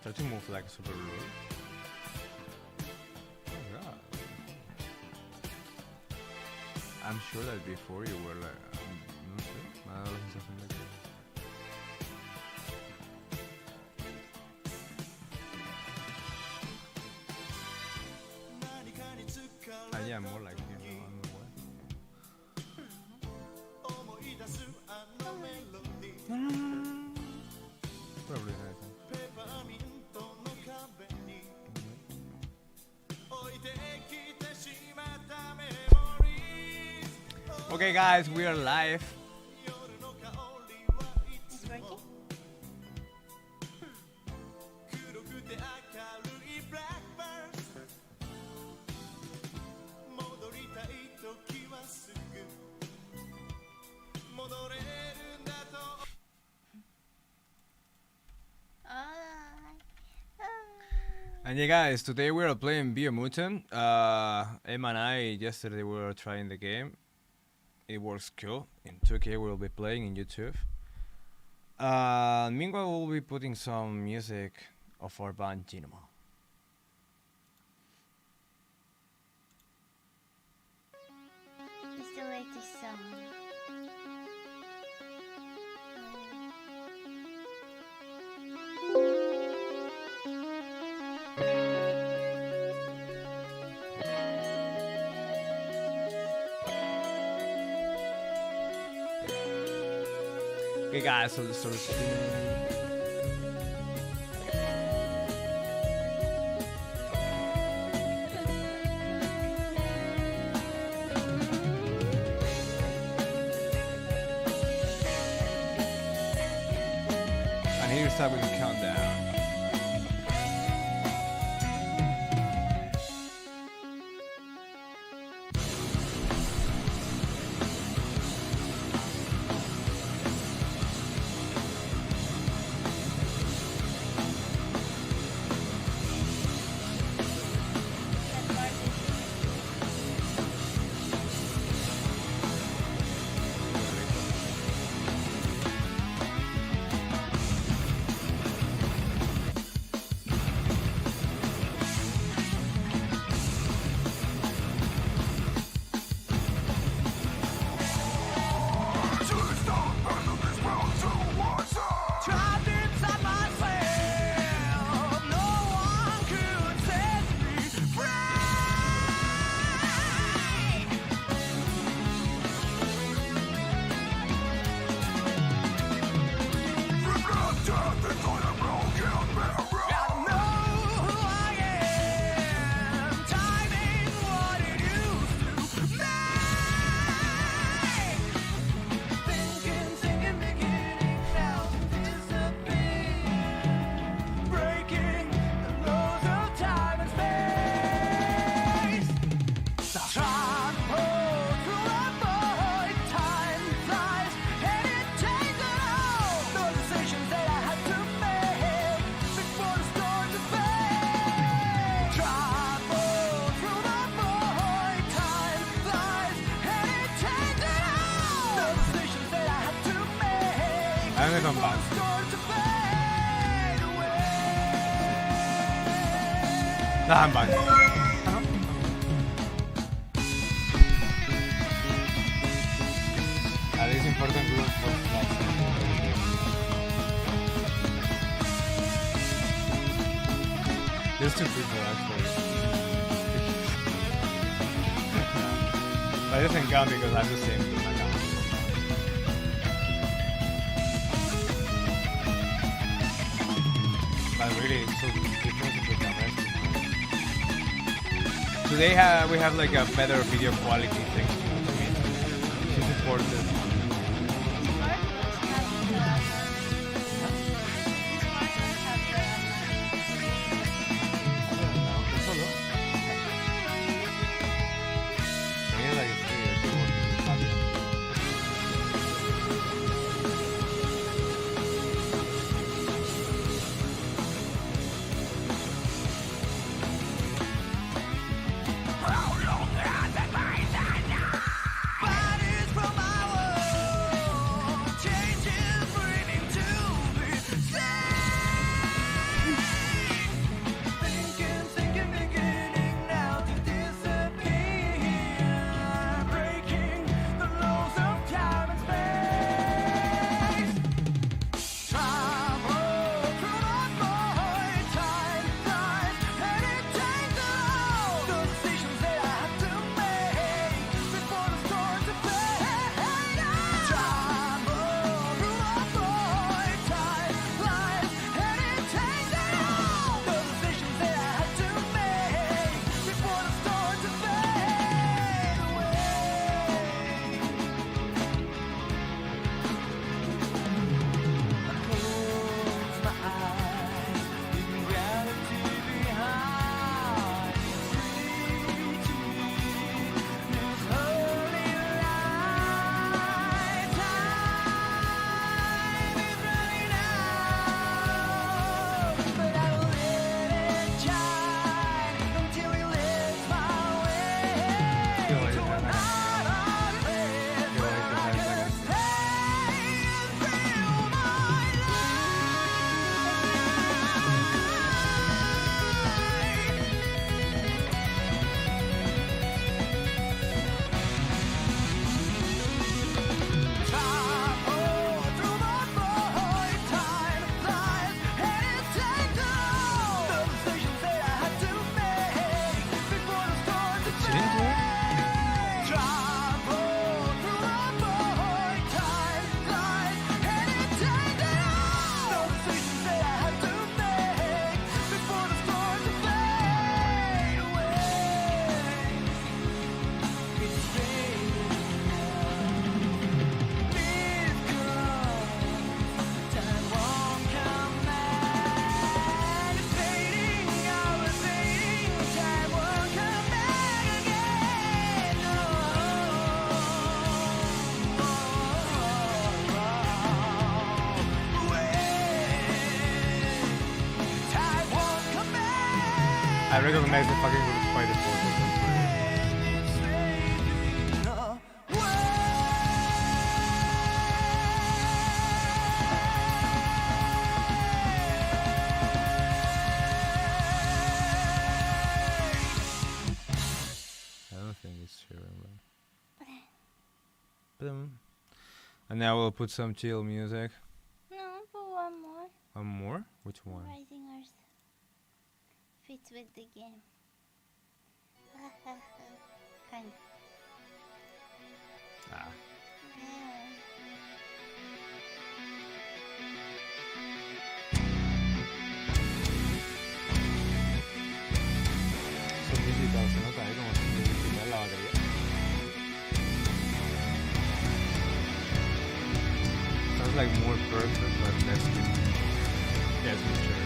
Try to move like super rude. Oh god. I'm sure that before you were like, no sé, me ha dado la sensación de que... Yeah, more like you know, I'm aware. Probably nice. Okay guys, we are live. It's working? And yeah guys, today we are playing Biomutant. Emma and I yesterday we were trying the game. It works cool. In 2K we'll be playing in YouTube. Meanwhile we'll be putting some music of our band Genoma. It's the latest song. Okay guys, so let's start. And here we start with the countdown. I'm gonna come back. Nah, I'm back. At least important group for flights. There's two people actually. But it doesn't count because I'm the same with my account. But really, it's so different with the rest. Today we have like a better video quality thing. It's important. I recognize the fucking group by default. I don't think it's sharing, but... And now we'll put some chill music. No, but one more. One more? Which one? Rising Earth fits with the game. Kind of. Ah. Yeah. Son digital, se nota, como son digital la batería. Sounds like more perfect, but less good. Yeah, it's mature, right?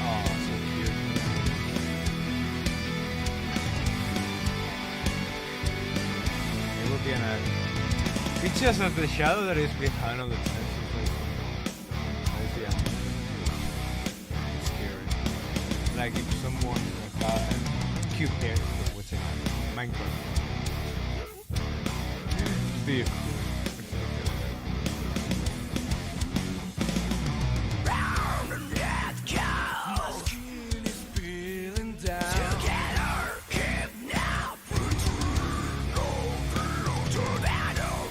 Oh, so cute. It would be an pictures of the shadow that is behind of the fence. Like if someone had cute hair, would say Minecraft. Beef.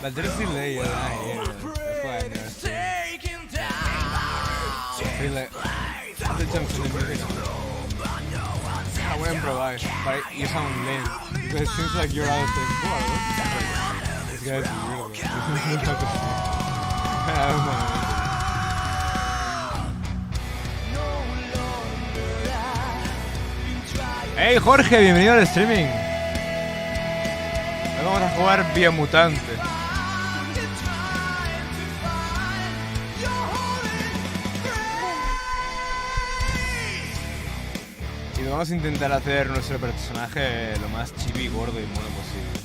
But there's delay here. That's why I never see. I feel like the jumps in the music. I wouldn't provide, but you sound lame. Because it seems like you're out of the bar. This guy's weird. I don't know. Hey Jorge, bienvenido al streaming. Hoy vamos a jugar Biomutante. Y vamos a intentar hacer nuestro personaje lo más chibi, gordo y mono posible.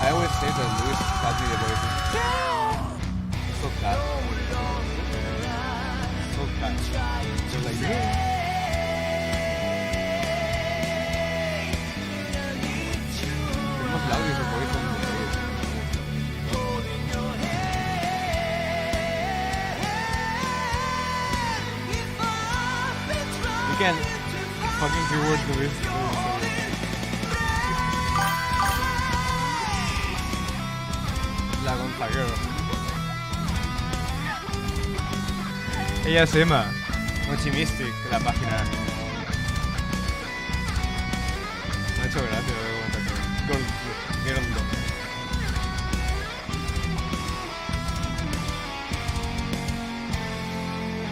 I always say that Luis has me the voice. It's so bad. So bad. So like, it's más loud the voice than the face. You can fucking keyword to this. La Gonzaguero. Ella es Emma, Mochimistic, de la página. Me ha hecho gracia de Girl.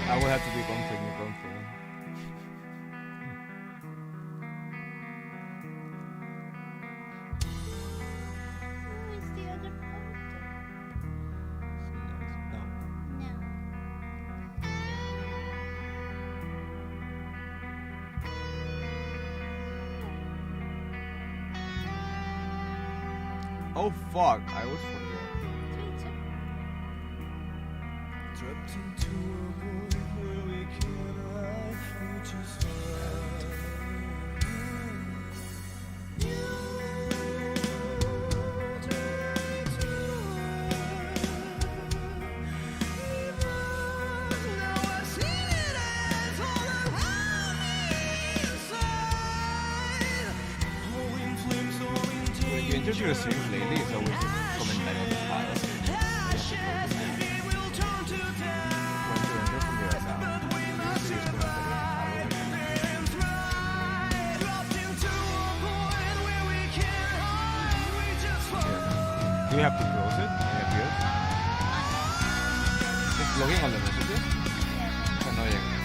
I would have to be confident. Who is the other photo? No. No. Oh fuck, I always forget. Trapped into a world where we cannot reach as far. When you interview a series lately, it's always a commentary on the Do we have to close it? It appears. It's logging on the messages? Oh, no llega.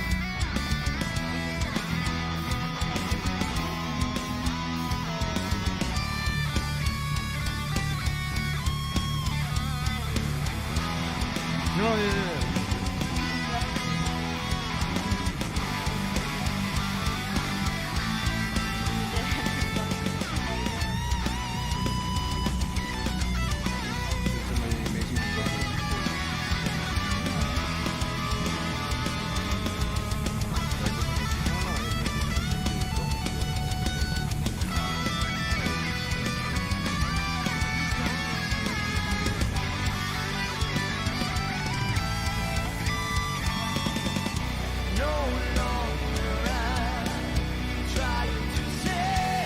No, yeah.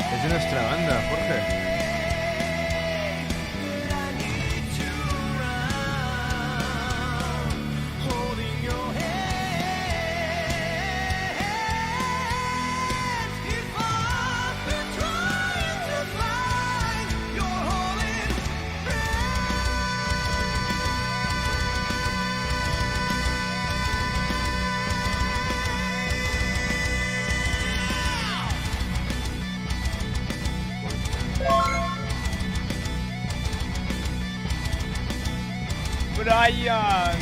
Es de nuestra banda, Jorge. Brian.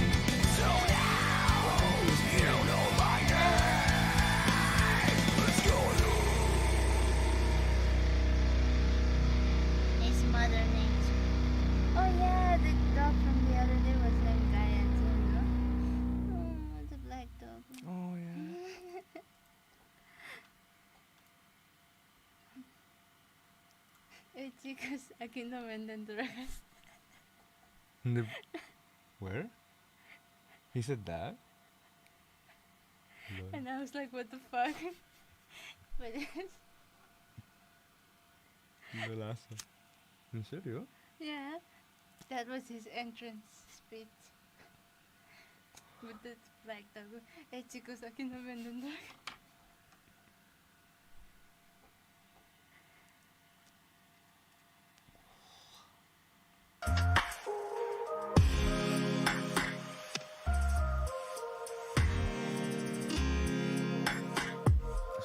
His mother named. Oh yeah, the dog from the other day was named Gaia too, no? Oh, the black dog. Oh yeah. Chicos, aquí no venden drogas. Where? He said that? Lol. And I was like, what the fuck? But Lolazo. ¿En serio? yeah, that was his entrance speech. With the black dog. Chicos, aquí no venden drogas.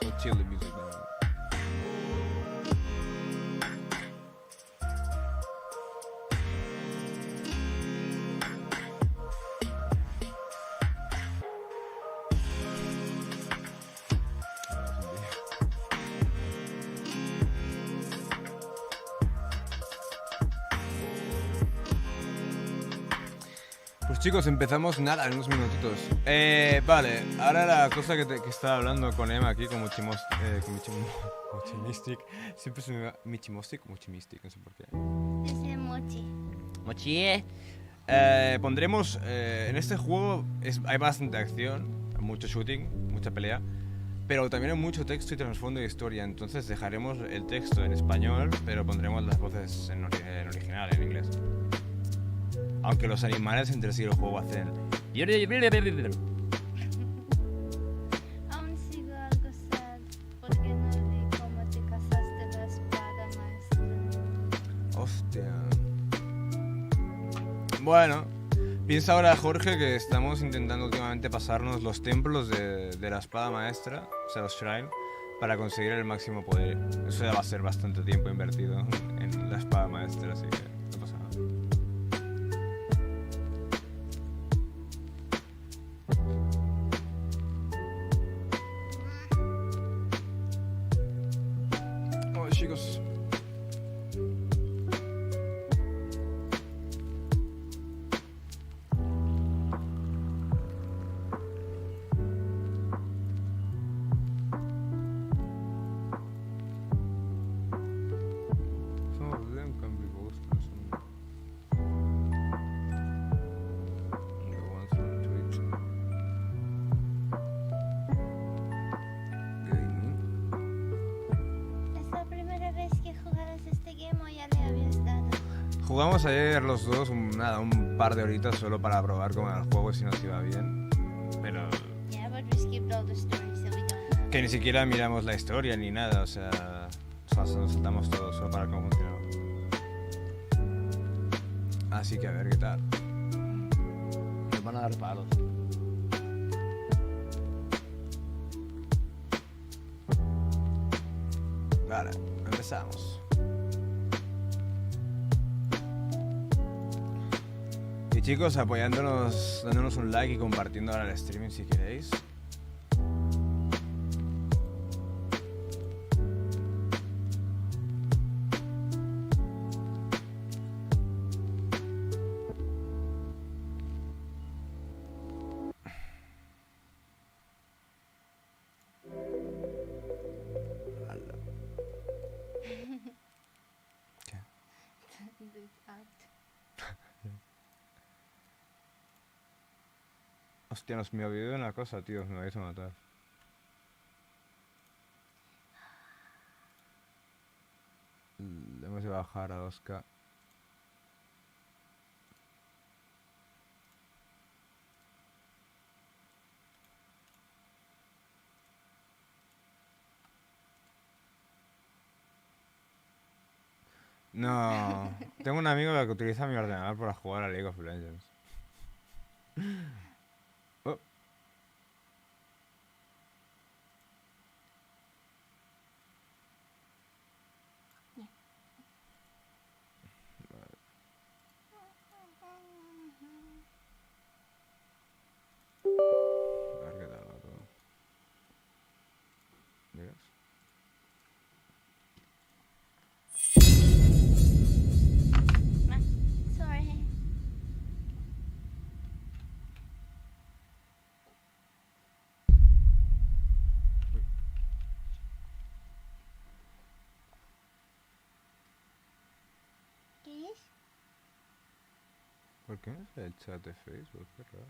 So chill the music now. Pues chicos, empezamos nada, en unos minutitos. Vale, ahora la cosa que estaba hablando con Emma aquí, con Mochimistic. Siempre se me va. Michimostic o Mochimistic, no sé por qué. Dice Mochi. Mochi. Pondremos. En este juego hay bastante acción, mucho shooting, mucha pelea. Pero también hay mucho texto y trasfondo de historia. Entonces dejaremos el texto en español, pero pondremos las voces en original, en inglés. Aunque los animales entre sí del juego hacen. Aún sigo algo sad porque no vi cómo te casaste la espada maestra. Hostia. Bueno, piensa ahora, Jorge, que estamos intentando últimamente pasarnos los templos de la espada maestra, o sea, los shrine, para conseguir el máximo poder. Eso ya va a ser bastante tiempo invertido en la espada maestra, así que no pasa nada. Oh, chicos. Some of them can be ghost person. The ones on Twitch. Gaming. ¿Es la primera vez que jugabas este game o ya le habías dado? Jugamos ayer los dos un par de horitas solo para probar cómo era el juego y si nos iba bien. Pero Yeah, but we skipped all the stories, so we don't know. que ni siquiera miramos la historia ni nada, o sea, nos saltamos todo solo para cómo funcionaba. Así que a ver qué tal. Nos van a dar palos. Vale, empezamos. Y chicos, apoyándonos, dándonos un like y compartiendo ahora el streaming si queréis. Hostia, me olvidé de una cosa, tío, me vais a matar. Debemos de bajar a 2K. No, tengo un amigo que utiliza mi ordenador para jugar a League of Legends. Oh. A ver qué tal va todo. ¿Digas? Sorry. ¿Qué es? ¿Por qué no es el chat de Facebook? Qué raro.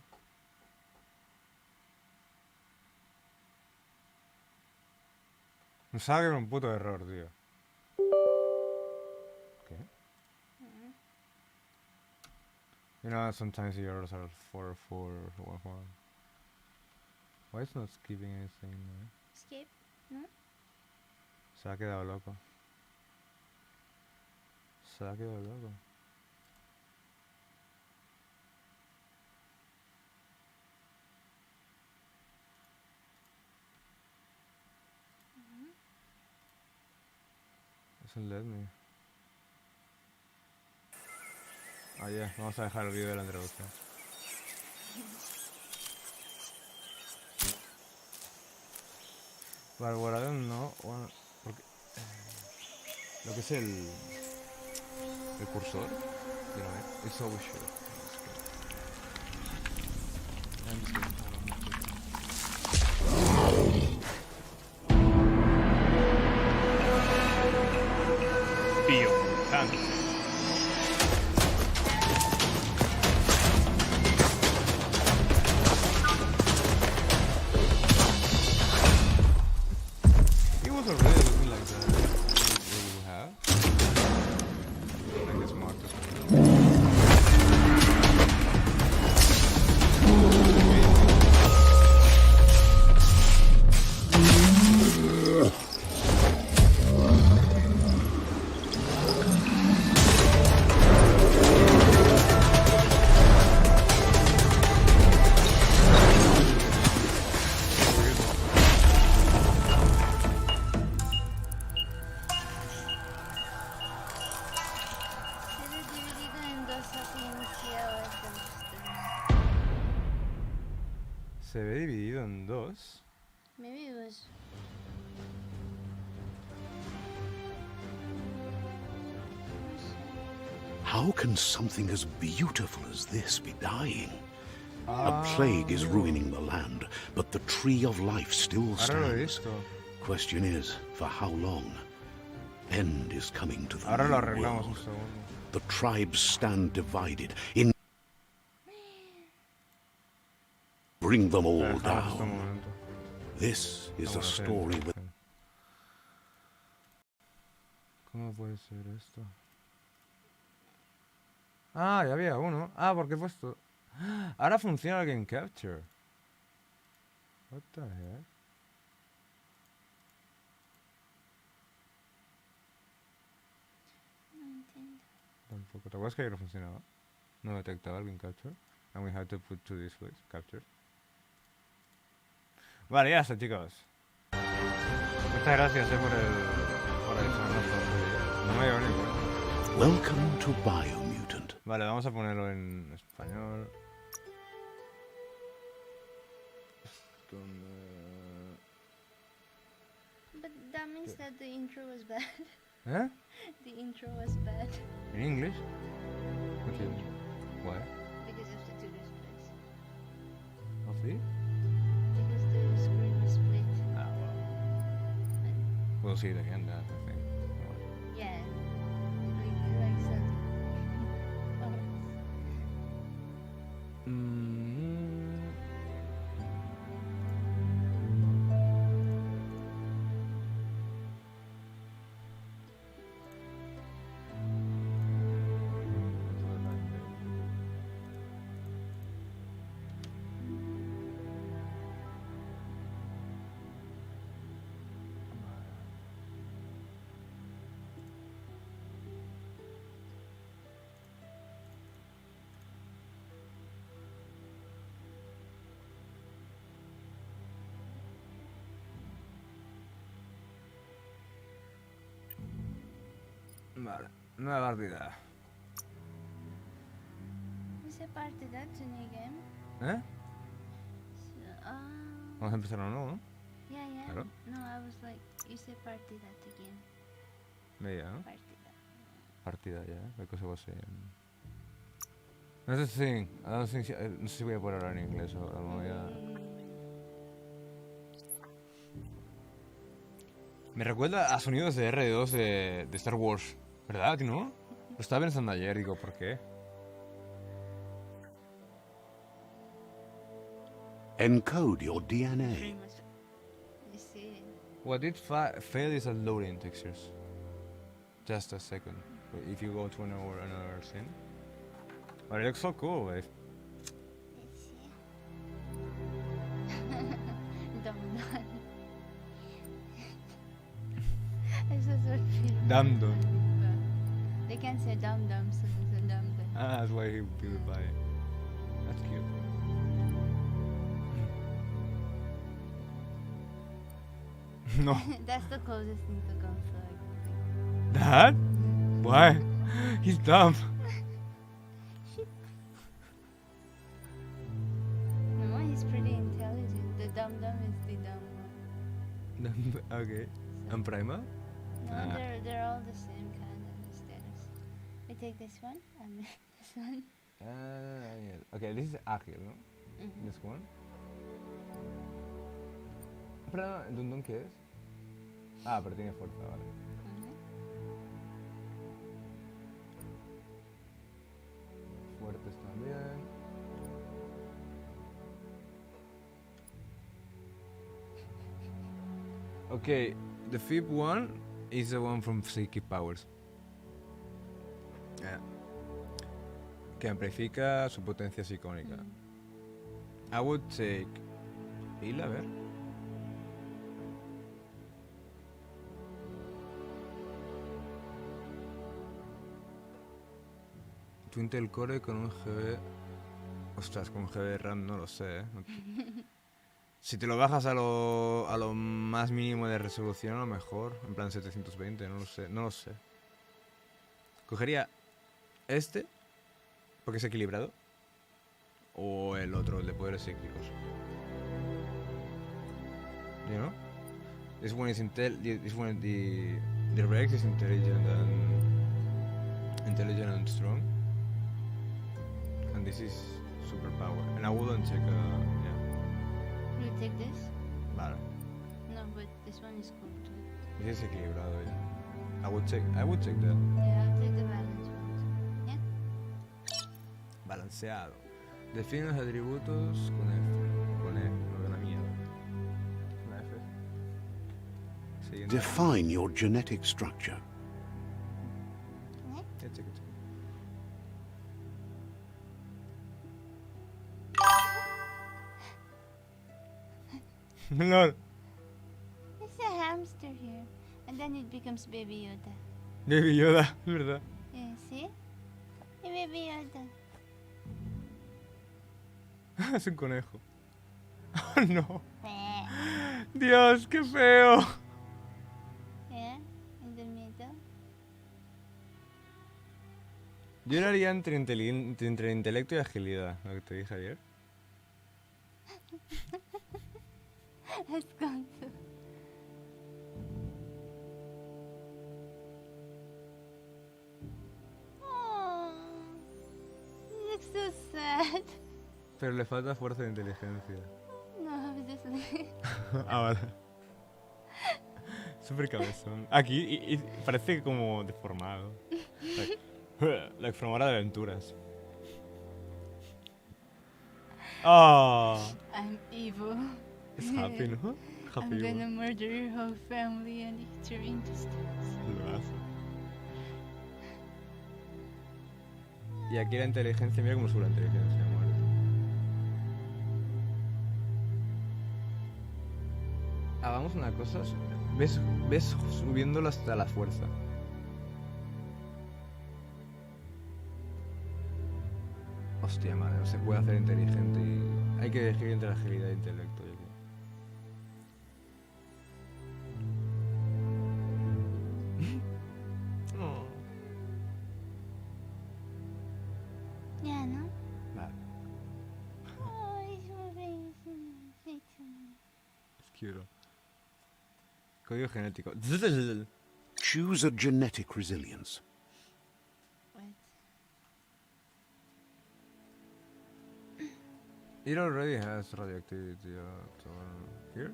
Me sabe que era un puto error, tío. ¿Qué? You know, sometimes the errors are 4 or 1. Why is not skipping anything, man? Skip, ¿no? Se ha quedado loco. Se ha quedado loco. Doesn't let me. Ah, ya, vamos a dejar el vídeo de la introducción. Valorado no, bueno, porque lo que es el cursor, you know, it's always short. I'm just gonna hold on one second. Biomutant. It was already looking like that. What you have? Like a smart display. Se ve dividido en dos. Maybe it was. How can something as beautiful as this be dying? A plague is ruining the land, but the tree of life still Ahora lo he stands. visto. Question is, for how long? End is coming to the Ahora lo new arreglamos un world. segundo. The tribes stand divided. In bring them all Dejamos esto un down. momento. This is a Vamos a hacer story el- with ¿Cómo puede ser esto? Ah, ya había uno. Ah, porque he puesto... Ahora funciona el Game Capture. What the heck? No entiendo. Tampoco. ¿Te acuerdas que ayer no funcionaba? No detectaba algún capture. And we have to put two displays. Capture. Vale, ya está, chicos. Muchas gracias por el famoso. No me llevo ni cuenta. Welcome to Biomutant. Vale, vamos a ponerlo en español. But that means that the intro was bad. ¿Eh? The intro was bad. ¿En inglés? Okay. Why? Because of the two displays. ¿Oh, sí? Because the screen was split. Ah, well. We'll see it again, I think. Yeah. Like so. Vale, nueva partida. Is a part of that new game? ¿Eh? So, Vamos a empezar de nuevo, ¿no? yeah, yeah. Claro. No, I was like, you say party that again. Media, ¿no? Party that. Partida ya, because it was That's the thing. I don't think no sé si voy a poder hablar en inglés o no voy a... Me recuerda a sonidos de R2 de Star Wars, ¿verdad? ¿No? Lo estaba pensando ayer, digo, ¿por qué? Encode your Pretty DNA. much. You see. What did fail is a loading textures. Just a second. If you go to another scene. But it looks so cool, babe. Let's see. Dum dum. This is what people. Dum dum. They can't say dum dum, so it's a dum dum. Ah, that's why he built it by it. That's cute. No. That's the closest thing to conflict. Dad? Why? He's dumb. No, he's pretty intelligent. The dum dum is the dumb one. Okay. And Prima? No, Ah. they're all the same kind of status. We take this one and this one. Yeah. Okay, this is ágil, ¿no? Mhm. This one. Pero, ¿el Dundun qué es? Ah, pero tiene fuerza, vale. Mhm. Fuertes también. Okay, the fifth one is the one from Psychic Powers. Yeah. Que amplifica su potencia psicónica. I would take... ¿Pila? A ver. Tu Intel Core con un GB... Ostras, con un GB de RAM no lo sé, No- Si te lo bajas a lo más mínimo de resolución, a lo mejor, en plan 720, no lo sé. Cogería este, porque es equilibrado, o el otro, el de poderes psíquicos. You know? This one is the Rex is intelligent and strong, and this is superpower. And I wouldn't check. Yeah. You take this? Vale. No, but this one is cool too. This is equilibrado, yeah. I would check that. Yeah, I'll take the balance ones. Yeah? Balanceado. Define los atributos con F. Con F, no con la mierda. Con la F. Siguiente. Define your genetic structure. Ya, checa. No. There's a hamster here. And then it becomes Baby Yoda. Baby Yoda, ¿verdad? Yeah, see? Hey, Baby Yoda. Es un conejo. Oh, no. Dios, qué feo. Yeah, in the middle. Yo lo haría entre intelecto y agilidad, lo que te dije ayer. Let's go to. Oh, he looks so sad. Pero le falta fuerza de inteligencia. No, just like. Ahora. Súper cabezón. Aquí y parece como deformado. Like from Hora de Aventuras. Ah, I'm evil. es happy, ¿no? Happy. I'm gonna murder your whole family and eat your intestines. Lo hace. Y aquí la inteligencia, mira cómo sube la inteligencia, muere. Hagamos una cosa. Ves subiéndolo hasta la fuerza. Hostia, madre, no se puede hacer inteligente y hay que elegir entre agilidad e intelecto. Yo creo. Oh. Yeah, no? Vale, Oh, he's moving. es cute. Código genético. Choose a genetic resilience. What? It already has radioactivity here?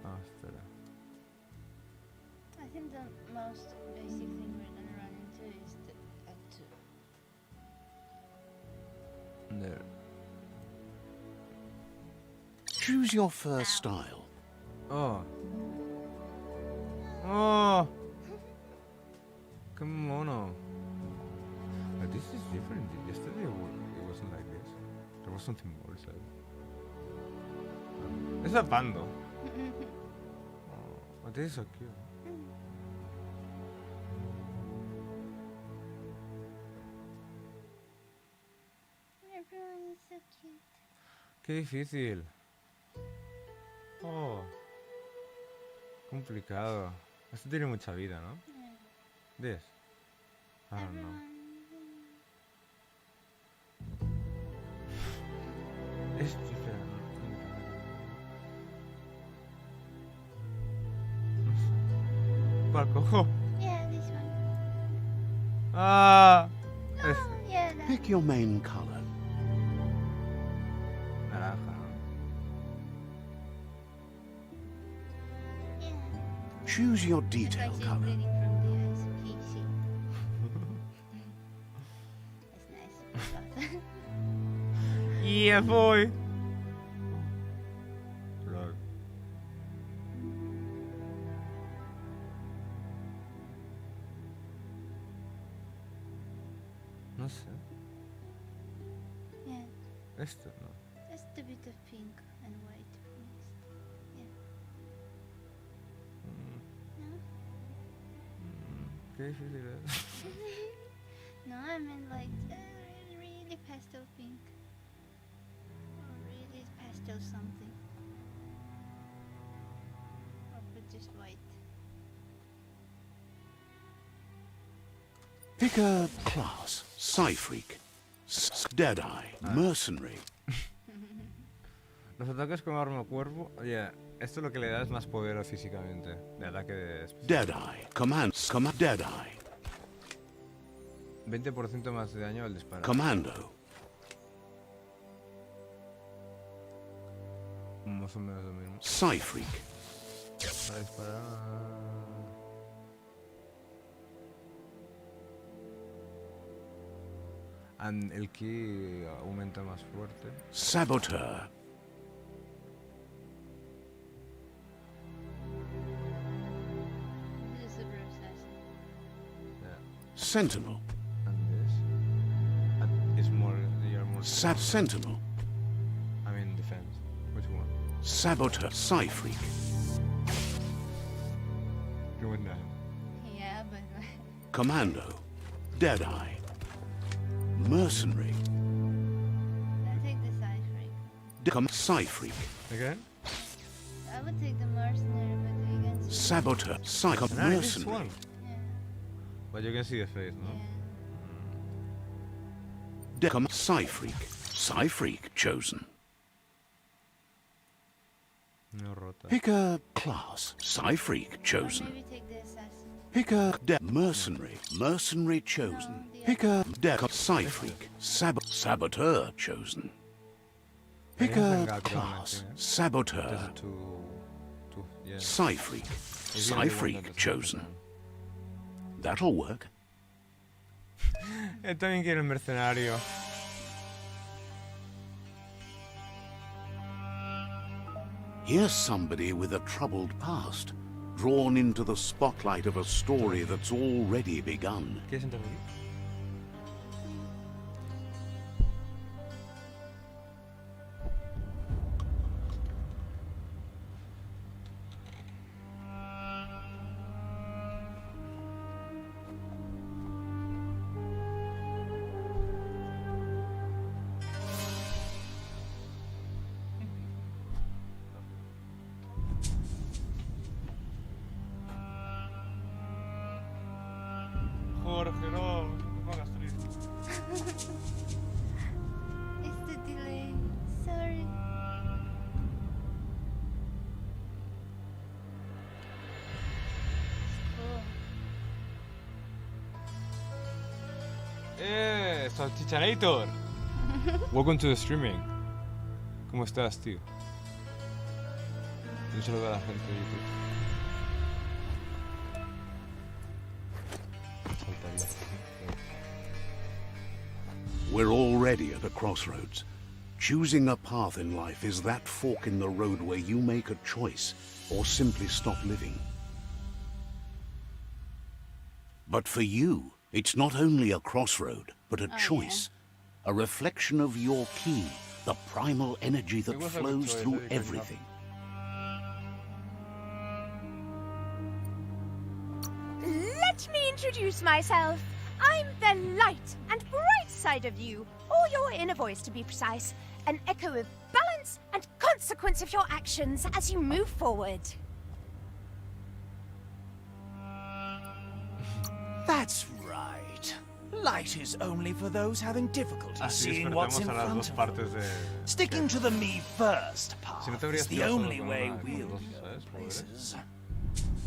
Ah, espera. I think the most basic thing we're gonna run into is the L2. There. Choose your fur style. Oh. Oh. Qué mono. But this is different. Yesterday it wasn't like this. There was something more, ¿sabes? Es a pando. Oh, but this is so cute. Everyone is so cute. Qué difícil. Oh. Complicado. Esto tiene mucha vida, ¿no? This. I don't know. Es diferente. No sé. ¿Cuál cojo? Yeah, this one. Ah. Oh, Este. yeah, that. Pick your main color. Naranja, ¿no? Yeah. Choose your It's detail like she's color. bleeding from the eyes. He. That's nice. Yeah, boy. Claro. No sé. Yeah, Esto, ¿no? just a bit of pink and white mixed. Yeah. Qué difícil es. No, I mean like really pastel pink. Or really pastel something. Or put just white. Pick a class. Psy-freak. Deadeye. Mercenary. Los ataques con arma cuerpo, oye, esto lo que le da es más poder físicamente, de ataque de especial. Deadeye. Command. Deadeye. 20% más de daño al disparar. Commando. Más o menos lo mismo. Psy-freak. Para disparar... El ki aumenta más fuerte. Saboteur. This is super assassin. Yeah. Sentinel. And this is more. You're more. Sentinel. I mean defense. Which one? Saboteur. Psy-freak. Going down. Commando, Deadeye, Mercenary, I'll take the side freak. Psy-Freak, Again? I would take the mercenary, but you can see. Saboteur, Psycho, Ah, this Mercenary, one. Yeah. But you can see the face, no? Psy-Freak, Psy-Freak chosen. No rota. Pick a class, Psy-Freak Or chosen. maybe take the assassin. Pick a Mercenary, Mercenary chosen. No, the Pick a Psy-Freak, Saboteur chosen. Pick Yeah, a I class, think, Saboteur, Doesn't yeah. Psy-Freak, He's the only one that Psy-Freak doesn't chosen. understand. That'll work. Él también quiere el mercenario. Here's somebody with a troubled past, drawn into the spotlight of a story that's already begun. ¿Quieres entrar aquí? Jorge, no me hagas triste. It's the delay. Sorry. Cool. Salchichanator. Welcome to the streaming. ¿Cómo estás, tío? Un saludo a la gente de YouTube. Saltaría. We're already at a crossroads. Choosing a path in life is that fork in the road where you make a choice or simply stop living. But for you, it's not only a crossroad, but a choice. A reflection of your key, the primal energy that was a good flows choice, through very good everything. Let me introduce myself. I'm the light and bright side of you, or your inner voice to be precise, an echo of balance and consequence of your actions as you move forward. That's right. Light is only for those having difficulty Así seeing what's in despertamos a las front dos of partes them. de... Sticking to the me first Si no path te habrías is the tirado solo only con way una- con we'll dos, go ¿sabes? Poderes. places.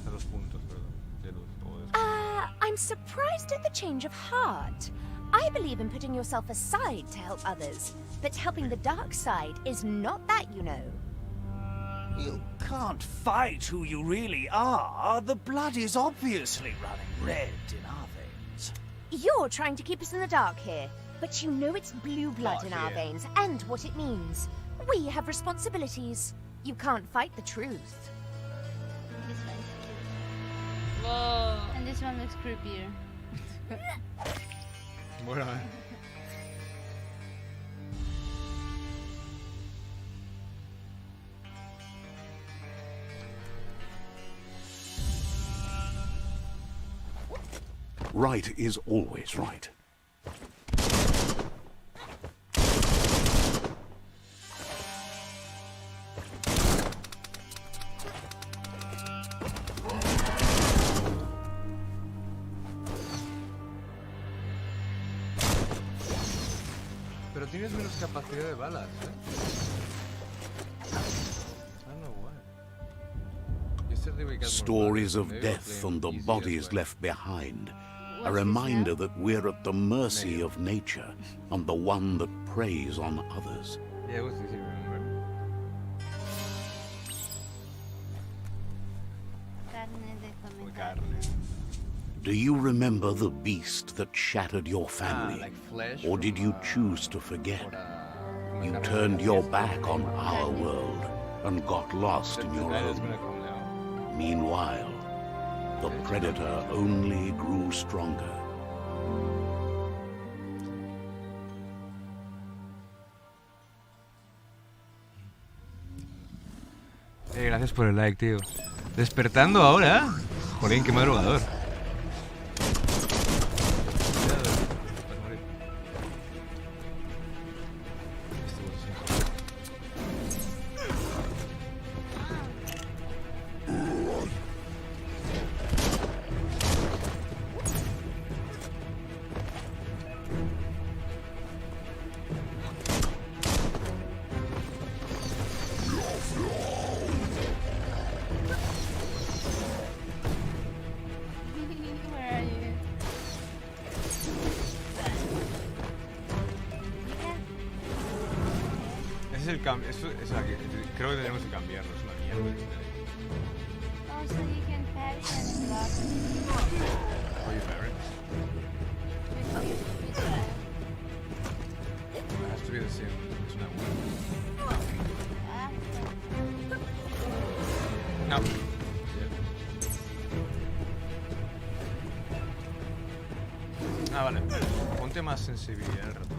A 2 puntos, perdón. De luz o de... I'm surprised at the change of heart. I believe in putting yourself aside to help others, but helping the dark side is not that, you know. You can't fight who you really are. The blood is obviously running red in our veins. You're trying to keep us in the dark here, but you know it's blue blood Not in our here. veins and what it means. We have responsibilities. You can't fight the truth. This one's cute. Whoa. And this one looks creepier. Bueno, Right is always right. pero tienes menos capacidad de balas, Ah, no, what? Yesterday we got more Stories balas, of maybe we're death playing and the easy as bodies well. left behind. What's A this reminder now? that we're at the mercy of nature and the one that preys on others. Yeah, it was easy, remember? Carne de Muy comentario. carne. Do you remember the beast that shattered your family? like flesh Or did you from, choose to forget? Ahora... You turned your back on our world and got lost in your That is own. gonna come now. Meanwhile, the predator only grew stronger. Gracias por el like, tío. Despertando ahora. Jolín, qué madrugador. creo que tenemos que cambiarlo, es una mierda. Oh, so you can parry and block. Oye, Barrett. Which one? It has to be the same. It's not one. Ah, No. Yeah. Ah, vale. Ponte más sensibilidad al ratón.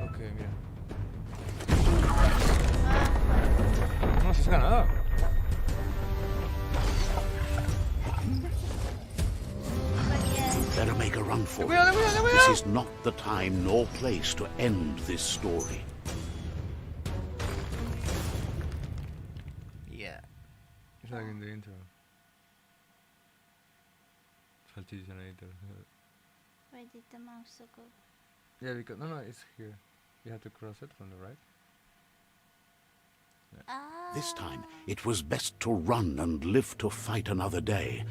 Ok, mira. No, si has ganado. but yeah. Better make a run for it. Cuidado, cuidado, This cuidado. is not the time nor place to end this story. Yeah. It's like in the intro. Salchicha in the intro. Where did the mouse go? Yeah, because no, it's here. You have to cross it from the right. Ah. This time, it was best to run and live to fight another day.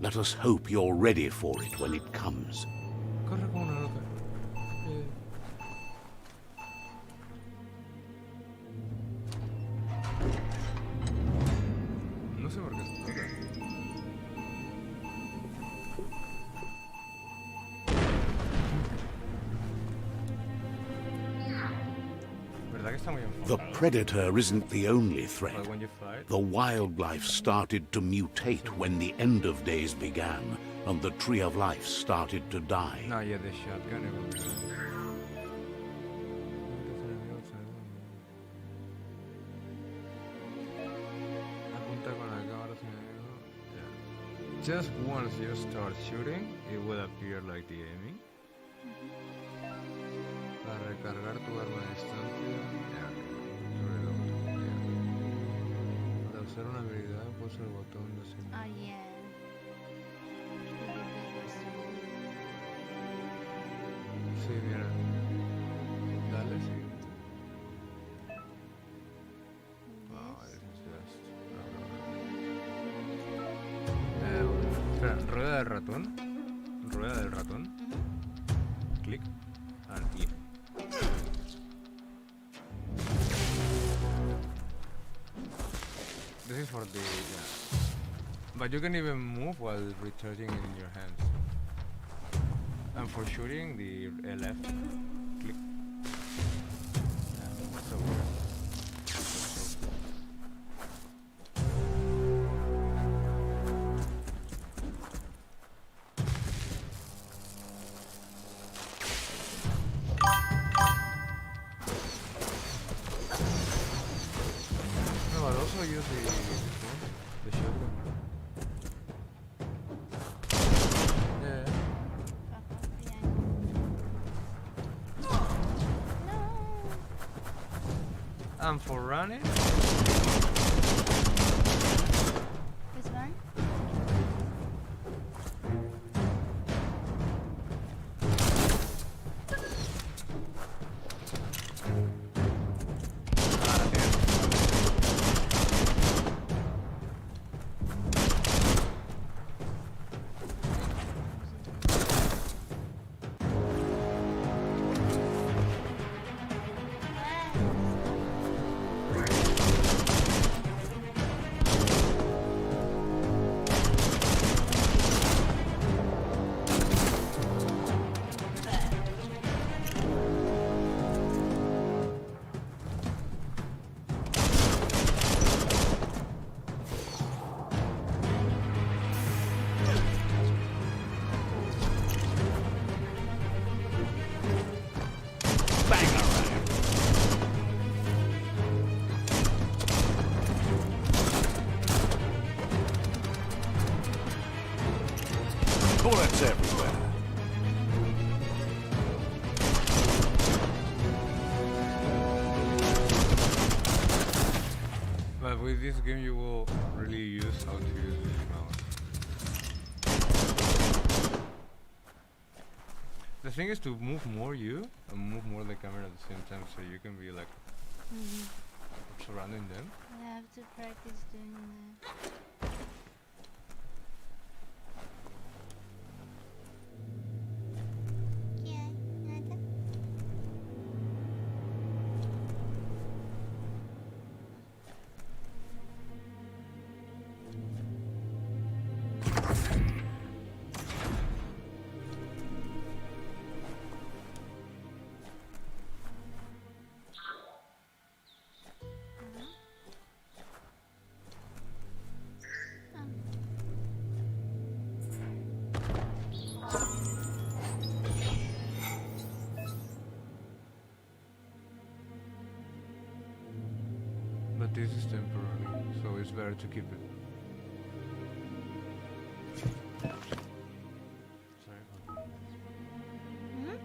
Let us hope you're ready for it when it comes. Corre como una loca. No sé por qué se toca. ¿Verdad que está muy The enfocado? predator isn't the only threat. Like when you fight. The wildlife started to mutate when the end of days began, and the tree of life started to die. No, yeah, the shotgun. It will be Apunta con la cámara sin enemigo. Yeah. Just once you start shooting, it will appear like the enemy. Para recargar tu arma a distancia. Yeah. Reload. Yeah. Para usar una habilidad, pulsa el botón de siempre. Oh yeah. Sí, mira. Dale, sí. Oh, this is just... espera, rueda del ratón. Rueda del ratón. Clic. And E. This is for the... Yeah. But you can even move while recharging it in your hands. And for shooting, the left click. Yeah, so weird. No, but also use the shotgun. Yeah. And for running, This one? Bullets everywhere. but with this game you will really use how to use the mouse. The thing is to move more you and move more the camera at the same time so you can be like surrounding them. I have to practice doing that. But this is temporary, so it's better to keep it. Sorry. Hmm?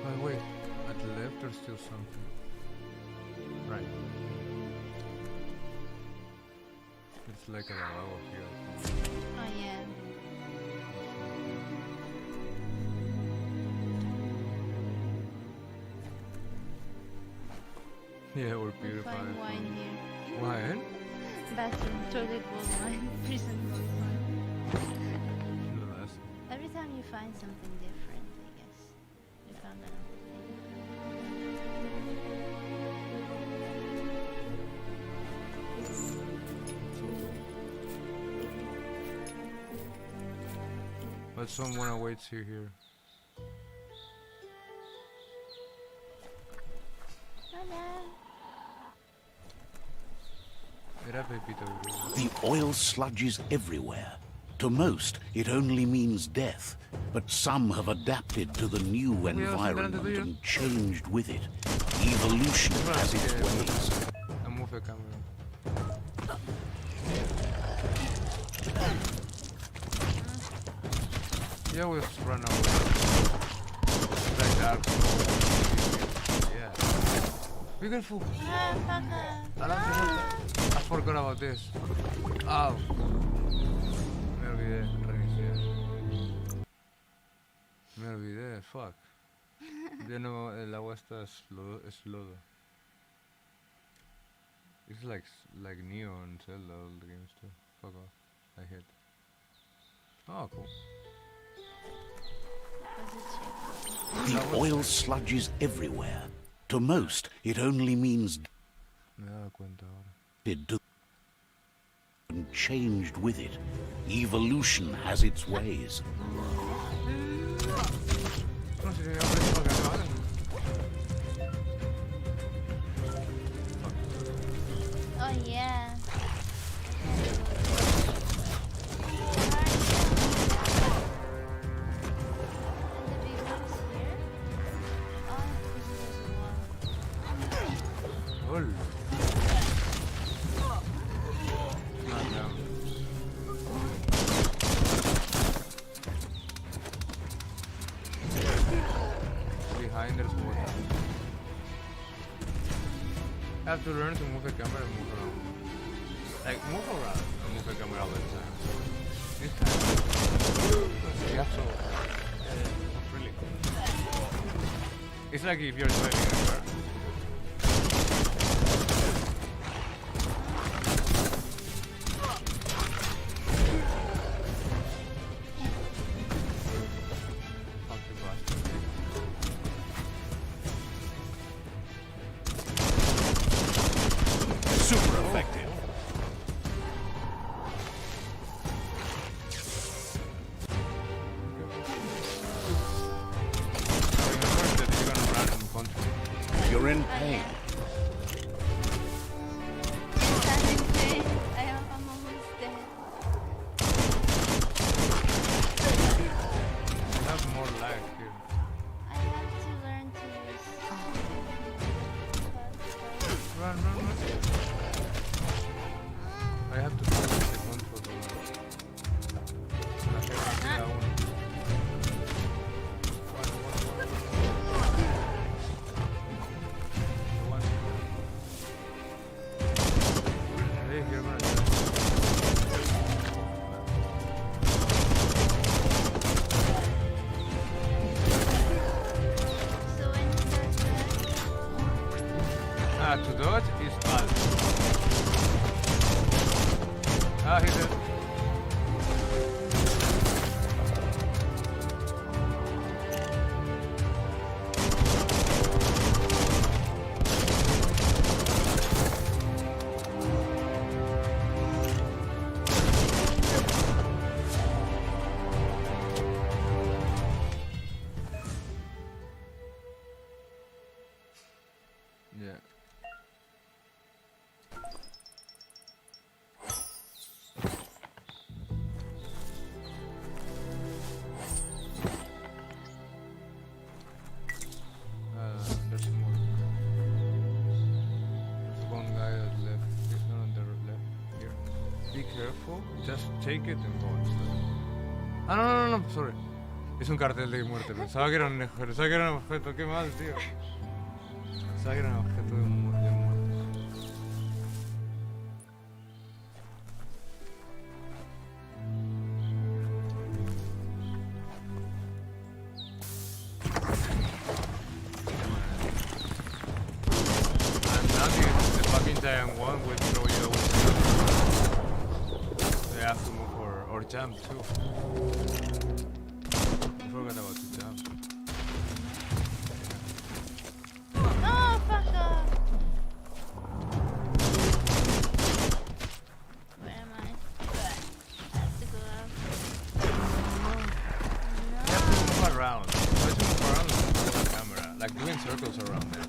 Oh wait, at the left there's still something. Right. It's like a lava here. Oh yeah. Yeah, we're We purified. find wine here. Wine? Bathroom, toilet bowl wine, prison bowl wine. No, that's Every time you find something different, I guess. You found another thing. But someone awaits you here. Hola. Era Pepito. The oil sludges everywhere. To most, it only means death, but some have adapted to the new environment and changed with it. Evolution has its ways. I move the camera. Yeah, we just run away. Like that. Yeah. Be careful. Ah, fucker. I forgot about this. Ow. Me olvidé. Reiniciar. Me olvidé. Fuck. Ya no, el agua está es lodo. It's like Neon Zelda, all the games too. Fuck off. I hate. Oh, cool. The oil sludges everywhere. To most, it only means Me he dado cuenta ahora. dead to and changed with it. Evolution has its ways. No sé si me voy a poner para que ahora. Oh yeah. Ol. Not down. Behind there's water. I have to learn to move the camera and move around. Like move around and move the camera all the time. This time. Yeah, so not really. It's like if you're driving a car. Super effective. You're in be careful. Just take it and go instead. Ah, no, sorry. Es un cartel de muerte. Pensaba que era un objeto. Qué mal, tío. Pensaba que era un objeto de muerte. Giant one will throw you away. They have to move or jump too. I forgot about the jump. Oh, fuck off! Where am I? I have to go up. You have to move around. You have to move around with the camera, like doing circles around there.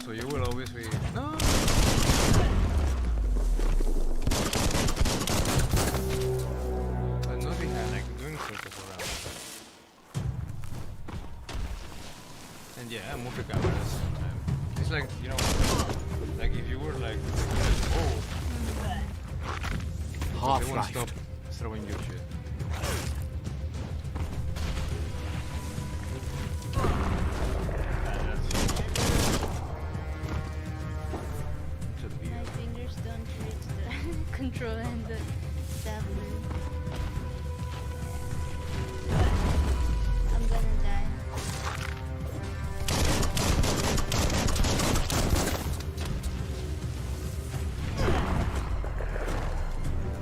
So you will always be no. But not behind, like doing circles around. And yeah, move the camera at the same time. It's like, you know, like if you were like, oh, they won't stop throwing you shit. My fingers don't reach the control and the W. I'm gonna die.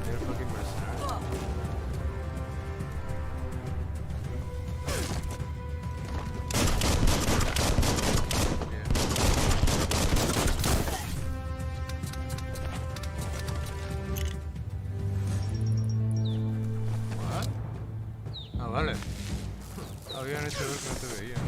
They're fucking mercenaries. What? Ah, vale. Habían hecho ver que no te veían.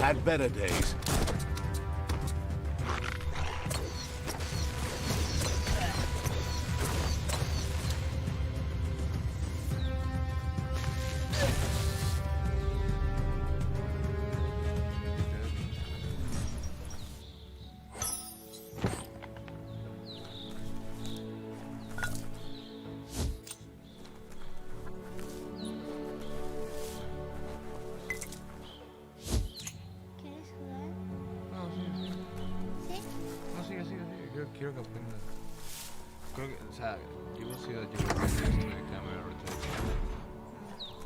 Had better days. ¿Quieres jugar? No, sí. ¿Sí? No, sigue. Quiero que aprendas. Creo que, o sea, you will see that you will get used to the camera rotation.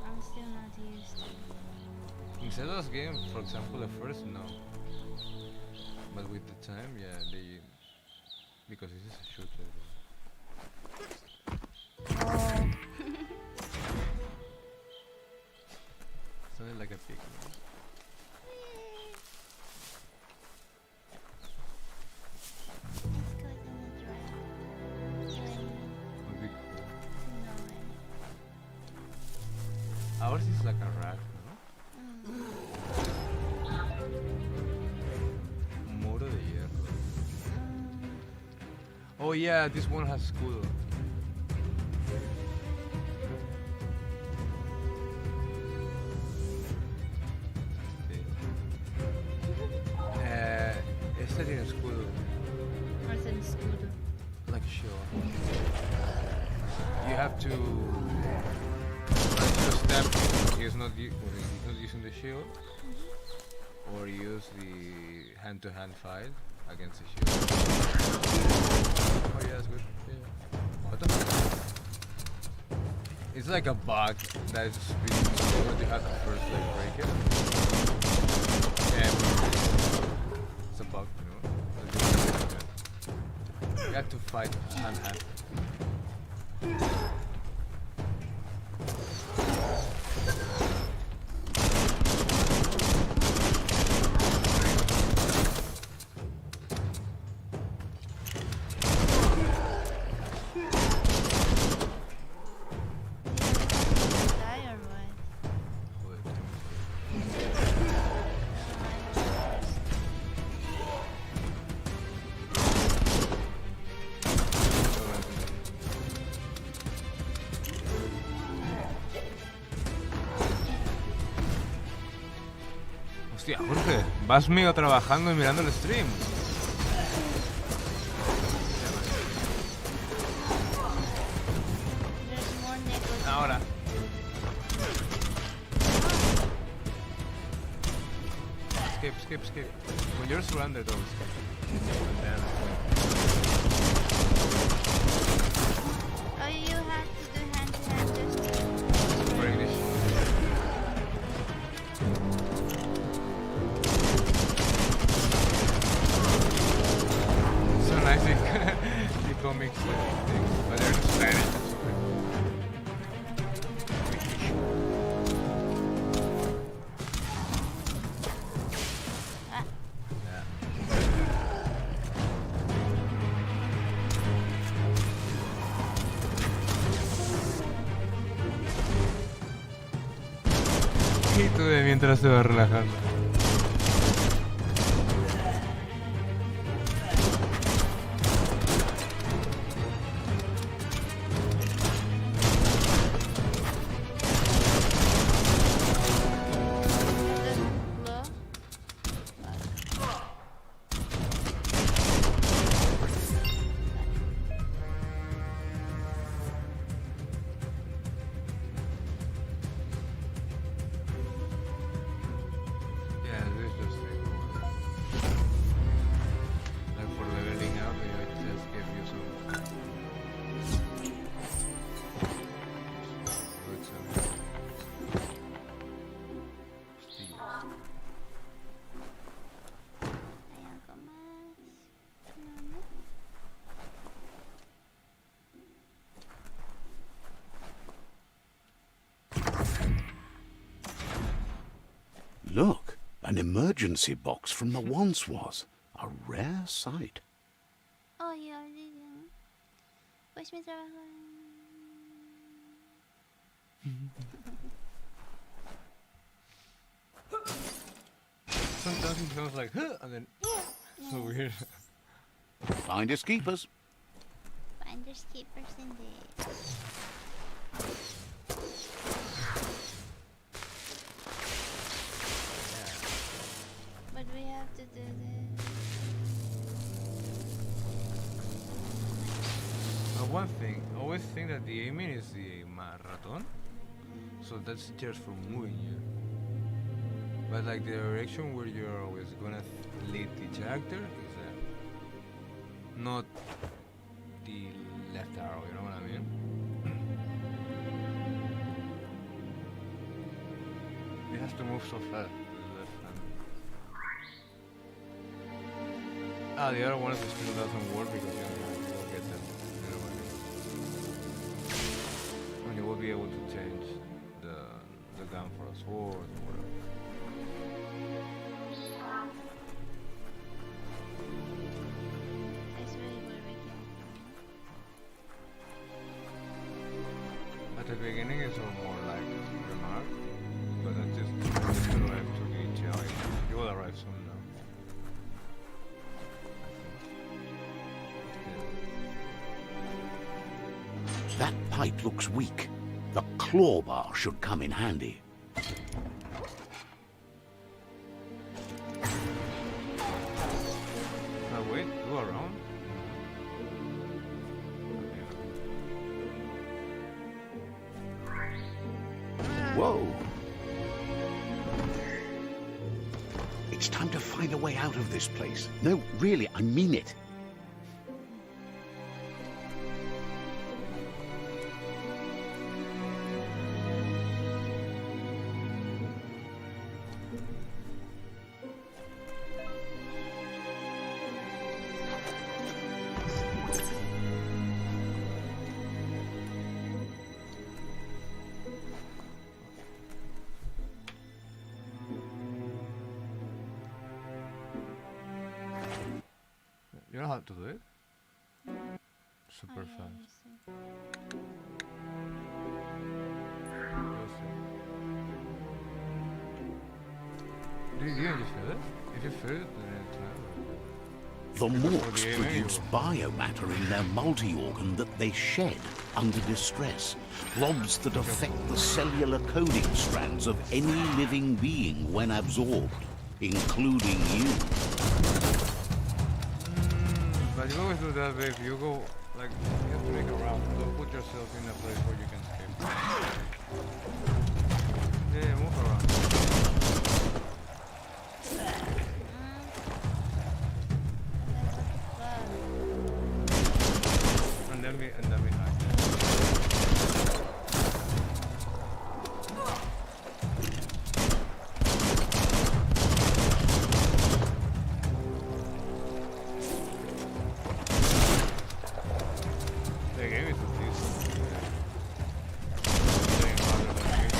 I'm still not used to it. In Zelda's game, for example, the first, no. But with the time, yeah, because this is a shooter. Oh. Sounded like a pig. Let's go on the drive. Would be cool. No way. Ours is like a rat, no? Muro de hierro. Oh yeah, this one has escudo. Este tiene escudo. What's an escudo? Like a shield. You have to step. He's not using the shield, or use the hand-to-hand fight against the shield. Oh yeah, that's good. Yeah. What the fuck? It's like a bug that is speeding, but you have to first like break it. And it's a bug, you know. You have to fight hand-to-hand. Die or what? Hostia, Jorge, vas medio trabajando y mirando el stream. There's more nickels. Ahora. Skip. When you're surrounded, don't skip. Oh, you have to do hand-to-hand just For English. So nice, the comics things, but they're in Spanish. Y tú de mientras te vas relajando. blow. Yeah, this is just like for leveling up, it just give you some. Hay algo más. No. Look, an emergency box from the once was. A rare sight. Oh, you already did. Pues mi trabajo. Sometimes it sounds like, huh, and then so weird. Finders keepers. Finders keepers indeed. But we have to do this. One thing, I always think that the aiming is the raton, so that's just for moving you. But like the direction where you're always gonna lead the character is not the left arrow, you know what I mean? It has to move so fast. The left hand. Ah, the other one is still doesn't work because you don't get them. And you will be able to change the gun for a sword or whatever. That's really where we can. At the beginning it's all more like remark, but then just arrive to the challenge. You will arrive soon now. That pipe looks weak. The claw bar should come in handy. Wait, go around? Whoa! It's time to find a way out of this place. No, really, I mean it. You know how to do it? Super fast. Did you just feel it? If you feel it, then it's not. The Morks produce biomatter in their multi-organ that they shed under distress, blobs that affect the cellular coding strands of any living being when absorbed. including you. But you always do that, babe. You go, like, you have to make a round. Don't put yourself in a place where you can escape. Yeah, move around. And then we hide. The game is this. Getting harder than you.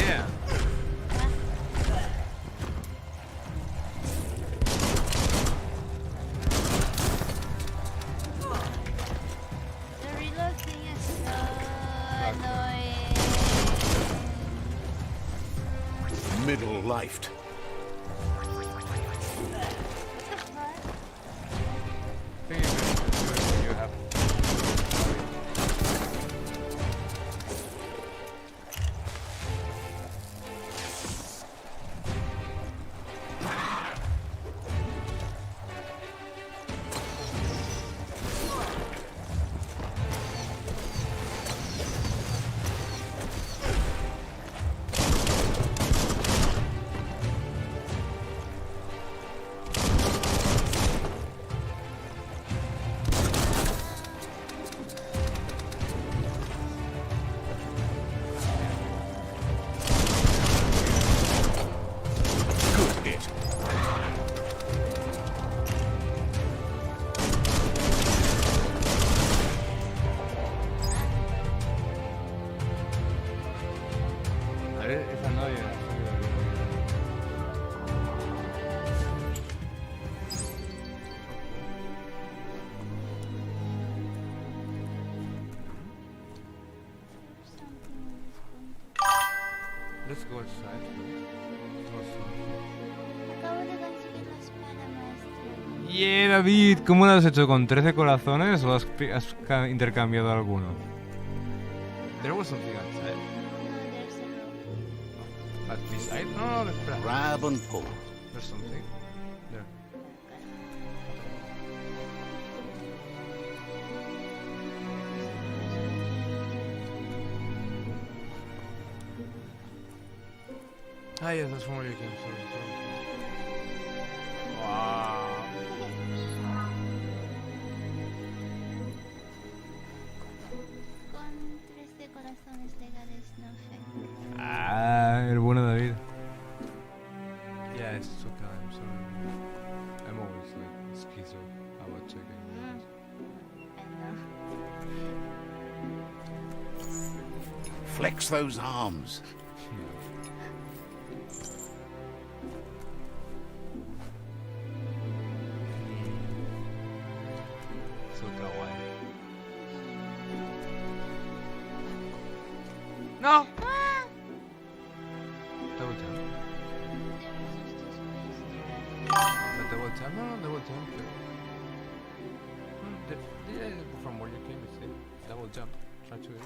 Yeah. The reload thing is so annoying. Middle-lifed. I think you can do it when you have. Good hit. It's annoying. Let's go outside. Acabo de conseguir la espada maestra. Yeah, David, ¿cómo lo has hecho? ¿Con 13 corazones o has intercambiado alguno? There was something outside. No, there's a At beside? No, no, espera. Grab and pull. There's something. There. Ah, yes, that's from where you came. Sorry. Wow. con 13 corazones legales, no fake. Ah, el bueno David. Yeah, it's okay, I'm sorry. I'm always like schizo about checking. I know. Flex those arms. So kawaii. No! Ah! Double jump. But double jump? No, double jump. Yeah, from where you came, it's safe. Double jump. Try to it.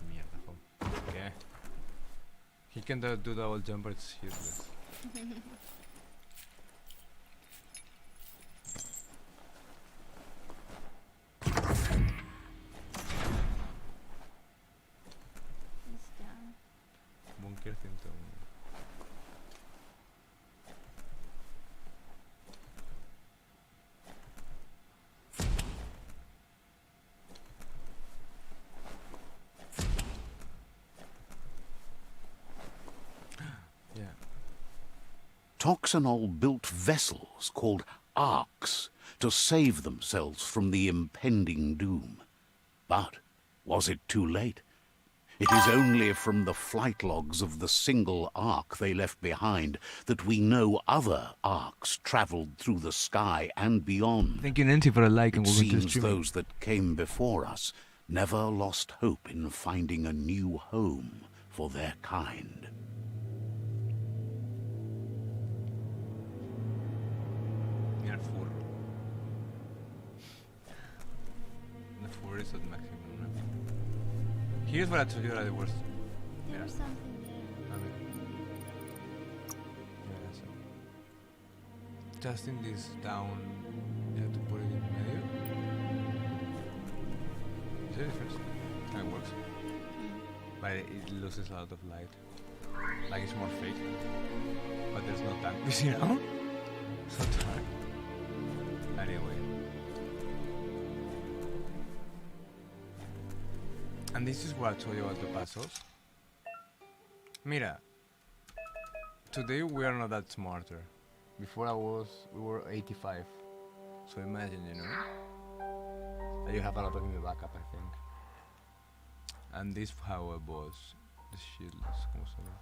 Mierda, home. Okay. He can do double jump, but it's useless. He's down. Bunker 101. Yeah. Toxanol built vessels called arks to save themselves from the impending doom. But was it too late? It is only from the flight logs of the single ark they left behind that we know other arks travelled through the sky and beyond. Thank you, Nancy, for a like, and It welcome to the seems stream. those that came before us never lost hope in finding a new home for their kind. Mira el furro. The furro is at maximum. ¿No? Here's what I told you that it was. Mira. There's something there. A ver. Mira eso. Just in this down. You have to put it in medio. See the first? How it works. But it loses a lot of light. Like it's more fake. But there's no time. You see now? So dark. Anyway. And this is what I told you about the puzzles. Mira. Today we are not that smarter. Before we were 85. So imagine, you know. You have a lot of in the backup, I think. And this how it was. The shields. ¿Cómo se ve?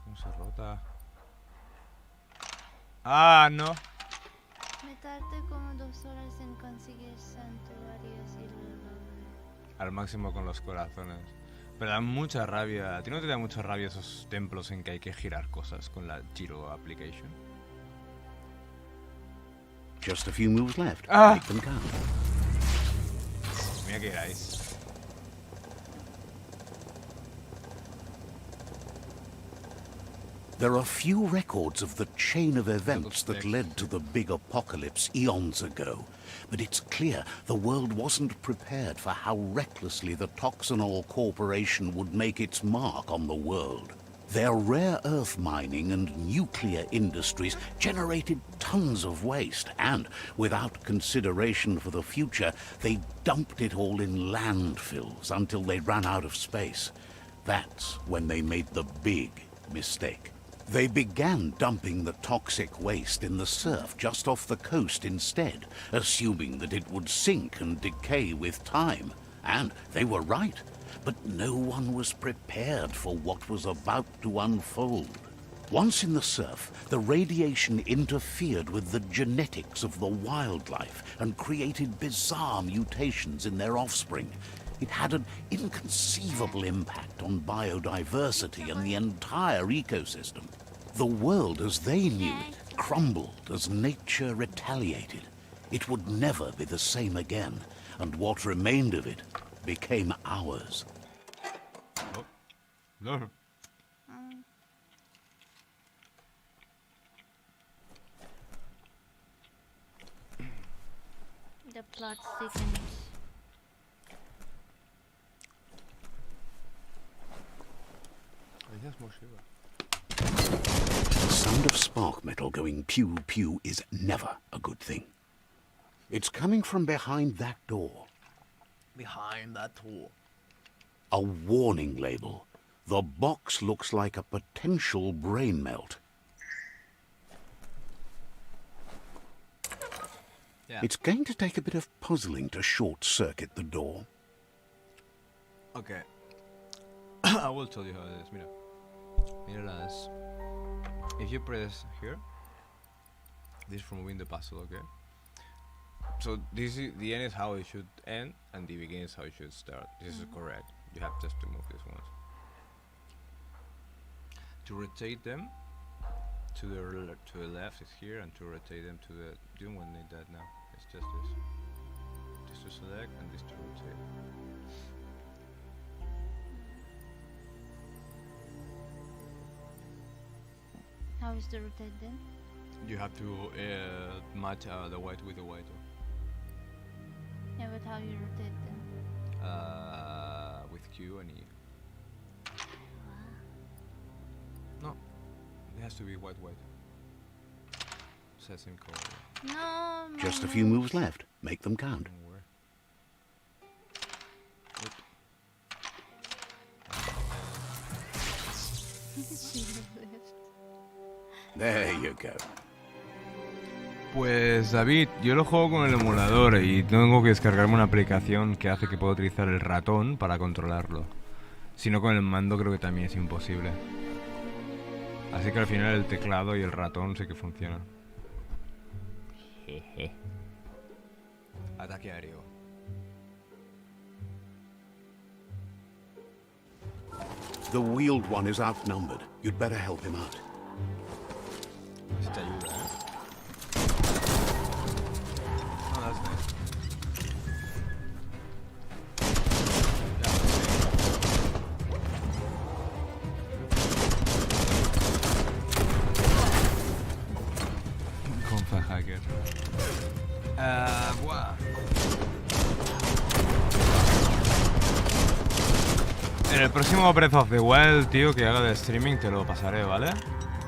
¿Cómo se rota? Ah, no. Me tardé como 2 horas en conseguir santuarios y luego... Al máximo con los corazones. Pero da mucha rabia. ¿A ti no te da mucha rabia esos templos en que hay que girar cosas con la Giro application? Just a few moves left. Ah. Make them count. Mira que erais. There are few records of the chain of events that led to the big apocalypse eons ago, but it's clear the world wasn't prepared for how recklessly the Toxanol Corporation would make its mark on the world. Their rare earth mining and nuclear industries generated tons of waste, and, without consideration for the future, they dumped it all in landfills until they ran out of space. That's when they made the big mistake. They began dumping the toxic waste in the surf just off the coast instead, assuming that it would sink and decay with time. And they were right. But no one was prepared for what was about to unfold. Once in the surf, the radiation interfered with the genetics of the wildlife and created bizarre mutations in their offspring. It had an inconceivable impact on biodiversity and the entire ecosystem. The world as they knew it crumbled as nature retaliated. It would never be the same again, and what remained of it became ours. Oh. No. The plot thickens. The sound of spark metal going pew-pew is never a good thing. It's coming from behind that door. Behind that door. A warning label. The box looks like a potential brain melt. Yeah. It's going to take a bit of puzzling to short-circuit the door. Okay. I will tell you how it is. Mira. Mira las. If you press here, this is from win the puzzle, okay? So this is the end is how it should end, and the beginning is how it should start. This is correct. You have just to move this once. To rotate them to the left is here, and to rotate them to the. You don't need that now. It's just this. Just to select and this to rotate. How is the rotate then? You have to match the white with the white. Yeah, but how you rotate them? With Q and E. No, it has to be white. It's the same color. No, Just a few moves left. Make them count. Don't worry. There you go. Pues David, yo lo juego con el emulador y tengo que descargarme una aplicación que hace que pueda utilizar el ratón para controlarlo. Si no, con el mando creo que también es imposible. Así que al final el teclado y el ratón sí que funcionan. Ataque aéreo. The wheeled one is outnumbered. You'd better help him out. Necesita ayuda, No, that's nice. Compa hacker. Buah. En el próximo Breath of the Wild, tío, que haga de streaming, te lo pasaré, ¿vale?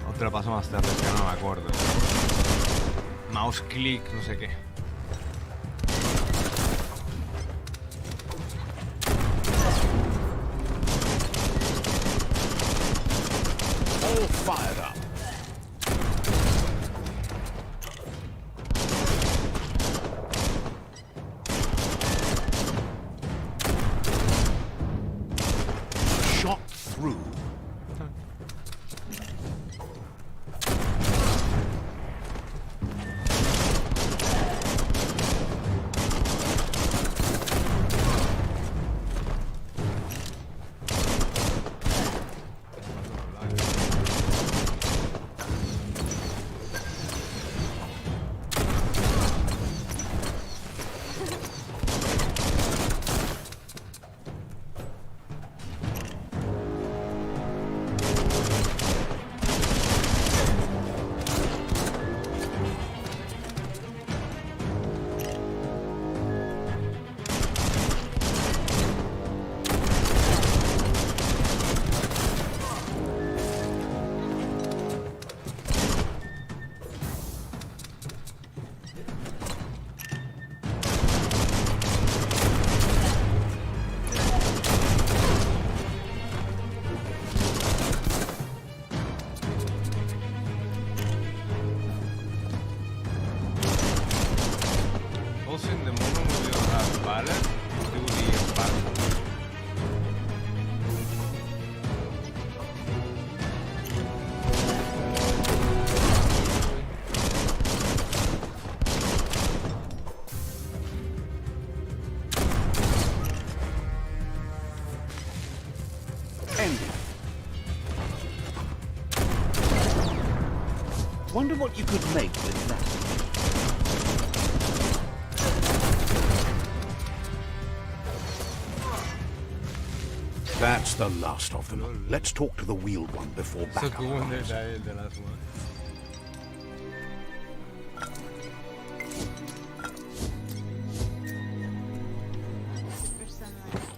O te lo paso más tarde, es que no me acuerdo. Mouse click, no sé qué. All fired up. Shot through. Also in the moment when you have pallet, do the pallet. End. Wonder what you could make with that. That's the last of them. Let's talk to the wheeled one before So backup cool when they arrives. die in the last one. For sunlight.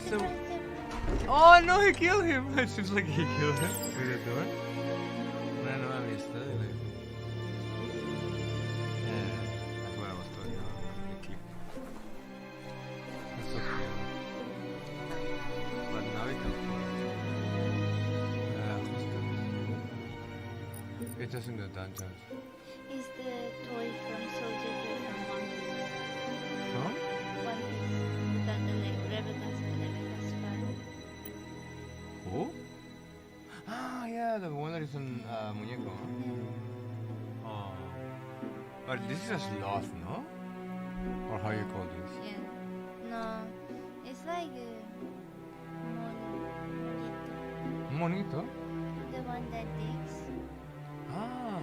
So- Oh no, he killed him! It seems like he killed him through the door. Una nueva vista de la... Afuera la historia, el clip. That's so cool. But now he can justo. It's just in the dungeons. Is the toy from Soldier Boy from One Piece? Huh? One Piece. That the like Rebecca's fan. Who? Ah, yeah, the one that is on muñeco. Oh. But this is a sloth, no? Or how you call this? Yeah. No. It's like Un monito? the one that digs. Ah.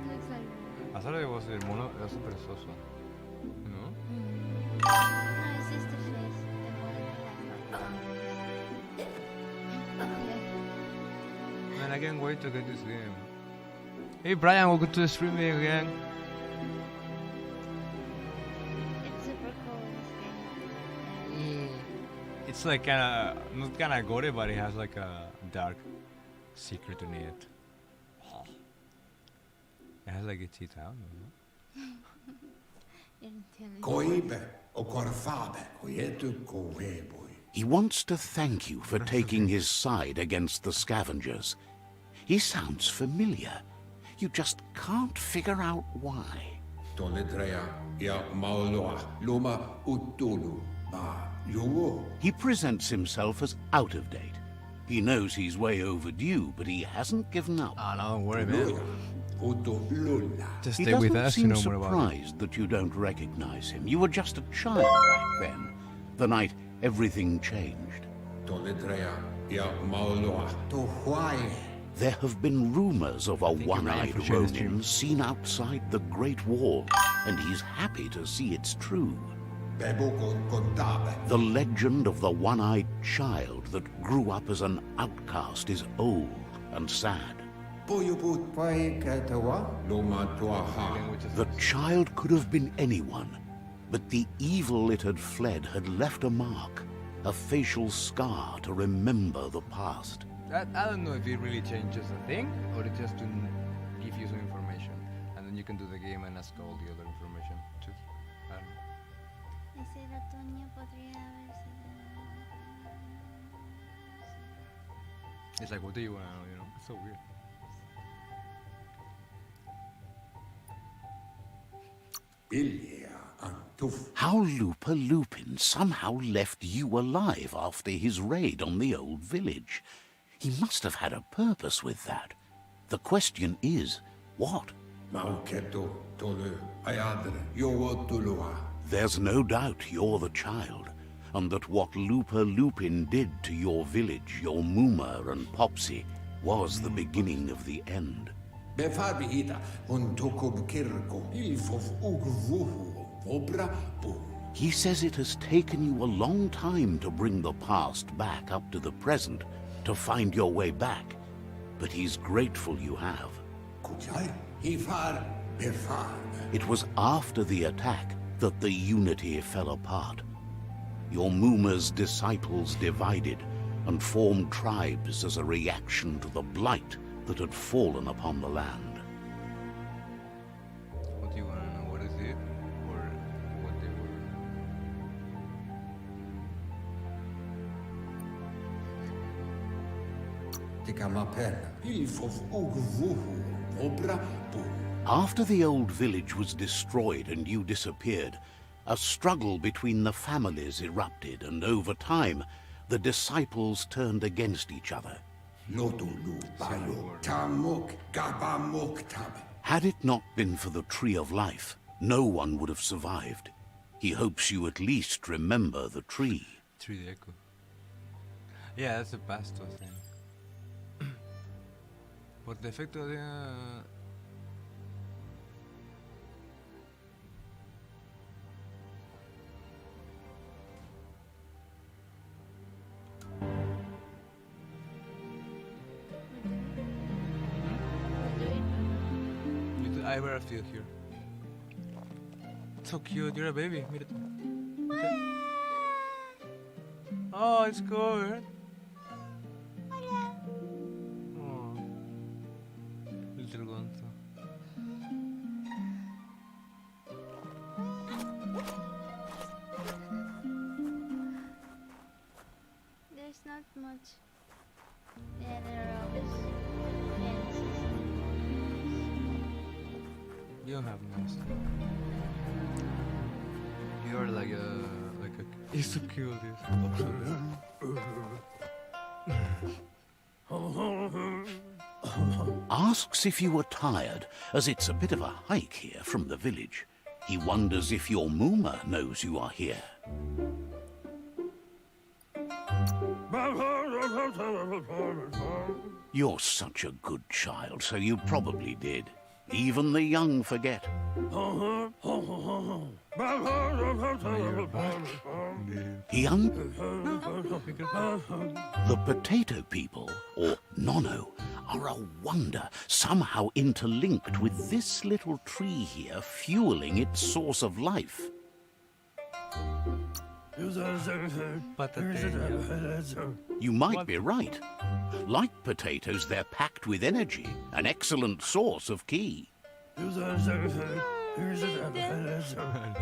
Looks like I thought it was el mono, era super soso. ¿No? no, it's just the face. The one that has like yeah. Man, I can't wait to get this game. Hey Brian, welcome to the stream again. It's super cool this game. It's like kinda, not kinda gory, but it has like a dark secret in it. It has like a cheetah, no? Intelligent. Koibe o korthabe, koietu koebui. He wants to thank you for taking his side against the scavengers. He sounds familiar. You just can't figure out why. He presents himself as out of date. He knows he's way overdue, but he hasn't given up. Ah, no, don't worry, man. Just He stay with doesn't us to seem know more about it. surprised that you don't recognize him. You were just a child back then, the night everything changed. There have been rumors of a Ryan, one-eyed for sharing the stream. Ronin seen outside the Great Wall, and he's happy to see it's true. The legend of the one-eyed child that grew up as an outcast is old and sad. The child could have been anyone, but the evil it had fled had left a mark, a facial scar to remember the past. I don't know if it really changes the thing, or it's just to give you some information, and then you can do the game and ask all the other information too. I don't know. Ese ratoño podría haber sido... It's like, what do you want to know, you know? It's so weird. How Lupa Lupin somehow left you alive after his raid on the old village. He must have had a purpose with that. The question is, what? There's no doubt you're the child, and that what Lupa Lupin did to your village, your Muma and Popsy, was the beginning of the end. He says it has taken you a long time to bring the past back up to the present, to find your way back, but he's grateful you have. It was after the attack that the unity fell apart. Your Muma's disciples divided and formed tribes as a reaction to the blight that had fallen upon the land. What do you want to know? What is it? Or what they were? After the old village was destroyed and you disappeared, a struggle between the families erupted, and over time, the disciples turned against each other. Had it not been for the Tree of Life, no one would have survived. He hopes you at least remember the tree. Tree de Echo. Yeah, that's the pasto thing. Por defecto de... I wear a few here. So cute, you're a baby. Mira tú. Oh, it's covered. Oh. Little Gonzo. There's not much. Yeah, there are always fences. You don't have nose. You're like a He's so cute. Asks if you were tired, as it's a bit of a hike here from the village. He wonders if your Muma knows you are here. You're such a good child, so you probably did. Even the young forget. The potato people, or Nono, are a wonder, somehow interlinked with this little tree here, fueling its source of life. You might be right. Like potatoes, they're packed with energy, an excellent source of ki.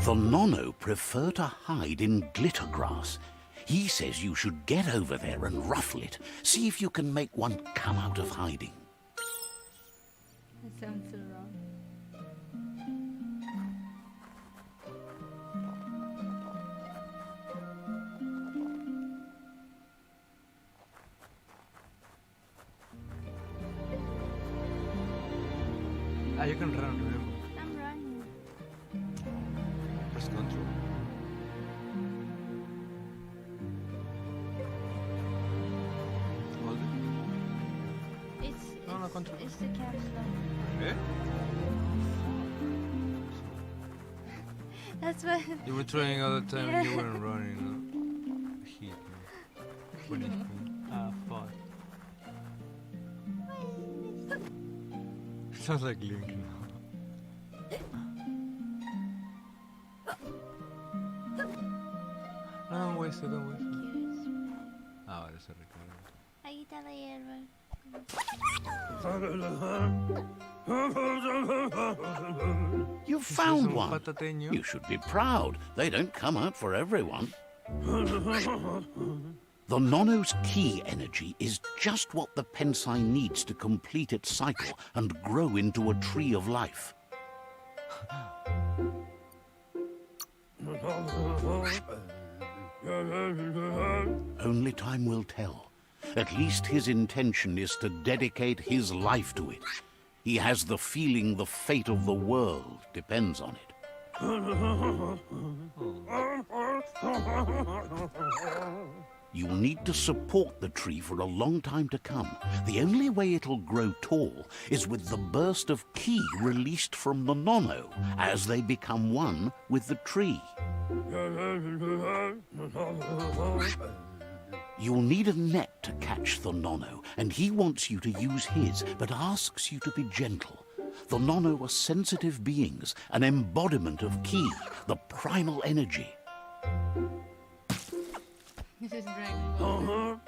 The Nono prefer to hide in glitter grass. He says you should get over there and ruffle it. See if you can make one come out of hiding. That sounds so wrong. Ah, you can run, remember. I'm running. Press control. Hold it. No, control. It's the caps lock. Eh? That's what. You were trying all the time and you Yeah. weren't running. No? Hit me. Punish me. Ah, fuck. Sounds like Link now. No, don't waste it, don't waste it. Ah, ahora se recarga. Ahí está la hierba. You found un one. patateño. You should be proud. They don't come out for everyone. The Nono's key energy is just what the Pensai needs to complete its cycle and grow into a tree of life. Only time will tell. At least his intention is to dedicate his life to it. He has the feeling the fate of the world depends on it. You'll need to support the tree for a long time to come. The only way it'll grow tall is with the burst of ki released from the Nono as they become one with the tree. You'll need a net to catch the Nono, and he wants you to use his, but asks you to be gentle. The Nono are sensitive beings, an embodiment of ki, the primal energy. This is Dragon Ball.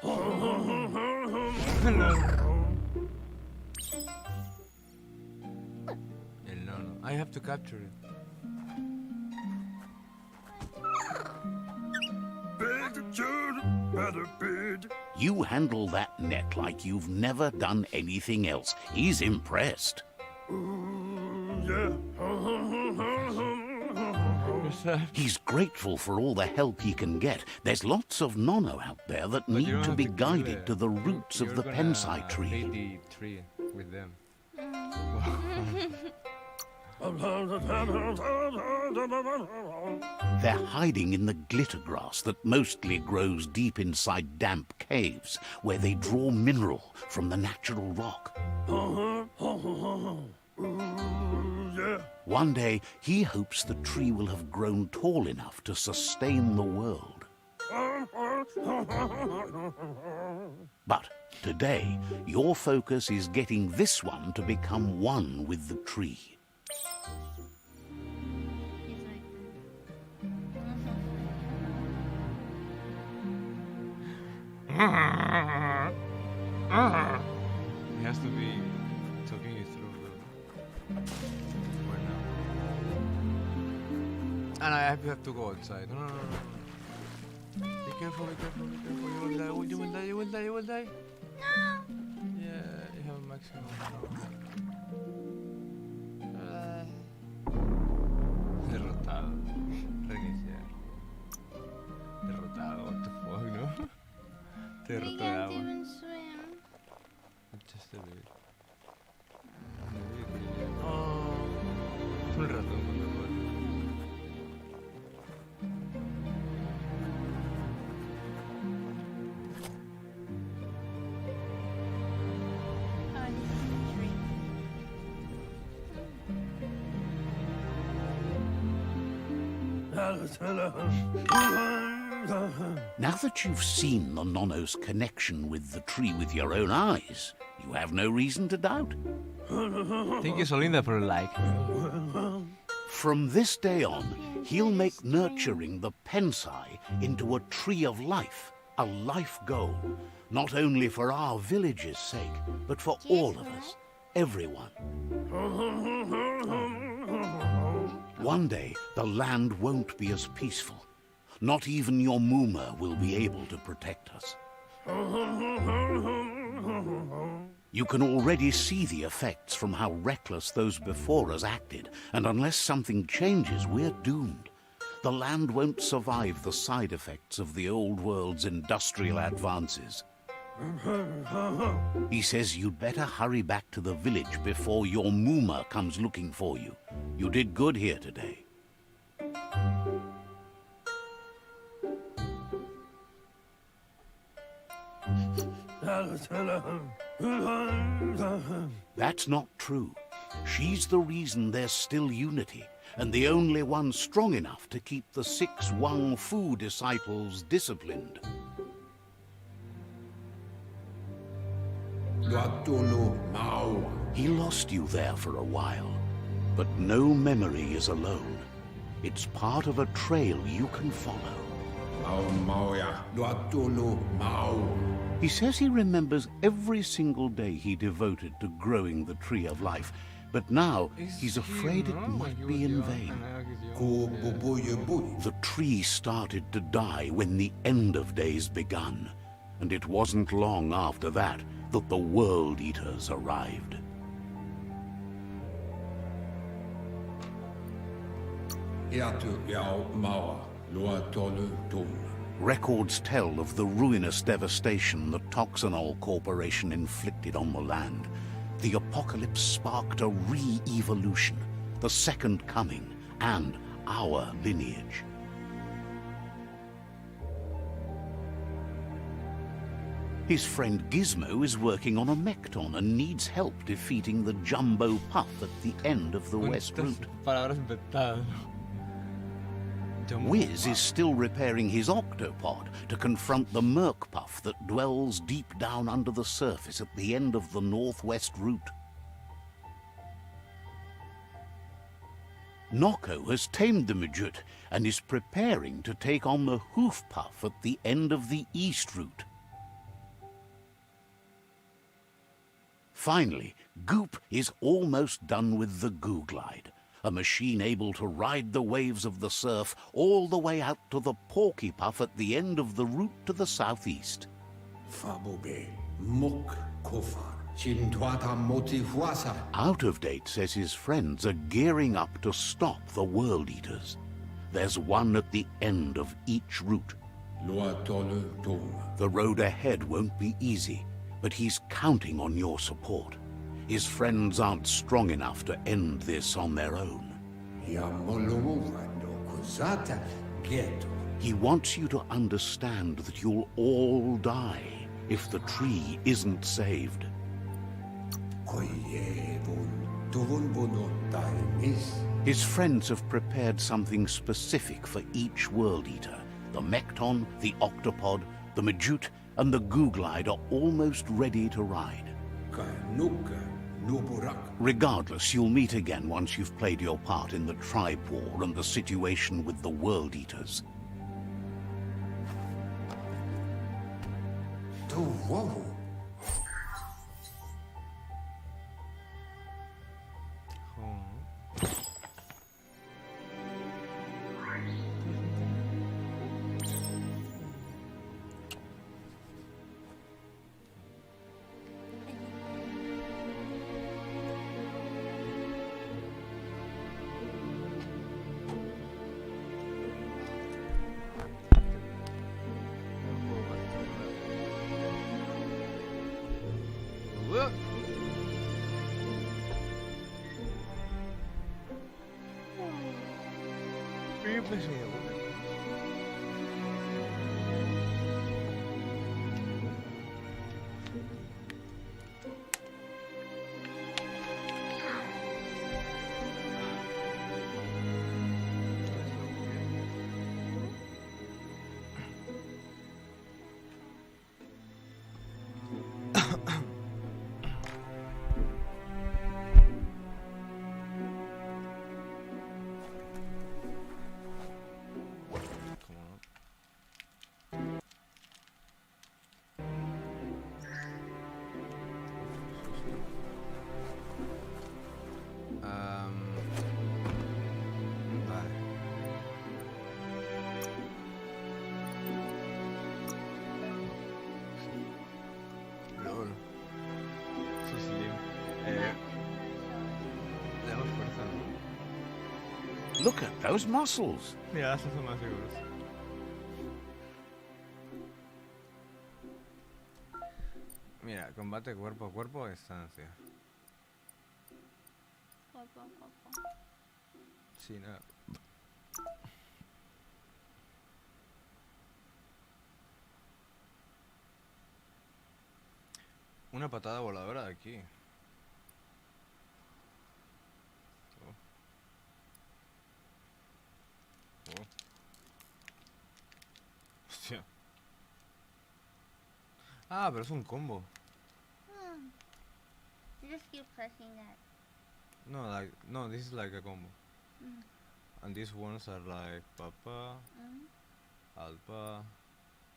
El Nono. I have to capture it. You handle that net like you've never done anything else. He's impressed. He's grateful for all the help he can get. There's lots of Nono out there that But you need don't to have be kill guided it. to the roots of You're the gonna Pensai tree. feed the tree with them. They're hiding in the glitter grass that mostly grows deep inside damp caves, where they draw mineral from the natural rock. One day, he hopes the tree will have grown tall enough to sustain the world. But today, your focus is getting this one to become one with the tree. He's like. He has to be talking you through the... Where now? And I have to go outside. No. Be careful, be careful, be careful. You will die, you will die, you will die, you will die. No! Yeah, you have a maximum. Derrotado. Reiniciar. Derrotado, what the fuck, no? Te We derrotó de can't agua. even swim. Just a bit. Oh. Es un ratón con la bola. Oh, this is the tree. Now that you've seen the Nono's connection with the tree with your own eyes, you have no reason to doubt. Thank you, Solinda, for a like. From this day on, he'll make nurturing the Pensai into a tree of life, a life goal, not only for our village's sake, but for all of us, everyone. One day, the land won't be as peaceful. Not even your Muma will be able to protect us. You can already see the effects from how reckless those before us acted, and unless something changes, we're doomed. The land won't survive the side effects of the old world's industrial advances. He says you'd better hurry back to the village before your Muma comes looking for you. You did good here today. That's not true. She's the reason there's still unity, and the only one strong enough to keep the 6 Wang Fu disciples disciplined. He lost you there for a while, but no memory is alone. It's part of a trail you can follow. He says he remembers every single day he devoted to growing the Tree of Life, but now he's afraid it might be in vain. The tree started to die when the end of days begun, and it wasn't long after that that the World Eaters arrived. Records tell of the ruinous devastation the Toxanol Corporation inflicted on the land. The apocalypse sparked a re-evolution, the second coming, and our lineage. His friend Gizmo is working on a Mekton and needs help defeating the Jumbo Puff at the end of the West Route. Wiz is still repairing his octopod to confront the Merc Puff that dwells deep down under the surface at the end of the Northwest Route. Noko has tamed the Midget and is preparing to take on the Hoof Puff at the end of the East Route. Finally, Goop is almost done with the Goo Glide, a machine able to ride the waves of the surf all the way out to the Porky Puff at the end of the route to the southeast. Out of Date says his friends are gearing up to stop the World Eaters. There's one at the end of each route. The road ahead won't be easy, but he's counting on your support. His friends aren't strong enough to end this on their own. He wants you to understand that you'll all die if the tree isn't saved. His friends have prepared something specific for each World Eater. The Mekton, the Octopod, the Majute, and the Goo Glide are almost ready to ride. Regardless, you'll meet again once you've played your part in the tribe war and the situation with the World Eaters. Look at those muscles. Mira, estos son más seguros. Mira, combate cuerpo a cuerpo a distancia. Cuerpo a cuerpo. Sí, nada. Una patada voladora de aquí. Oh. Oh. Hostia. Ah, pero es un combo. You just keep pressing that. No, this is like a combo. Mm. And these ones are like papa, Mm. alpa,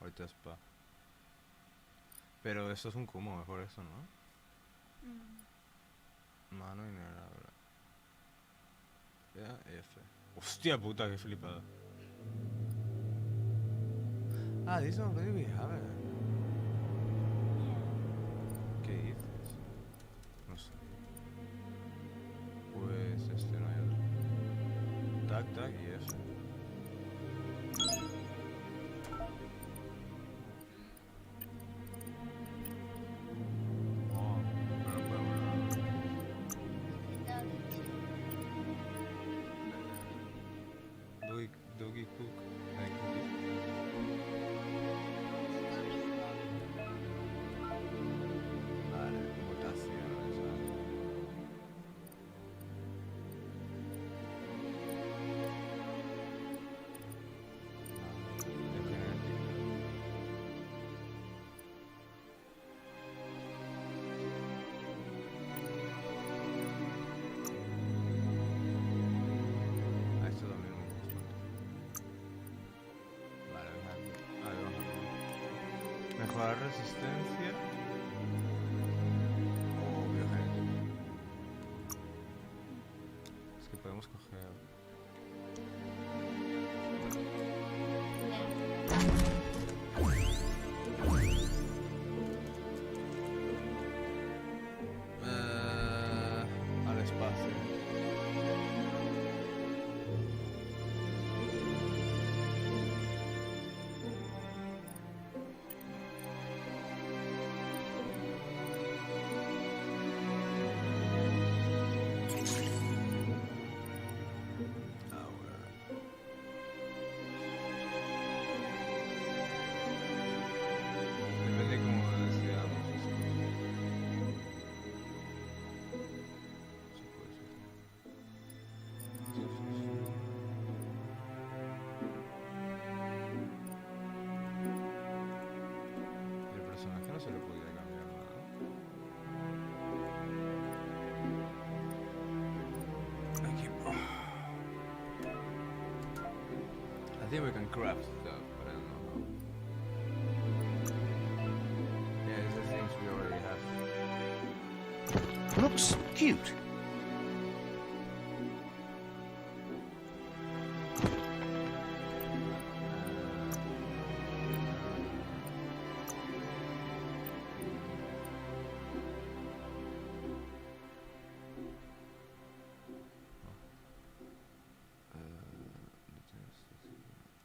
ahorita es pa. Pero eso es un combo, mejor eso, ¿no? Mm. Mano innegable. Ya, F. Hostia puta, qué flipada. Ah, this already we have it. ¿Qué dices? No sé. Pues este no hay otro. Tac, tac y F. Oh, pero no puedo volar. Doggy cook. Ay, cookie. Vale, mutaciones. De genética. Ah, esto también es muy importante. Vale, vamos a mejorar resistencia o biogenética. Es que podemos coger. Al espacio. Ahora. Depende de cómo decidamos eso. Sí, puede ser. Sí, sí, sí. El personaje no se le podía cambiar nada. Equipo. I think we can craft stuff, but I don't know how. Yeah, it's the things we already have. Looks cute.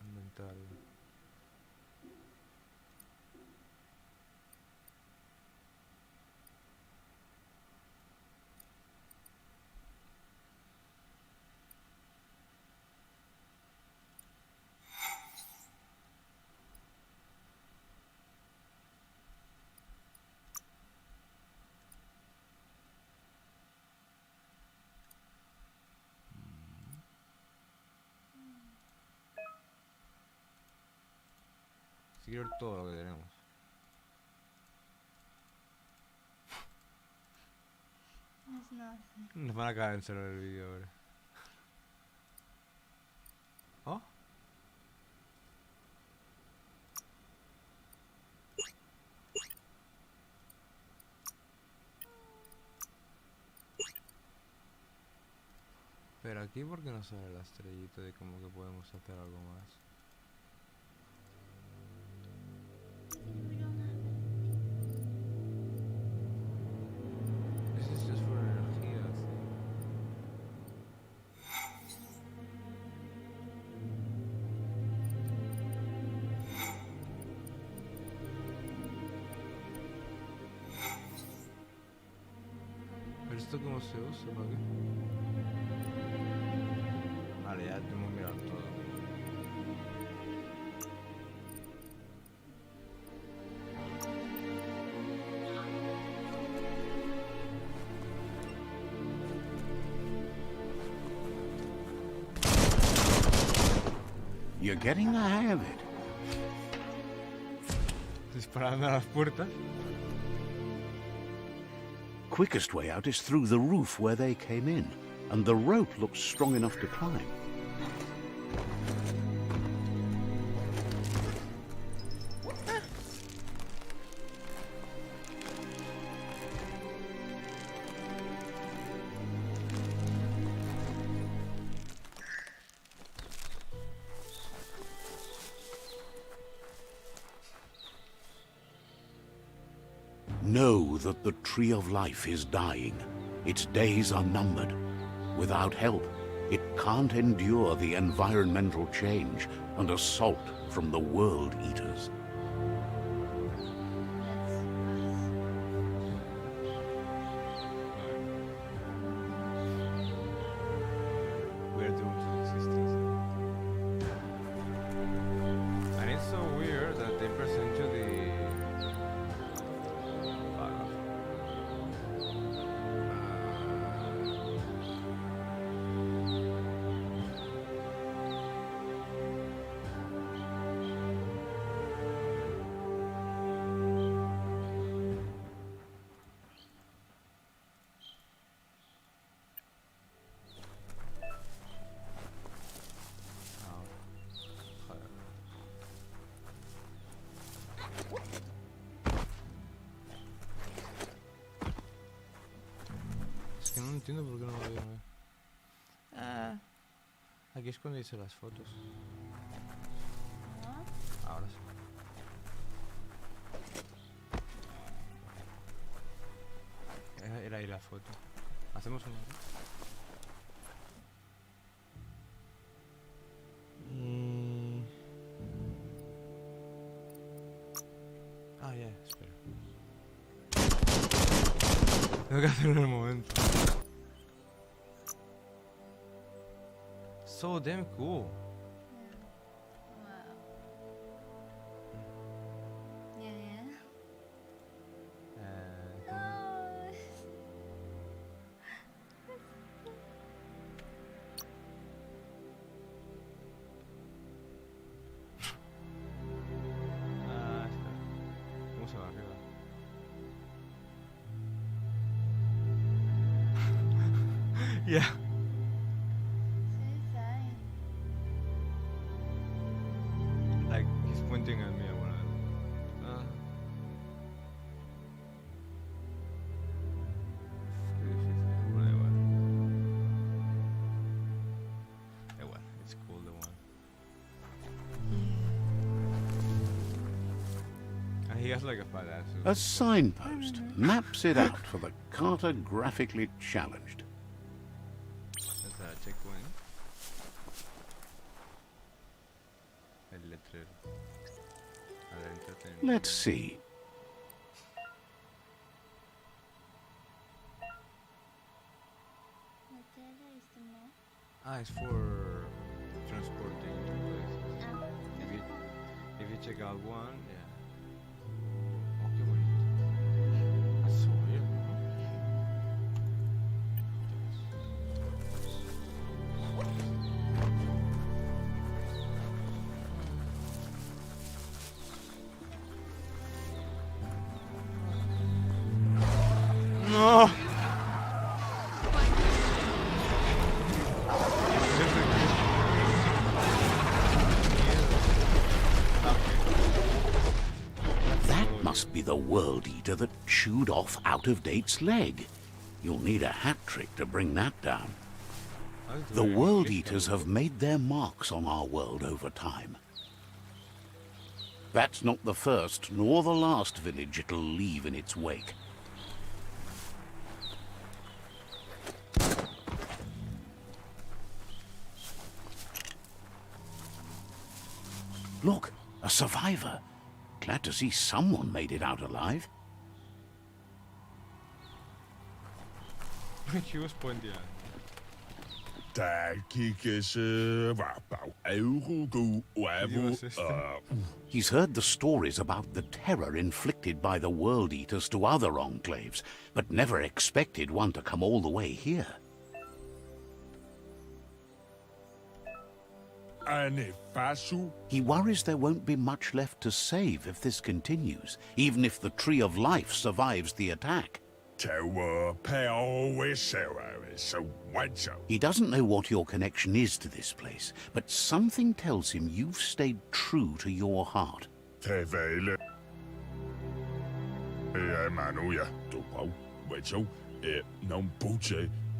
Inventario. Sí, quiero ver todo lo que tenemos. There's nothing. Nos van a caer en cero el vídeo ahora. ¿Oh? Pero aquí, ¿por qué no sale la estrellita de como que podemos hacer algo más? We don't have anything. This is just for energía, sí. ¿Esto cómo se usa? ¿Para qué? Vale, ya tenemos que mirar todo. You're getting the hang of it. Disparando a las puertas. Quickest way out is through the roof where they came in, and the rope looks strong enough to climb. Know that the Tree of Life is dying. Its days are numbered. Without help, it can't endure the environmental change and assault from the World Eaters. We're doomed to existence. And it's so weird that they present you the Es que no entiendo por qué no lo veo. Aquí es cuando hice las fotos. Ahora sí. Era ahí la foto. ¿Hacemos una? Ah, ya, espera. Tengo que hacerlo en el momento. So damn cool. Wow. Yeah. Oh. Espera. ¿Cómo se va arriba? Yeah. Like, he's pointing at me. Qué difícil. Bueno, igual. It's cool, the one. And he has like a fat ass. A signpost maps it out for the cartographically challenged. That's a checkpoint. El letrero. A ver, entretenimiento. Let's see. Ah, it's for transporting to places. If you check out one, yeah. Oh, qué bonito. That's so weird, ¿no? No. That must be the World Eater that chewed off Out-of-Date's leg. You'll need a hat trick to bring that down. The World Eaters have made their marks on our world over time. That's not the first nor the last village it'll leave in its wake. Look, a survivor. Glad to see someone made it out alive. He was pointing at. He's heard the stories about the terror inflicted by the World Eaters to other enclaves, but never expected one to come all the way here. He worries there won't be much left to save if this continues, even if the Tree of Life survives the attack. He doesn't know what your connection is to this place, but something tells him you've stayed true to your heart.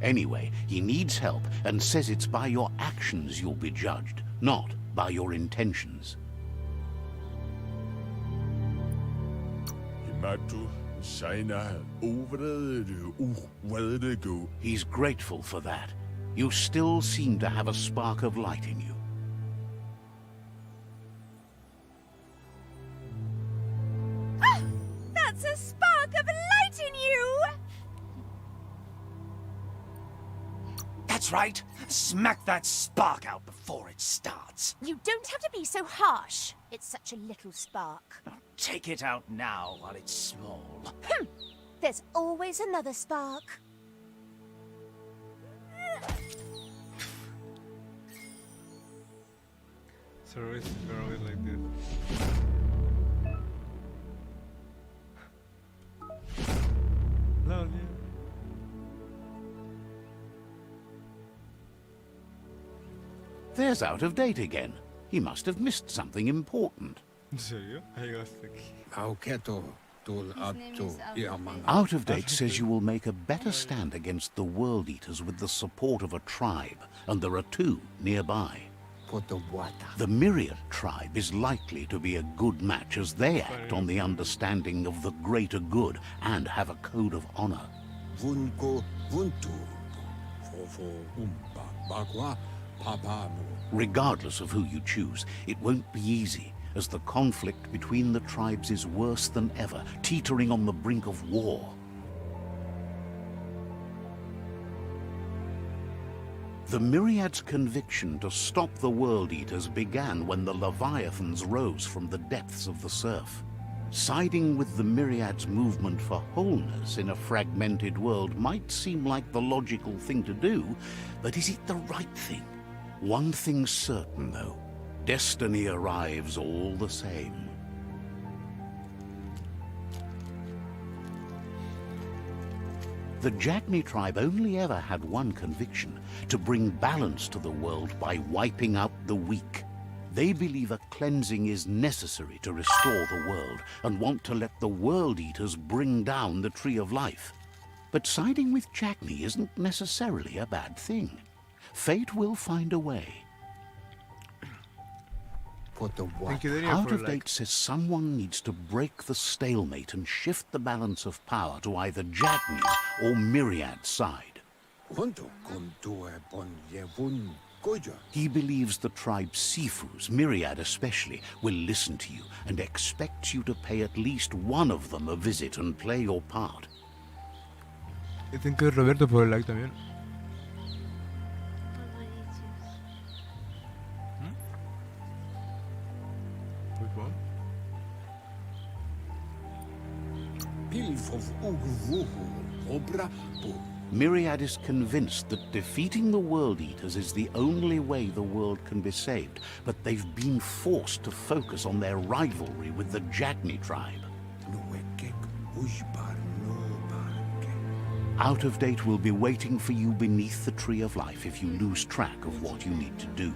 Anyway, he needs help and says it's by your actions you'll be judged, not by your intentions. He's grateful for that. You still seem to have a spark of light in you. Ah! That's a spark of light in you! That's right. Smack that spark out before it starts. You don't have to be so harsh. It's such a little spark. Now, take it out now while it's small. There's always another spark. So we're always like this. Love you. There's Out of Date again. He must have missed something important. ¿En serio? Ahí llegaste aquí. Out of Date says you will make a better stand against the World Eaters with the support of a tribe, and there are two nearby. The Myriad tribe is likely to be a good match as they act on the understanding of the greater good and have a code of honor. Regardless of who you choose, it won't be easy, as the conflict between the tribes is worse than ever, teetering on the brink of war. The Myriad's conviction to stop the World Eaters began when the Leviathans rose from the depths of the surf. Siding with the Myriad's movement for wholeness in a fragmented world might seem like the logical thing to do, but is it the right thing? One thing's certain, though. Destiny arrives all the same. The Jagni tribe only ever had one conviction: to bring balance to the world by wiping out the weak. They believe a cleansing is necessary to restore the world, and want to let the World Eaters bring down the Tree of Life. But siding with Jagni isn't necessarily a bad thing. Fate will find a way. Thank you, Daniel, Out for of Date like... says someone needs to break the stalemate and shift the balance of power to either Jagni's or Myriad's side. He believes the tribe's Sifus, Myriad especially, will listen to you and expects you to pay at least one of them a visit and play your part. Y thank you, Roberto, por el like también. Myriad is convinced that defeating the World Eaters is the only way the world can be saved, but they've been forced to focus on their rivalry with the Jagni tribe. Out of Date will be waiting for you beneath the Tree of Life if you lose track of what you need to do.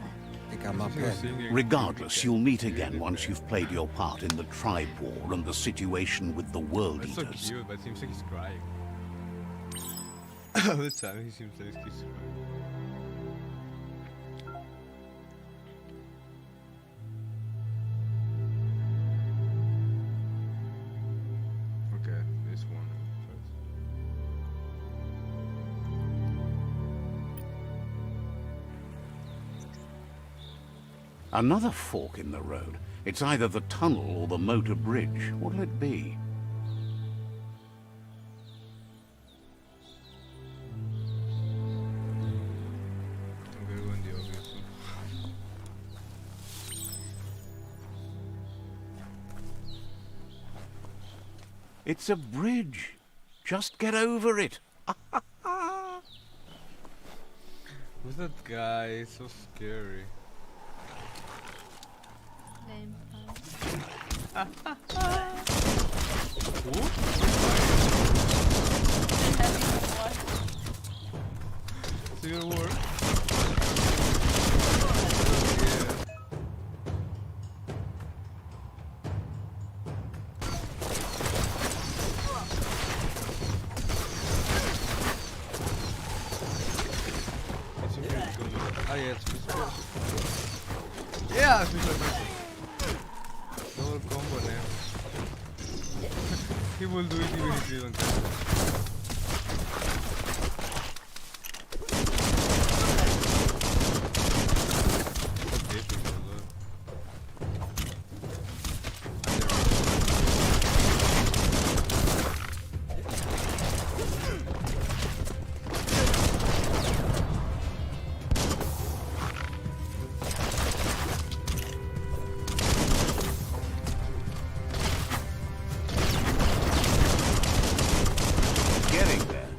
Regardless, you'll meet again once you've played your part in the tribe war and the situation with the World That's so Eaters. cute, but it seems like he's crying. All the time he seems like he's crying. Okay, this one first. Another fork in the road. It's either the tunnel or the motor bridge. What'll it be? It's a bridge. Just get over it. Who's that guy? It's so scary. Who? Civil War? Ah, yeah, it's special. Yeah, special person. Double combo now. He will do it even if you don't tell him. Okay, people, look. Getting there.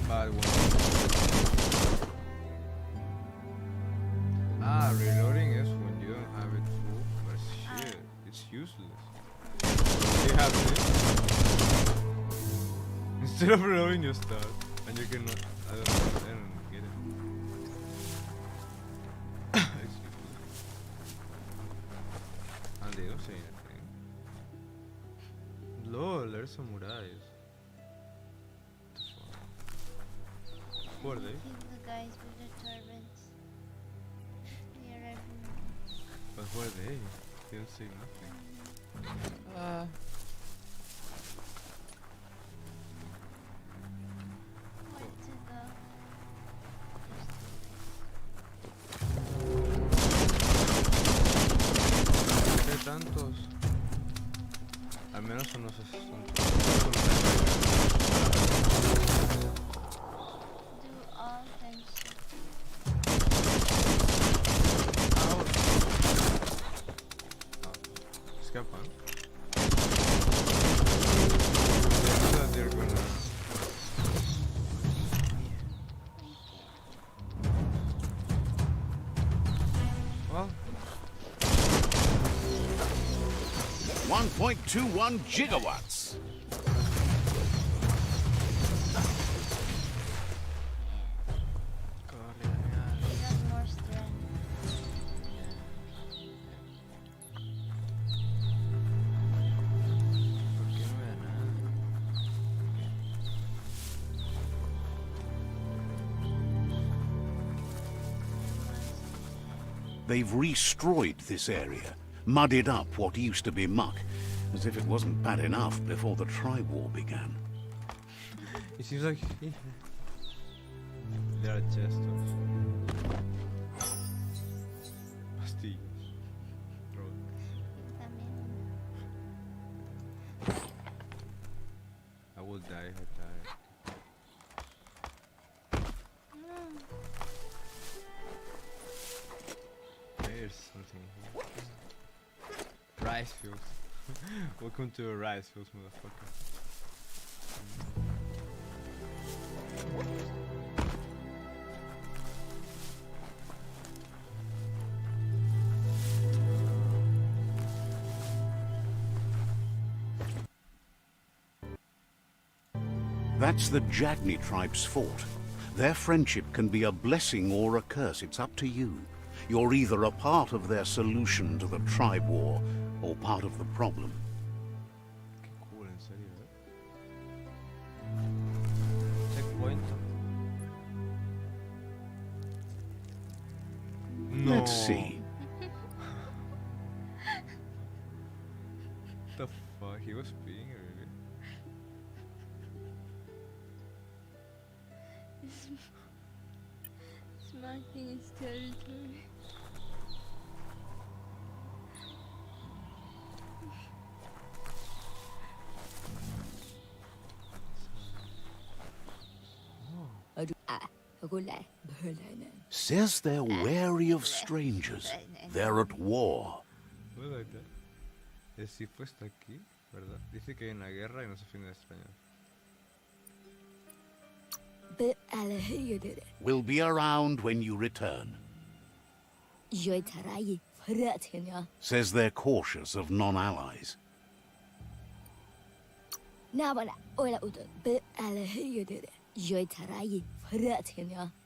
Bad one. Ah, reloading is when you don't have it full. But shit, it's useless. You have this. Instead of reloading, you start. And you cannot. I don't get it. It's useless. And they don't say anything. Lol, they're samurais. Who are they? The guys with the turbans. They're everywhere. But who are they? They don't say nothing. Where to go? ¿Qué tantos? Al menos son los son. Do all friendship. Escapan. They're gonna. Well, 1.21 gigawatts. He got more strength. ¿por qué no vea nada? They've destroyed this area, muddied up what used to be muck, as if it wasn't bad enough before the tribe war began. It seems like there are chests also. Pastillas. También. I will die if I die. There's something here. Rice fields. Welcome to a rice fields, motherfucker. That's the Jagni tribe's fort. Their friendship can be a blessing or a curse. It's up to you. You're either a part of their solution to the tribe war or part of the problem. Qué cool, en serio, Checkpoint. No. Let's see. The fuck? He was peeing really? It's marking his territory. Says they're wary of strangers. They're at war. Bueno, ahí está. El Sifu está aquí, ¿verdad? Dice que hay una guerra y no se entiende español. We'll be around when you return. Says they're cautious of non-allies.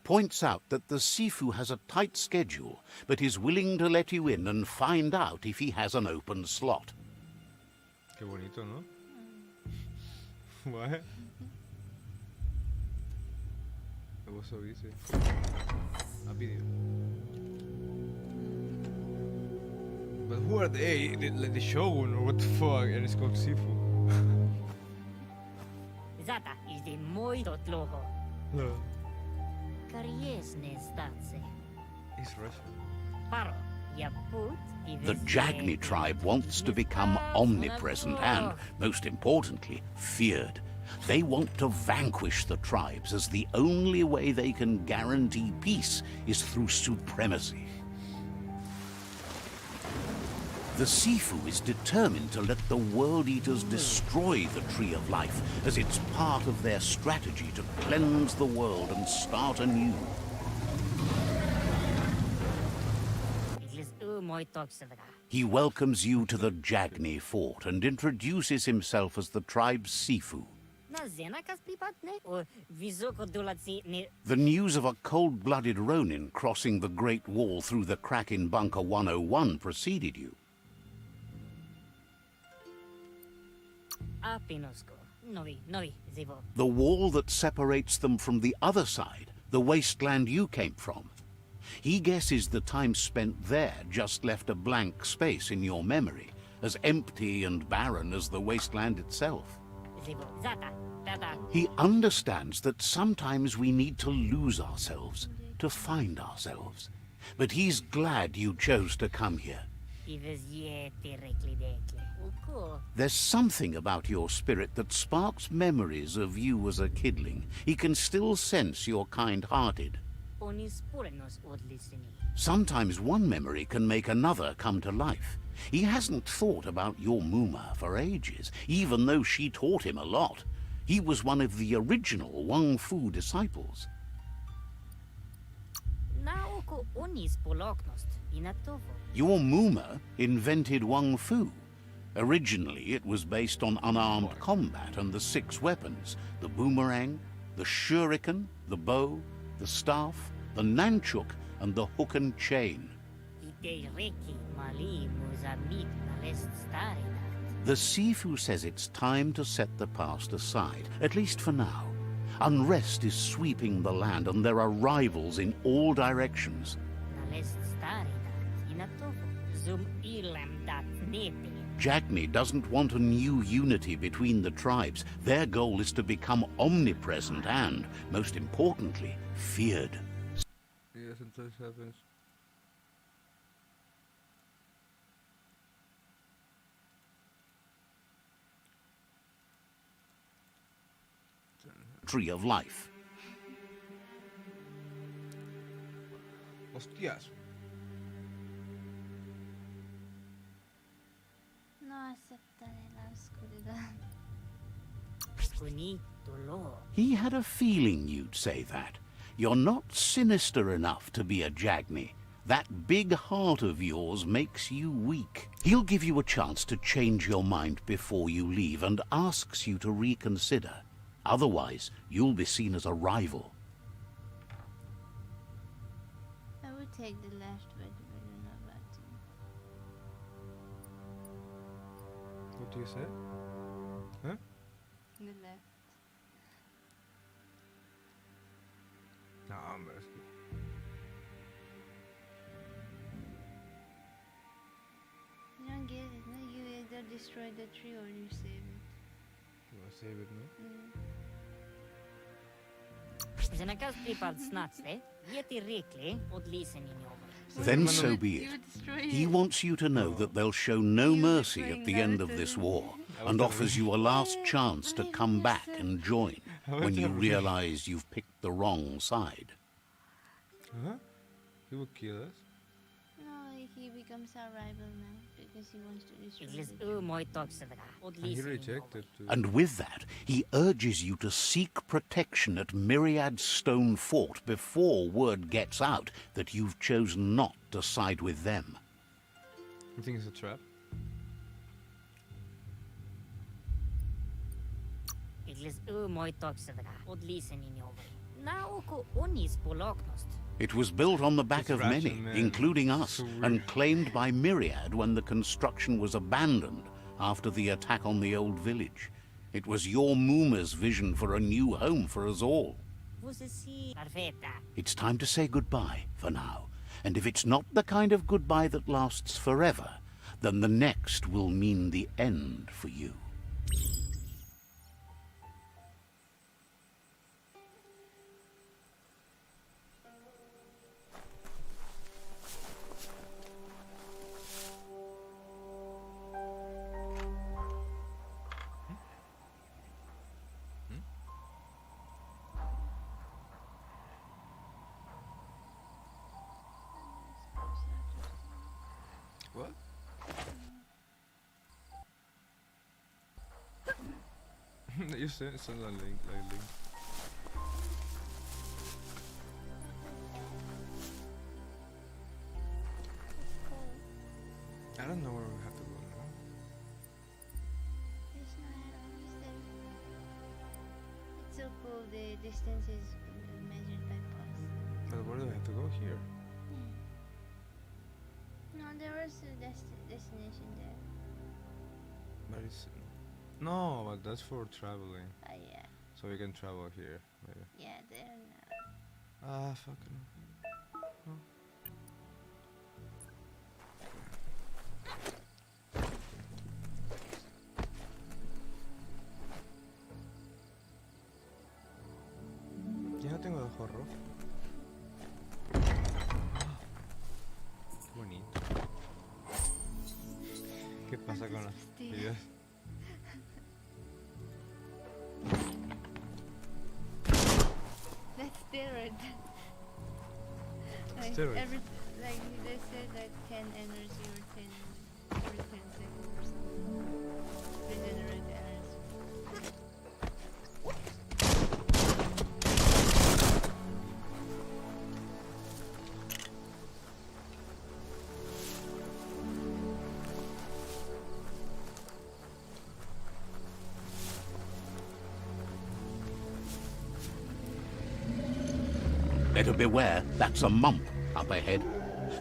Points out that the Sifu has a tight schedule, but is willing to let you in and find out if he has an open slot. Qué bonito, ¿no? What? It was so easy. A video. But who are they? Like the Shogun or what the fuck? And it's called Sifu. Zata is the muito dlouho. No. Kariesne stace. He's Russian. Paro, ja put The Jagni tribe wants to become omnipresent and, most importantly, feared. They want to vanquish the tribes, as the only way they can guarantee peace is through supremacy. The Sifu is determined to let the World Eaters destroy the Tree of Life, as it's part of their strategy to cleanse the world and start anew. He welcomes you to the Jagni fort and introduces himself as the tribe's Sifu. The news of a cold-blooded Ronin crossing the Great Wall through the crack in Bunker 101 preceded you. The wall that separates them from the other side, the wasteland you came from. He guesses the time spent there just left a blank space in your memory, as empty and barren as the wasteland itself. He understands that sometimes we need to lose ourselves, to find ourselves. But he's glad you chose to come here. There's something about your spirit that sparks memories of you as a kidling. He can still sense you're kind-hearted. Sometimes one memory can make another come to life. He hasn't thought about your Muma for ages, even though she taught him a lot. He was one of the original Wang Fu disciples. Your Muma invented Wang Fu. Originally, it was based on unarmed combat and the 6 weapons: the boomerang, the shuriken, the bow, the staff, the nunchuk, and the hook and chain. The Sifu says it's time to set the past aside, at least for now. Unrest is sweeping the land, and there are rivals in all directions. Jagni doesn't want a new unity between the tribes. Their goal is to become omnipresent and, most importantly, feared. Yes, entonces happens. Tree of Life. Hostias. No aceptaré la oscuridad. He had a feeling you'd say that. You're not sinister enough to be a Jagni. That big heart of yours makes you weak. He'll give you a chance to change your mind before you leave and asks you to reconsider. Otherwise, you'll be seen as a rival. I would take the left, but I don't know about it. What do you say? Huh? The left. No, hombre, es que... You don't get it, no? You either destroy the tree or you save it. You wanna save it, no? Then so be it. He wants you to know that they'll show no mercy at the end of this war, and offers you a last chance to come back and join when you realize you've picked the wrong side. Huh? He will kill us? No, he becomes our rival now because he wants to destroy Iglis the moi toksevra. And he rejected too. And with that, he urges you to seek protection at Myriad's stone fort before word gets out that you've chosen not to side with them. You think it's a trap? Iglis moi toksevra. Odlisenin jovri. Naoko onis poloknost. It was built on the back It's of many, Russian, man. including us, So and weird. claimed by Myriad when the construction was abandoned after the attack on the old village. It was your Mooma's vision for a new home for us all. Você si perfetta. It's time to say goodbye for now. And if it's not the kind of goodbye that lasts forever, then the next will mean the end for you. What? You sent a link, I don't know where we have to go now. It's not always there. It's so cool. The distance is measured by pulse. But where do we have to go here? No, there was a destination there. But it's... No, but that's for traveling. Oh yeah, So we can travel here, maybe. yeah, there now. Ah, fucking... Ya no tengo el ojo rojo. Qué bonito. ¿Qué pasa con los videos? That's steroid. Like Steroid? like they said that 10 energy or 10 every 10 seconds or something. Regenerate energy. Better beware, that's a mump up ahead.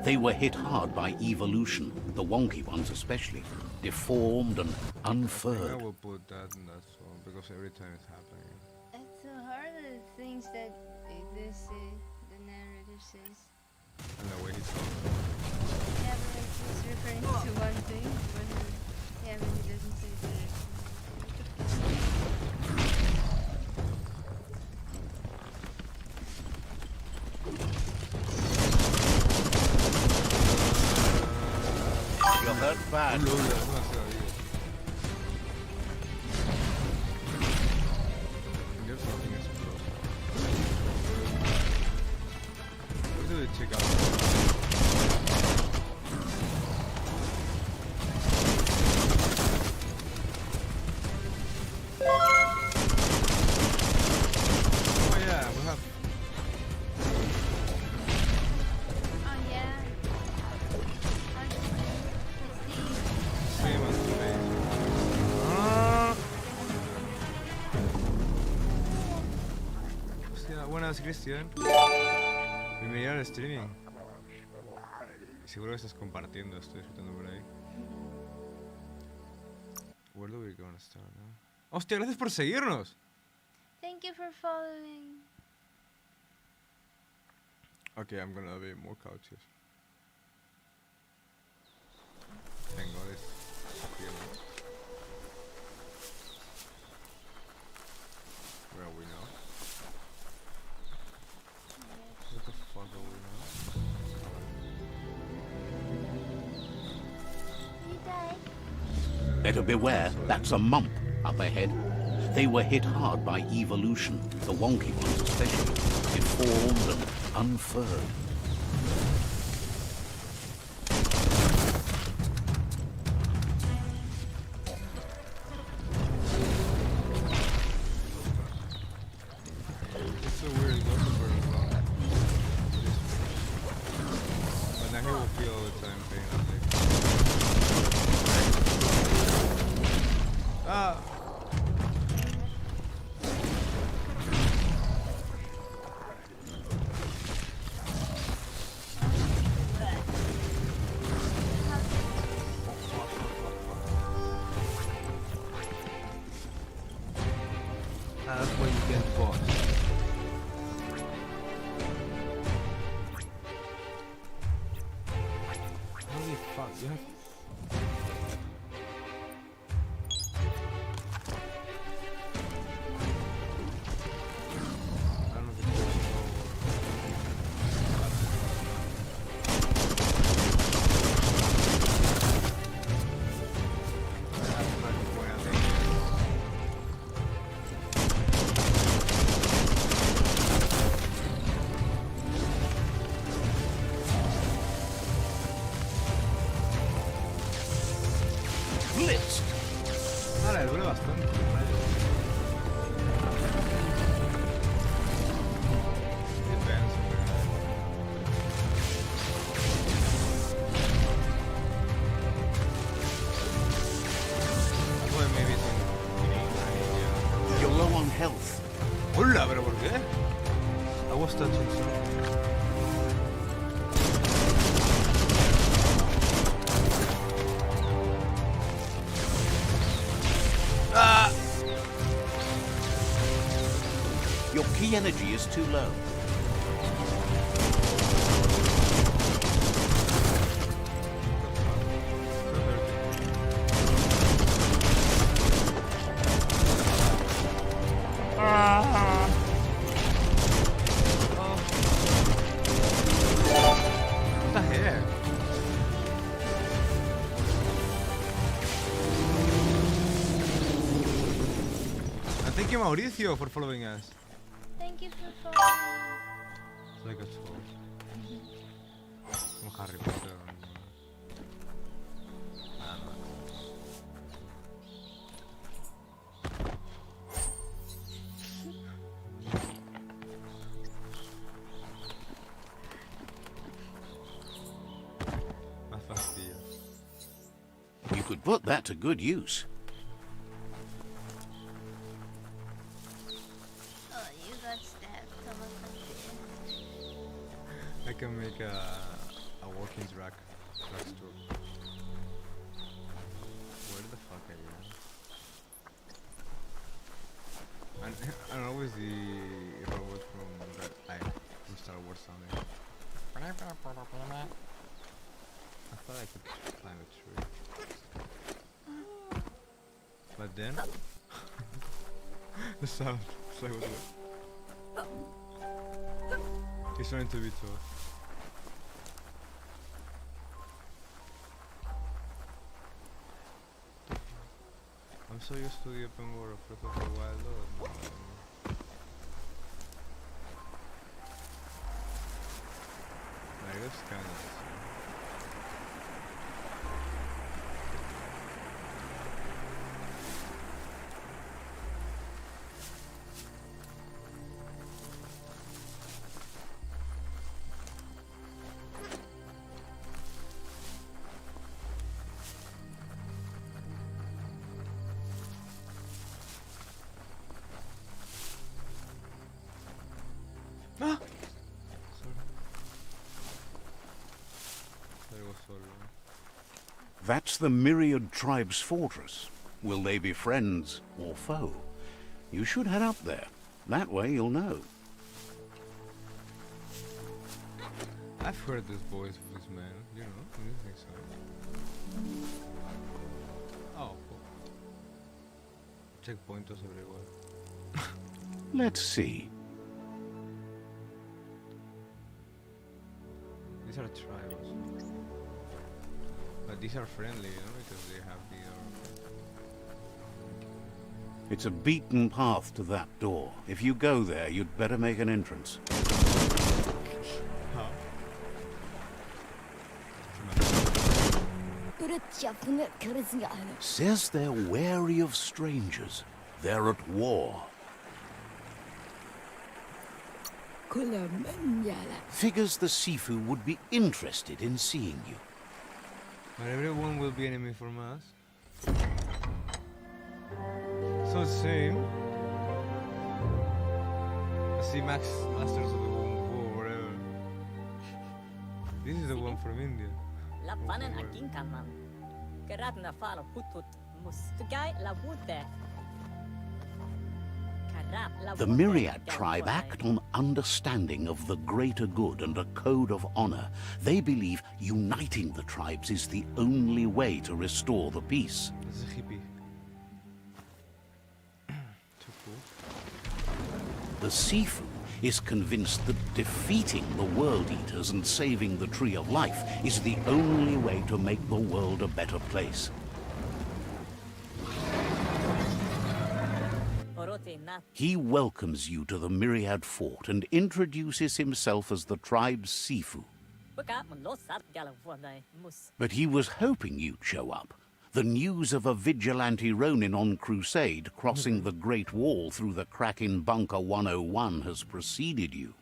They were hit hard by evolution, the wonky ones especially, deformed and I unfurred. will put that in that song because every time it's happening. That's so hard the things that the narrator says. And the way he talks. Yeah, but like he's referring to one thing, but yeah, but he doesn't say directly. You're hurt bad. Lol, es demasiado vivo. There's nothing explosive. Where do they check out? Oh yeah, we have... Oh yeah. Stream and space. Ah. Hostia, buenas Cristian. Bienvenido al streaming. Seguro que estás compartiendo, estoy escuchando por ahí. Where do we gonna start now? Hostia, gracias por seguirnos. Thank you for following. Okay, I'm gonna be more cautious. Thank God it's healing. Where are we now? What the fuck are we now? He died. Better beware, that's a mump up ahead. They were hit hard by evolution, the wonky ones especially, deformed and unfurred. It's so weird, it goes for as long. But now he will feel all the time pain, I think. Ah! That's where you get boss. Holy fuck, you have... I don't know if it's Blitz! Ahora, duele bastante. Depends. Well, maybe it's in... You're low on health. Hola, pero ¿por qué? I was touching something. Ah! Your key energy is too low. What the heck? And thank you, Mauricio, for following us. Thank you for following. It's like a troll. Como Harry Potter. Ah, no. Más pastillas. You could put that to good use. Oh, you got stabbed. Come on, come I can make a walking drugstore. Where the fuck are you? And always the robot from from Star Wars something. I thought I could climb a tree. But then the sound it's like what? He's trying to be tough. I'm so used to the open world of Breath of the Wild. Like this kind of. Ah! Sorry. There was so long. That's the Myriad Tribe's fortress. Will they be friends or foe? You should head up there. That way you'll know. I've heard this voice of this man, you know, I didn't think so. Oh, cool. Checkpoints everywhere. Let's see. These are tribals. But these are friendly, you know, because they have the It's a beaten path to that door. If you go there, you'd better make an entrance. Says they're wary of strangers. They're at war. Figures the Sifu would be interested in seeing you. But everyone will be enemy from us. So same. I see Masters of the War, whatever. This is the one from India. La panen a ginkaman. Geradna falo putut mus. Tugai la wute. The Myriad tribe act on understanding of the greater good and a code of honor. They believe uniting the tribes is the only way to restore the peace. This is a hippie. Too cool. The Sifu is convinced that defeating the World Eaters and saving the Tree of Life is the only way to make the world a better place. He welcomes you to the Myriad Fort and introduces himself as the tribe's Sifu. But he was hoping you'd show up. The news of a vigilante Ronin on crusade crossing the Great Wall through the crack in Bunker 101 has preceded you.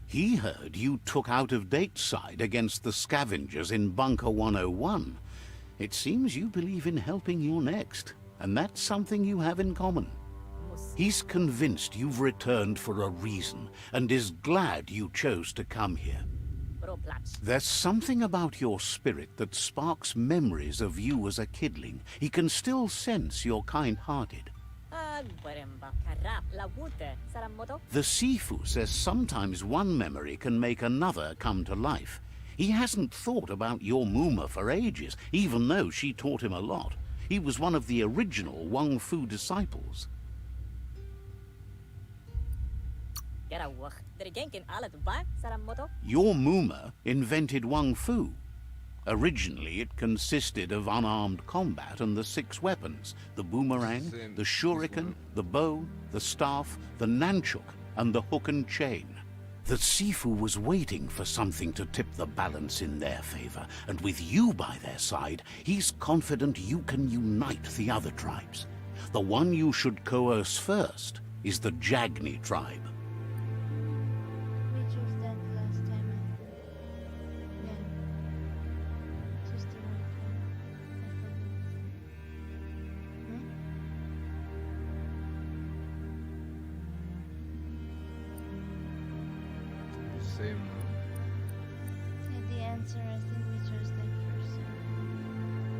He heard you took out-of-date side against the scavengers in Bunker 101. It seems you believe in helping your next, and that's something you have in common. He's convinced you've returned for a reason, and is glad you chose to come here. There's something about your spirit that sparks memories of you as a kidling. He can still sense you're kind-hearted. The Sifu says sometimes one memory can make another come to life. He hasn't thought about your Muma for ages, even though she taught him a lot. He was one of the original Wang Fu disciples. Your Muma invented Wang Fu. Originally, it consisted of unarmed combat and the 6 weapons: the boomerang, the shuriken, the bow, the staff, the nunchuk, and the hook and chain. The Sifu was waiting for something to tip the balance in their favor, and with you by their side, he's confident you can unite the other tribes. The one you should coerce first is the Jagni tribe. We chose that last time. Yeah. Just the one Same. Yeah, the answer, I think we chose that first.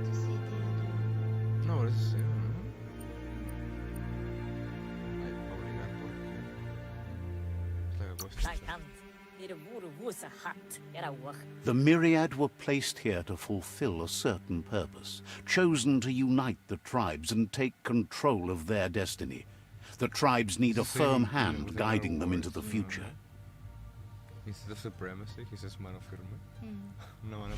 To see the other. No, it's the same. It's like a question. The Myriad were placed here to fulfill a certain purpose, chosen to unite the tribes and take control of their destiny. The tribes need a firm hand guiding them into the future. Instead of supremacy, he says mano firme. No, no.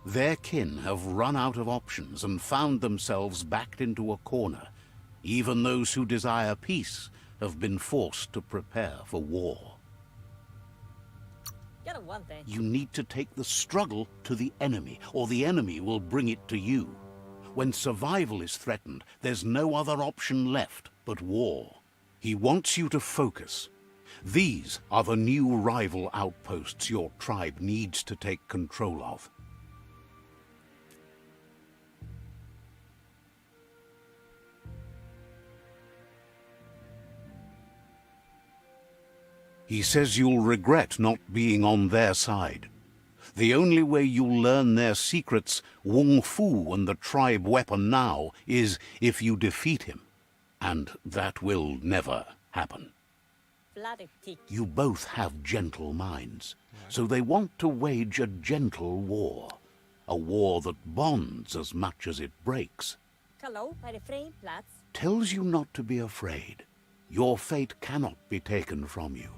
Their kin have run out of options and found themselves backed into a corner. Even those who desire peace have been forced to prepare for war. You need to take the struggle to the enemy, or the enemy will bring it to you. When survival is threatened, there's no other option left but war. He wants you to focus. These are the new rival outposts your tribe needs to take control of. He says you'll regret not being on their side. The only way you'll learn their secrets, Wung Fu and the tribe weapon now, is if you defeat him. And that will never happen. You both have gentle minds, so they want to wage a gentle war. A war that bonds as much as it breaks. Tells you not to be afraid. Your fate cannot be taken from you.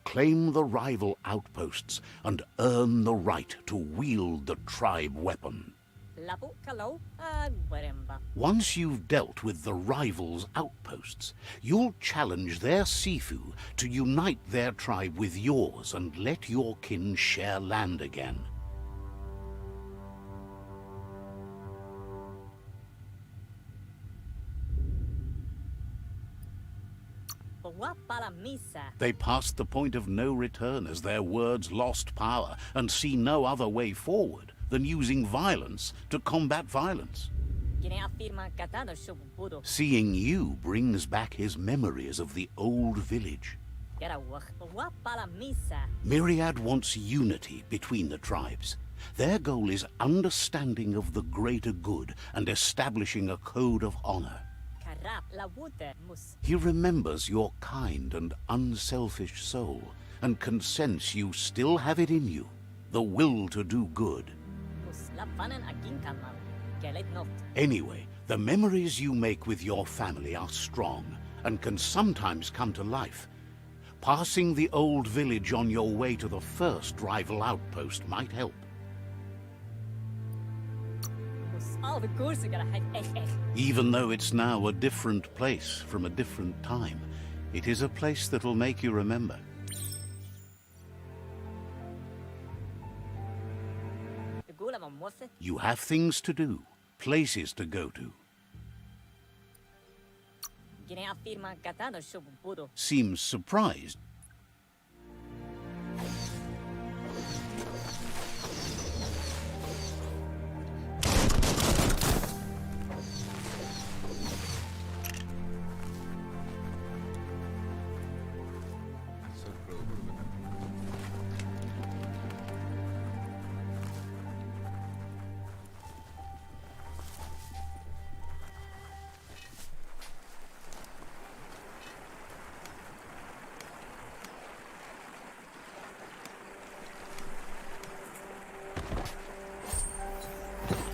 claim the rival outposts and earn the right to wield the tribe weapon. Lapu kalau agwaremba. Once you've dealt with the rivals' outposts, you'll challenge their Sifu to unite their tribe with yours and let your kin share land again. Wapala misa. They passed the point of no return as their words lost power and see no other way forward than using violence to combat violence. Gine afirma katano shubudo. Seeing you brings back his memories of the old village. Gara wapala misa. Myriad wants unity between the tribes. Their goal is understanding of the greater good and establishing a code of honor. Karap la wute mus. He remembers your kind and unselfish soul and can sense you still have it in you, the will to do good. Mus la panen akin kamal. Gelet not. Anyway, the memories you make with your family are strong and can sometimes come to life. Passing the old village on your way to the first rival outpost might help. Mus all the goose gara hide. Even though it's now a different place from a different time, it is a place that'll make you remember. Gula mamose. You have things to do, places to go to. Gine afirma katano shubudo. Seems surprised. That's so cool.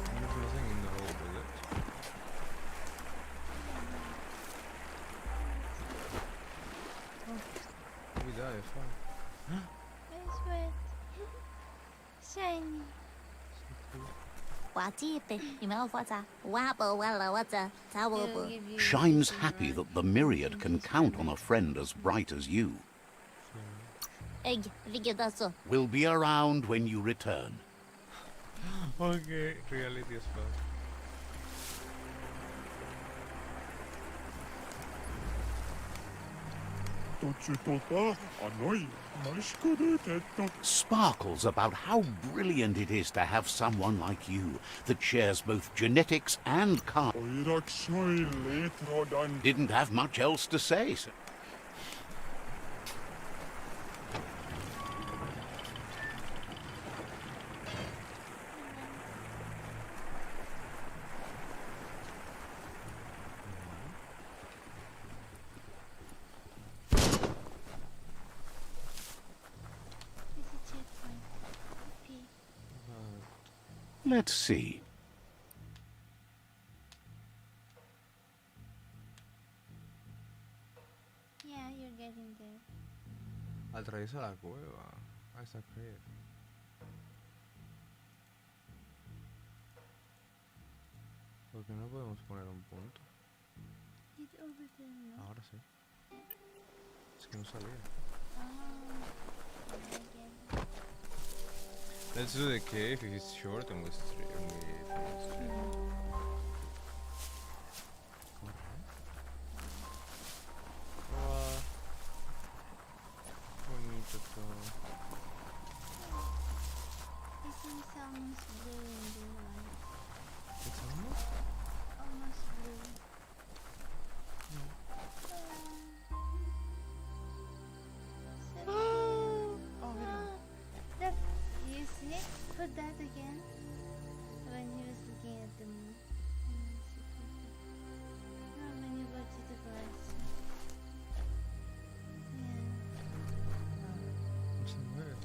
There's nothing in the whole village. We die, fine. It's red. Shiny. 我记得你们要发财，我不完了，我这找我 It'll 不。 give you Shine's some happy red. that the Myriad can count on a friend as bright as you. 哎，你给他说， We'll be around when you return. Okay, reality as well. Sparkles about how brilliant it is to have someone like you that shares both genetics and kind. Didn't have much else to say. It's a checkpoint. Okay. Let's see. Yeah, you're getting there. Atraviesa la cueva. Ah, está clear. ¿Por qué no podemos poner un punto? It's over there, no? Ahora sí. Es que no salía. Oh, I get it. Let's do the cave if it's short and we finish straight. Ah, bonito todo. It seems almost blue in the light. It's almost? Almost blue. So Oh, cute. mira. That, you see it? Put that again. When he was looking at the moon. No, when you go to the glass. Yeah. No se mueve.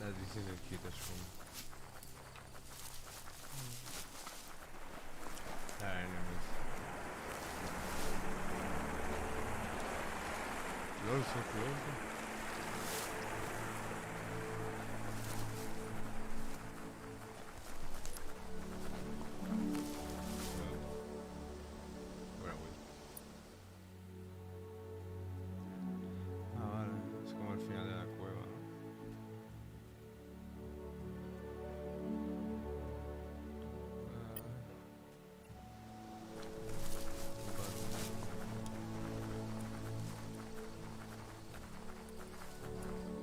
This is the cutest one. Enemies. so close. Where are we? Ah, vale. Es como el final de la cueva, ¿no?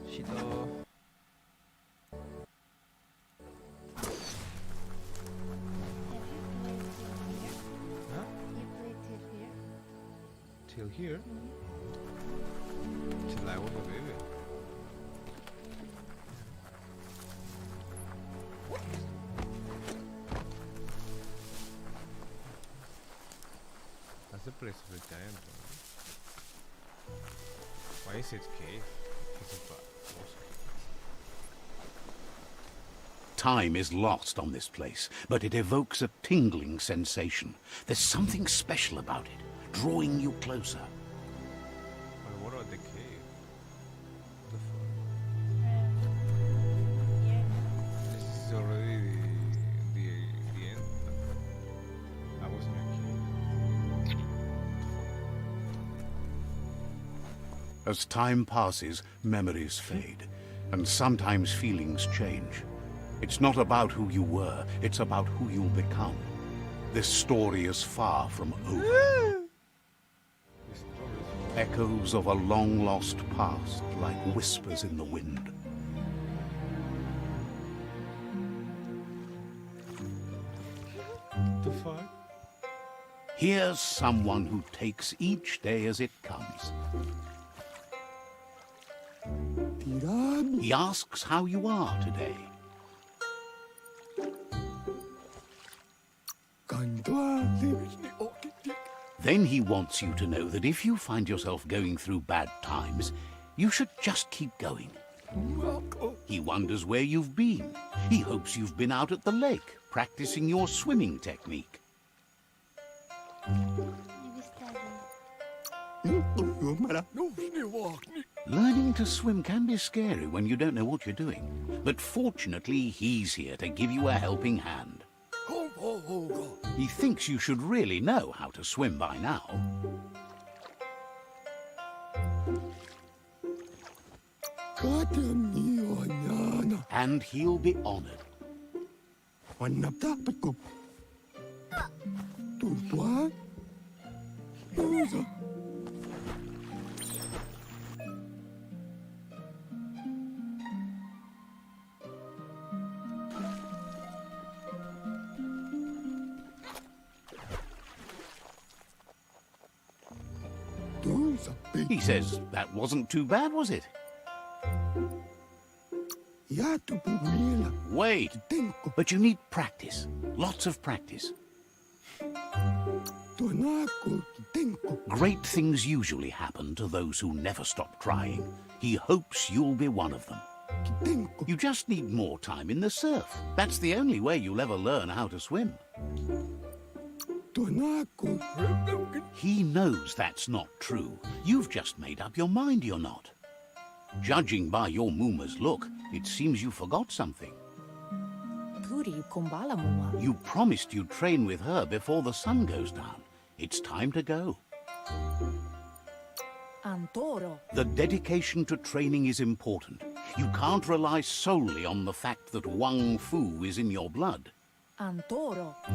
Shito. Huh? You played till here? Till here? Till I was a baby. That's the place of the giant one. Why is it cave? Is it bosque? Time is lost on this place, but it evokes a tingling sensation. There's something special about it, drawing you closer. But what about the cave? What the fuck? Yeah. This is already the end. I was in a cave. As time passes, memories fade, and sometimes feelings change. It's not about who you were, it's about who you'll become. This story is far from over. This story is Echoes of a long-lost past, like whispers in the wind. what the fuck? Here's someone who takes each day as it comes. He asks how you are today. Then he wants you to know that if you find yourself going through bad times, you should just keep going. He wonders where you've been. He hopes you've been out at the lake, practicing your swimming technique. Maybe studying. Learning to swim can be scary when you don't know what you're doing. But fortunately, he's here to give you a helping hand. He thinks you should really know how to swim by now. And he'll be honored. He says, that wasn't too bad, was it? Wait, but you need practice. Lots of practice. Great things usually happen to those who never stop trying. He hopes you'll be one of them. You just need more time in the surf. That's the only way you'll ever learn how to swim. He knows that's not true. You've just made up your mind you're not. Judging by your Muma's look, it seems you forgot something. You promised you'd train with her before the sun goes down. It's time to go. The dedication to training is important. You can't rely solely on the fact that Wang Fu is in your blood.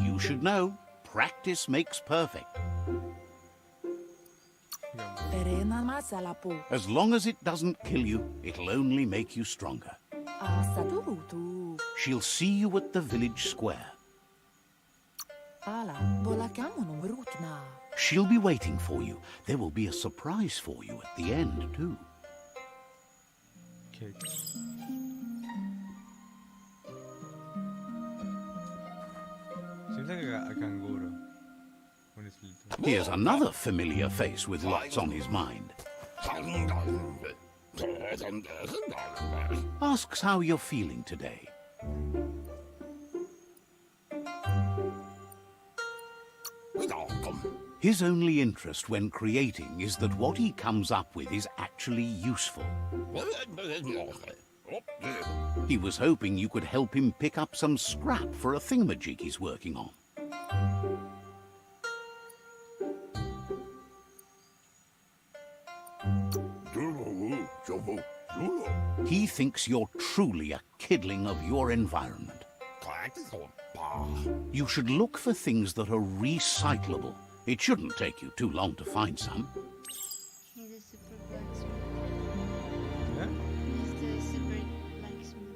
You should know, practice makes perfect. As long as it doesn't kill you, it'll only make you stronger. She'll see you at the village square. She'll be waiting for you. There will be a surprise for you at the end, too. Okay. Seems like a kangaroo when it's little. Here's another familiar face with lots on his mind. Asks how you're feeling today. His only interest when creating is that what he comes up with is actually useful. He was hoping you could help him pick up some scrap for a thingamajig he's working on. He thinks you're truly a kidling of your environment. You should look for things that are recyclable. It shouldn't take you too long to find some. He's a super blacksmith. Yeah? He's the super blacksmith.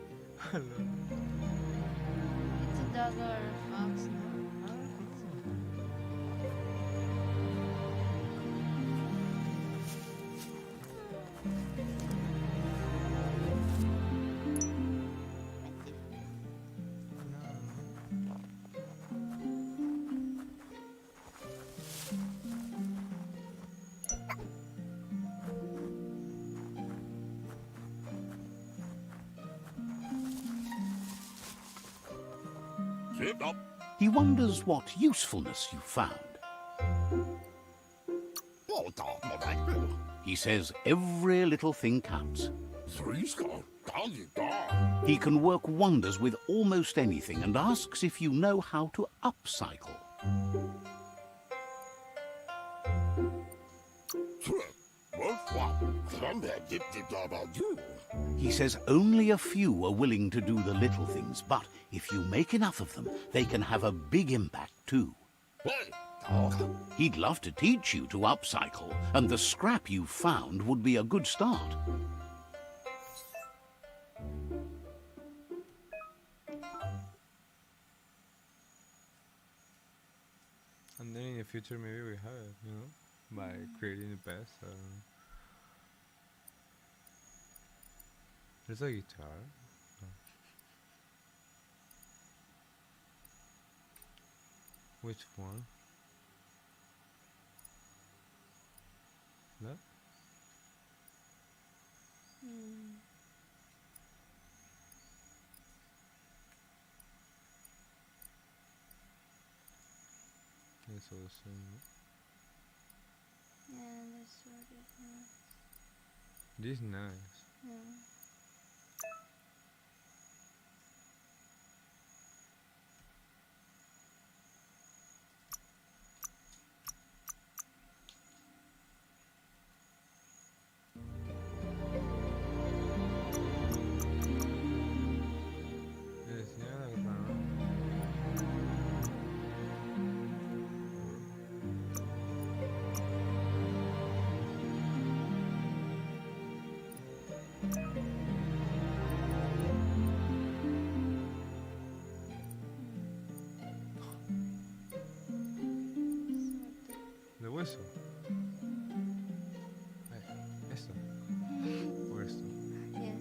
It's a dog or a fox now. He wonders what usefulness you found. He says every little thing counts. He can work wonders with almost anything and asks if you know how to upcycle. He says only a few are willing to do the little things, but if you make enough of them, they can have a big impact too. He'd love to teach you to upcycle, and the scrap you found would be a good start. And then in the future, maybe we have it, you know, by creating the best. There's a guitar. Oh. Which one? That? It's all the same. Yeah, this sword is nice. This is nice. Yeah. Yes, yeah, like that. De hueso. Esto. O esto. Yeah.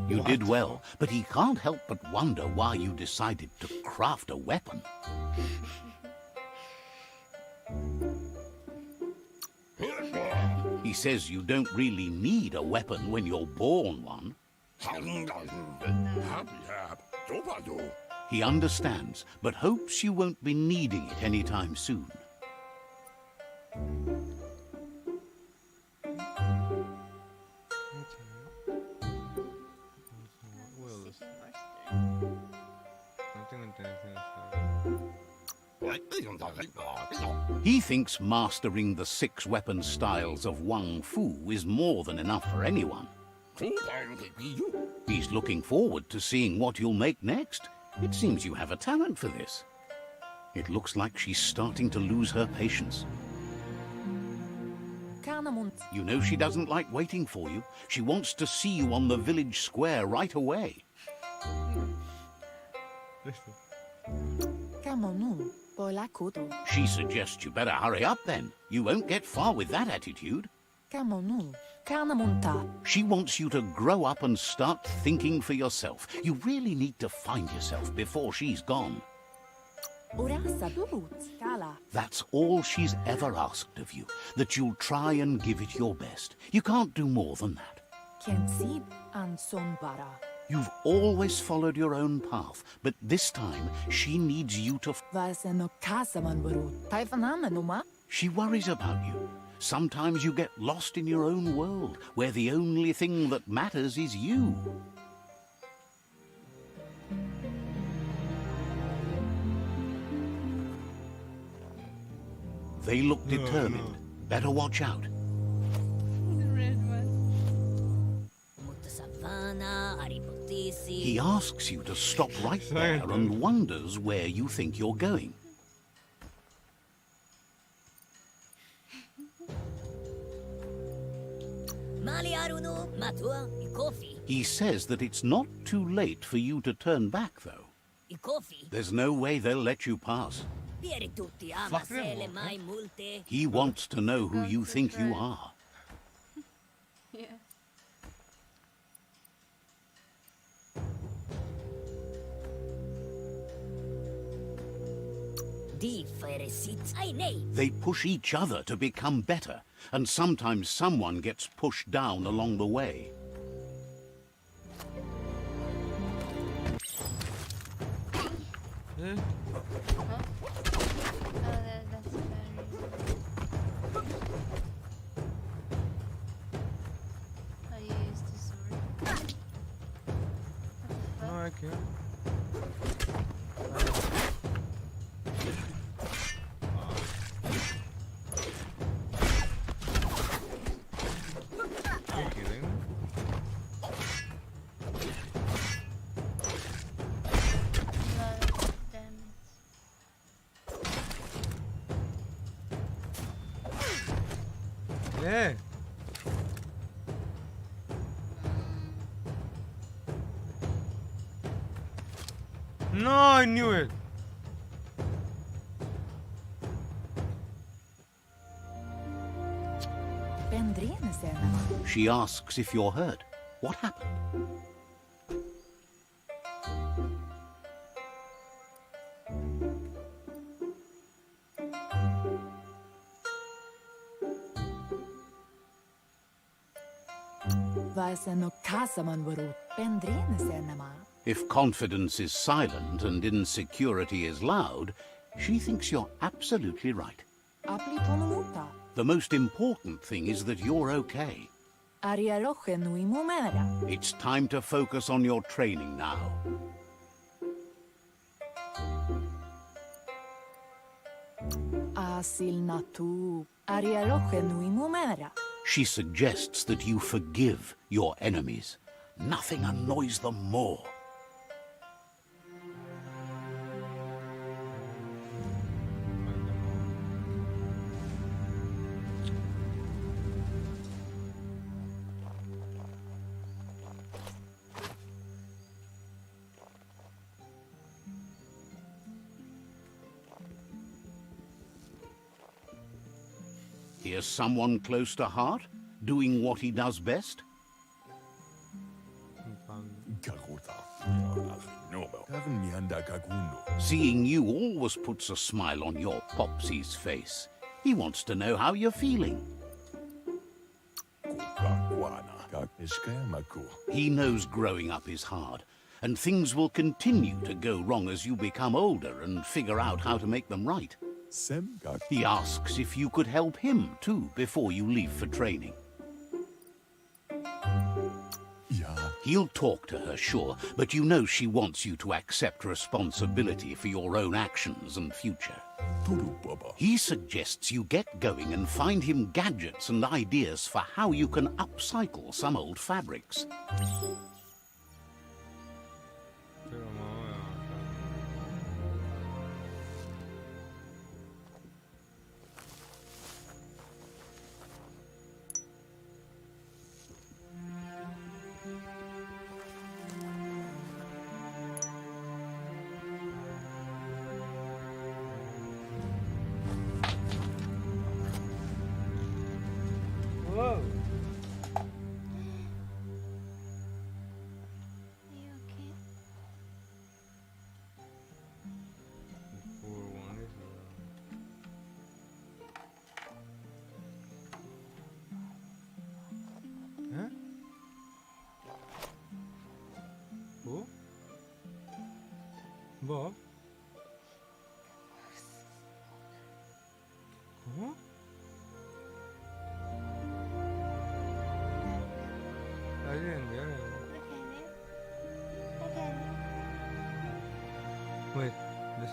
You did well, but he can't help but wonder why you decided to craft a weapon. He says you don't really need a weapon when you're born one. He understands, but hopes you won't be needing it anytime soon. He thinks mastering the 6 weapon styles of Wang Fu is more than enough for anyone. He's looking forward to seeing what you'll make next. It seems you have a talent for this. It looks like she's starting to lose her patience. You know she doesn't like waiting for you. She wants to see you on the village square right away. She suggests you better hurry up then. You won't get far with that attitude. She wants you to grow up and start thinking for yourself. You really need to find yourself before she's gone. That's all she's ever asked of you, that you'll try and give it your best. You can't do more than that. You've always followed your own path, but this time she needs you to... She worries about you. Sometimes you get lost in your own world, where the only thing that matters is you. They look determined. Better watch out. The red one. He asks you to stop right there and wonders where you think you're going. He says that it's not too late for you to turn back, though. There's no way they'll let you pass. He wants to know who you think you are. Yeah. They push each other to become better, and sometimes someone gets pushed down along the way. That's very... How you use the sword? What the fuck? No, I can't. You're kidding? Lot of damage. Yeah. No, I knew it. She asks if you're hurt. What happened? If confidence is silent and insecurity is loud, she thinks you're absolutely right. The most important thing is that you're okay. It's time to focus on your training now. She suggests that you forgive your enemies. Nothing annoys them more. Here's someone close to heart, doing what he does best. Seeing you always puts a smile on your Popsy's face. He wants to know how you're feeling. He knows growing up is hard, and things will continue to go wrong as you become older and figure out how to make them right. He asks if you could help him too before you leave for training. He'll talk to her, sure, but you know she wants you to accept responsibility for your own actions and future. He suggests you get going and find him gadgets and ideas for how you can upcycle some old fabrics. Va? ¿Cómo? I didn't get it. Okay. Wait, this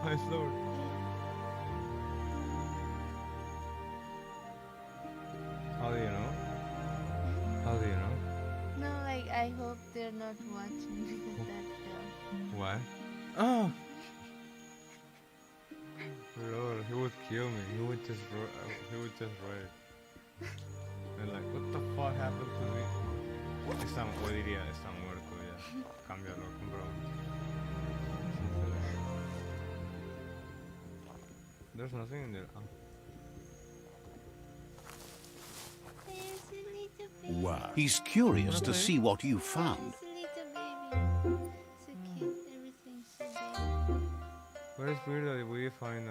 my slower. How do you know? How do you know? No, like I hope they're not watching that film. Why? Oh! Lord, he would kill me. He would just write. And like, what the fuck happened to me? Está muerto ya. Cámbialo, compramos. There's nothing in there. Oh. There's a little baby. Wow. He's curious to see what you found. There's a little baby. So cute. Everything's so baby. But it's weird that we find a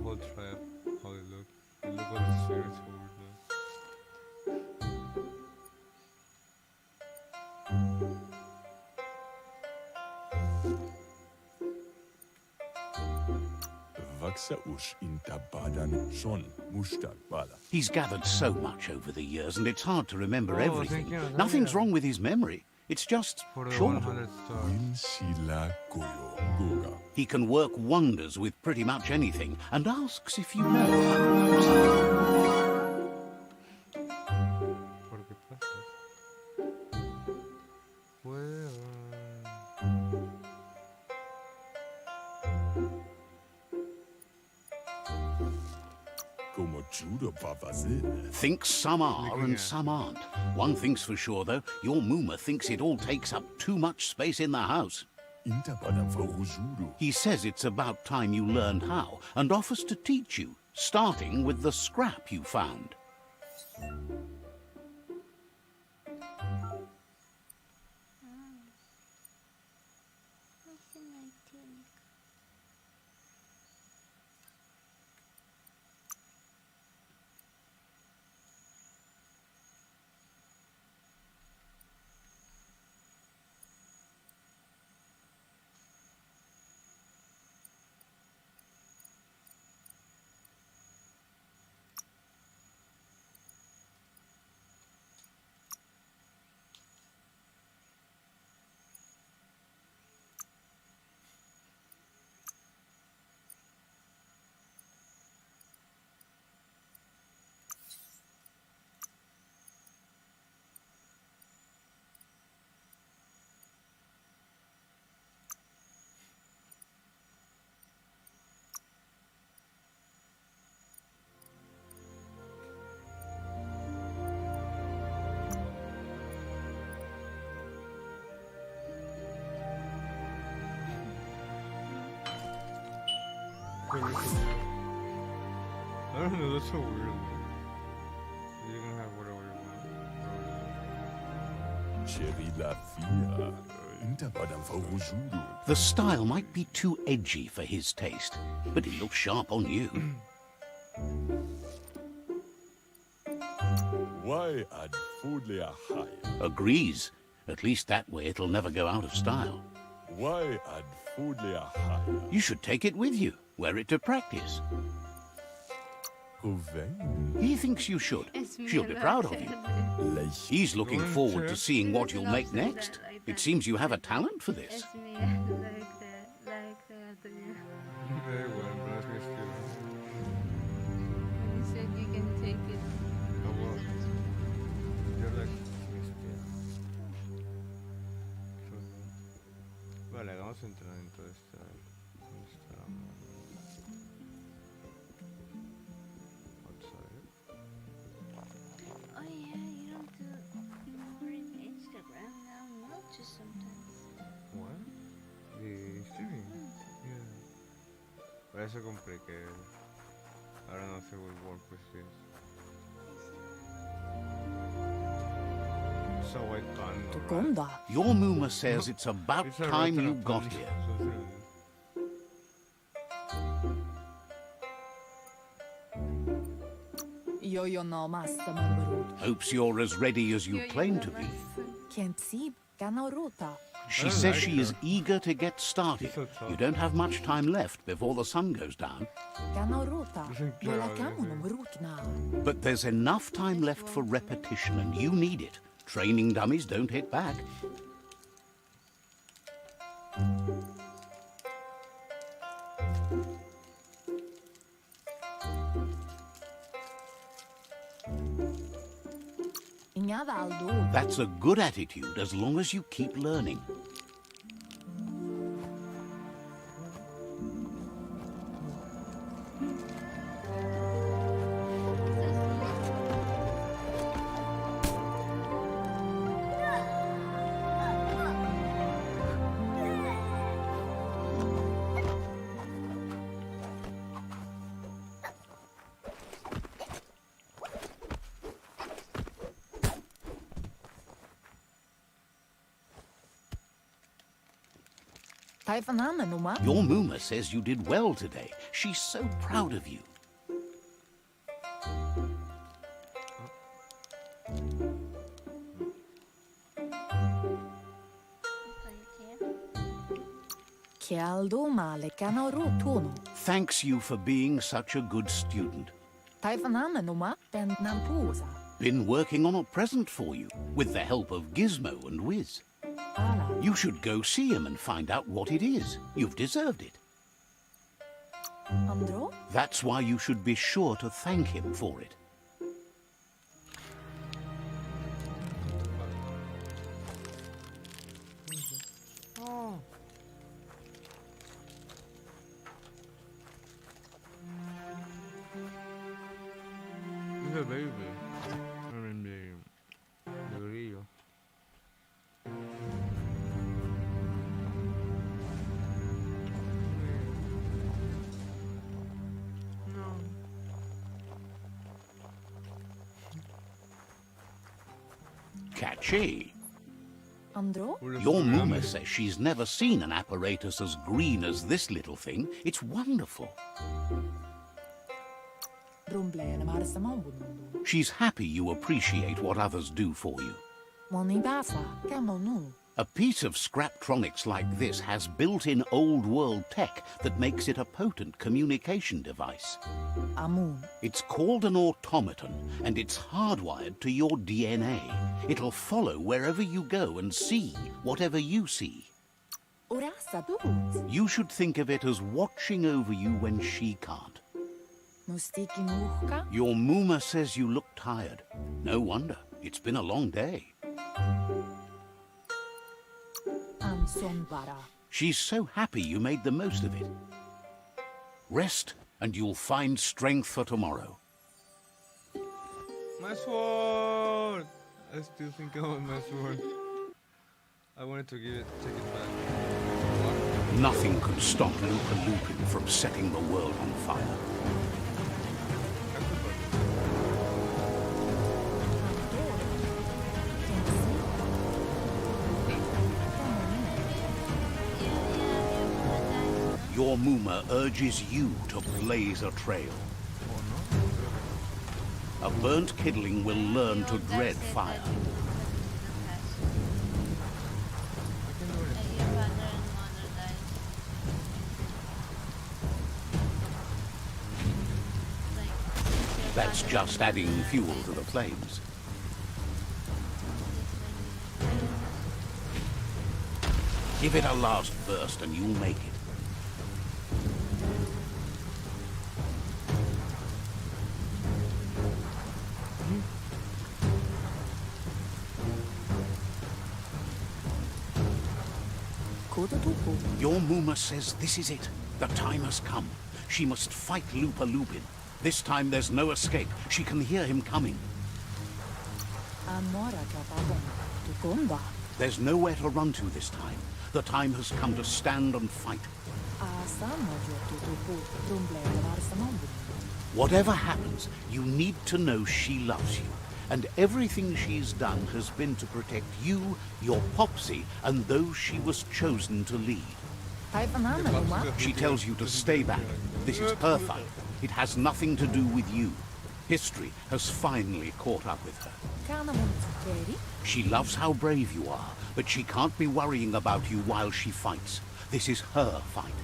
whole trap. How it look. It look like it's weird, so weird, man. He's gathered so much over the years, and it's hard to remember everything. thank you. Nothing's wrong with his memory. It's just For the short. 100 stars. He can work wonders with pretty much anything, and asks if you know. ¿Por qué pasa? Well, Thinks some are and some aren't. One thing's for sure, though. Your Mooma thinks it all takes up too much space in the house. He says it's about time you learned how, and offers to teach you, starting with the scrap you found. What's in my tunic? I don't know, that's so weird. You can have whatever you want. The style might be too edgy for his taste, but it looks sharp on you. Agrees. At least that way it'll never go out of style. You should take it with you. Wear it to practice. He thinks you should. She'll be proud of you. He's looking forward to seeing what you'll make next. It seems you have a talent for this. It's me, like that, yeah. Very well, but that's me still. You said you can take it. Oh, well. You're like Vale, vamos a entrar en toda esta rama. Oh yeah, you don't do more in Instagram now, not just sometimes. What? The streaming? Yeah. Por eso compré que ahora no se will work with this. So I can't. Your Mooma says it's about time you got here. Yo no master man. Hopes you're as ready as you claim to be. Can't see. She says she is eager to get started. You don't have much time left before the sun goes down. But there's enough time left for repetition, and you need it. Training dummies don't hit back. That's a good attitude as long as you keep learning. Your Muma says you did well today. She's so proud of you. Thanks you for being such a good student. Been working on a present for you, with the help of Gizmo and Wiz. You should go see him and find out what it is. You've deserved it. That's why you should be sure to thank him for it. Oh. It's a baby. I mean, the grillo. Catchy. Your Muma says she's never seen an apparatus as green as this little thing. It's wonderful. She's happy you appreciate what others do for you. A piece of Scraptronics like this has built-in old-world tech that makes it a potent communication device. It's called an automaton, and it's hardwired to your DNA. It'll follow wherever you go and see whatever you see. You should think of it as watching over you when she can't. Your Muma says you look tired. No wonder. It's been a long day. She's so happy you made the most of it. Rest, and you'll find strength for tomorrow. My sword! I still think I want my sword. I wanted to take it back. What? Nothing could stop Lupa Lupin from setting the world on fire. Your Muma urges you to blaze a trail. A burnt kidling will learn to dread fire. That's just adding fuel to the flames. Give it a last burst and you'll make it. Your Muma says this is it. The time has come. She must fight Lupa Lupin. This time there's no escape. She can hear him coming. There's nowhere to run to this time. The time has come to stand and fight. Whatever happens, you need to know she loves you. And everything she's done has been to protect you, your Popsy, and those she was chosen to lead. She tells you to stay back. This is her fight. It has nothing to do with you. History has finally caught up with her. She loves how brave you are, but she can't be worrying about you while she fights. This is her fight.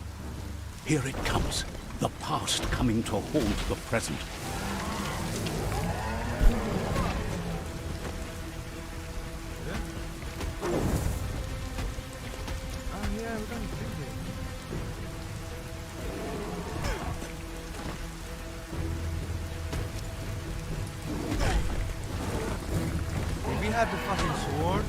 Here it comes. The past coming to haunt the present. We had the fucking sword.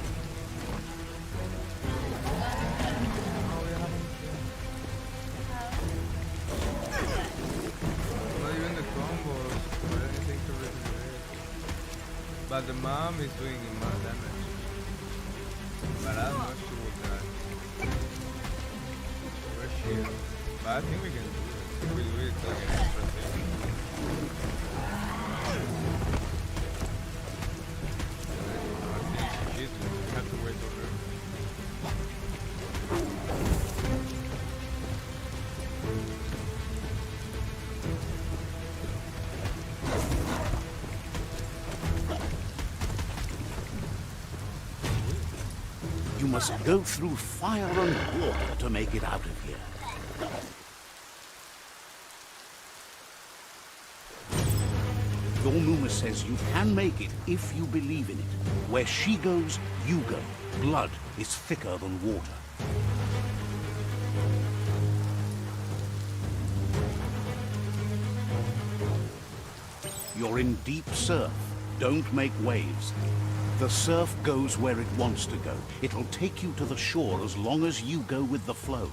Not even the combos or anything to regenerate. But the mom is doing more damage. But I'm not sure what that. Where's she? But I think we can do it. If we do it, it's like an extra thing. We have to wait over. You must go through fire and water to make it out of here. Your Muma says you can make it if you believe in it. Where she goes, you go. Blood is thicker than water. You're in deep surf. Don't make waves. The surf goes where it wants to go. It'll take you to the shore as long as you go with the flow.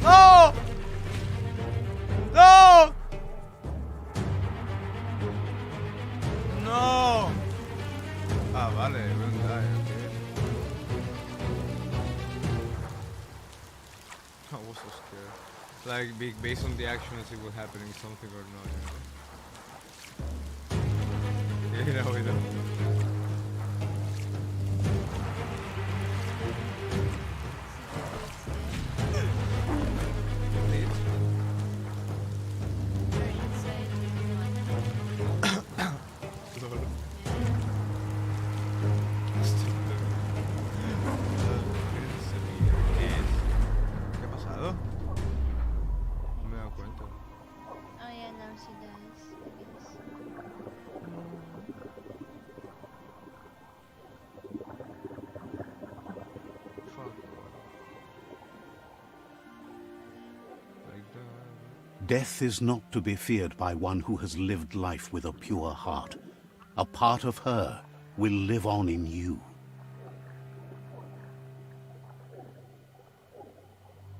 No! No! No! Ah, vale, verdad, okay. I was so scared. Like, based on the action, as it was happening, something or not, you know? Yeah, we know. ¿Qué ha pasado? No me he dado cuenta. Oh yeah, now she does, I guess. Fuck. Like that. Death is not to be feared by one who has lived life with a pure heart. A part of her will live on in you.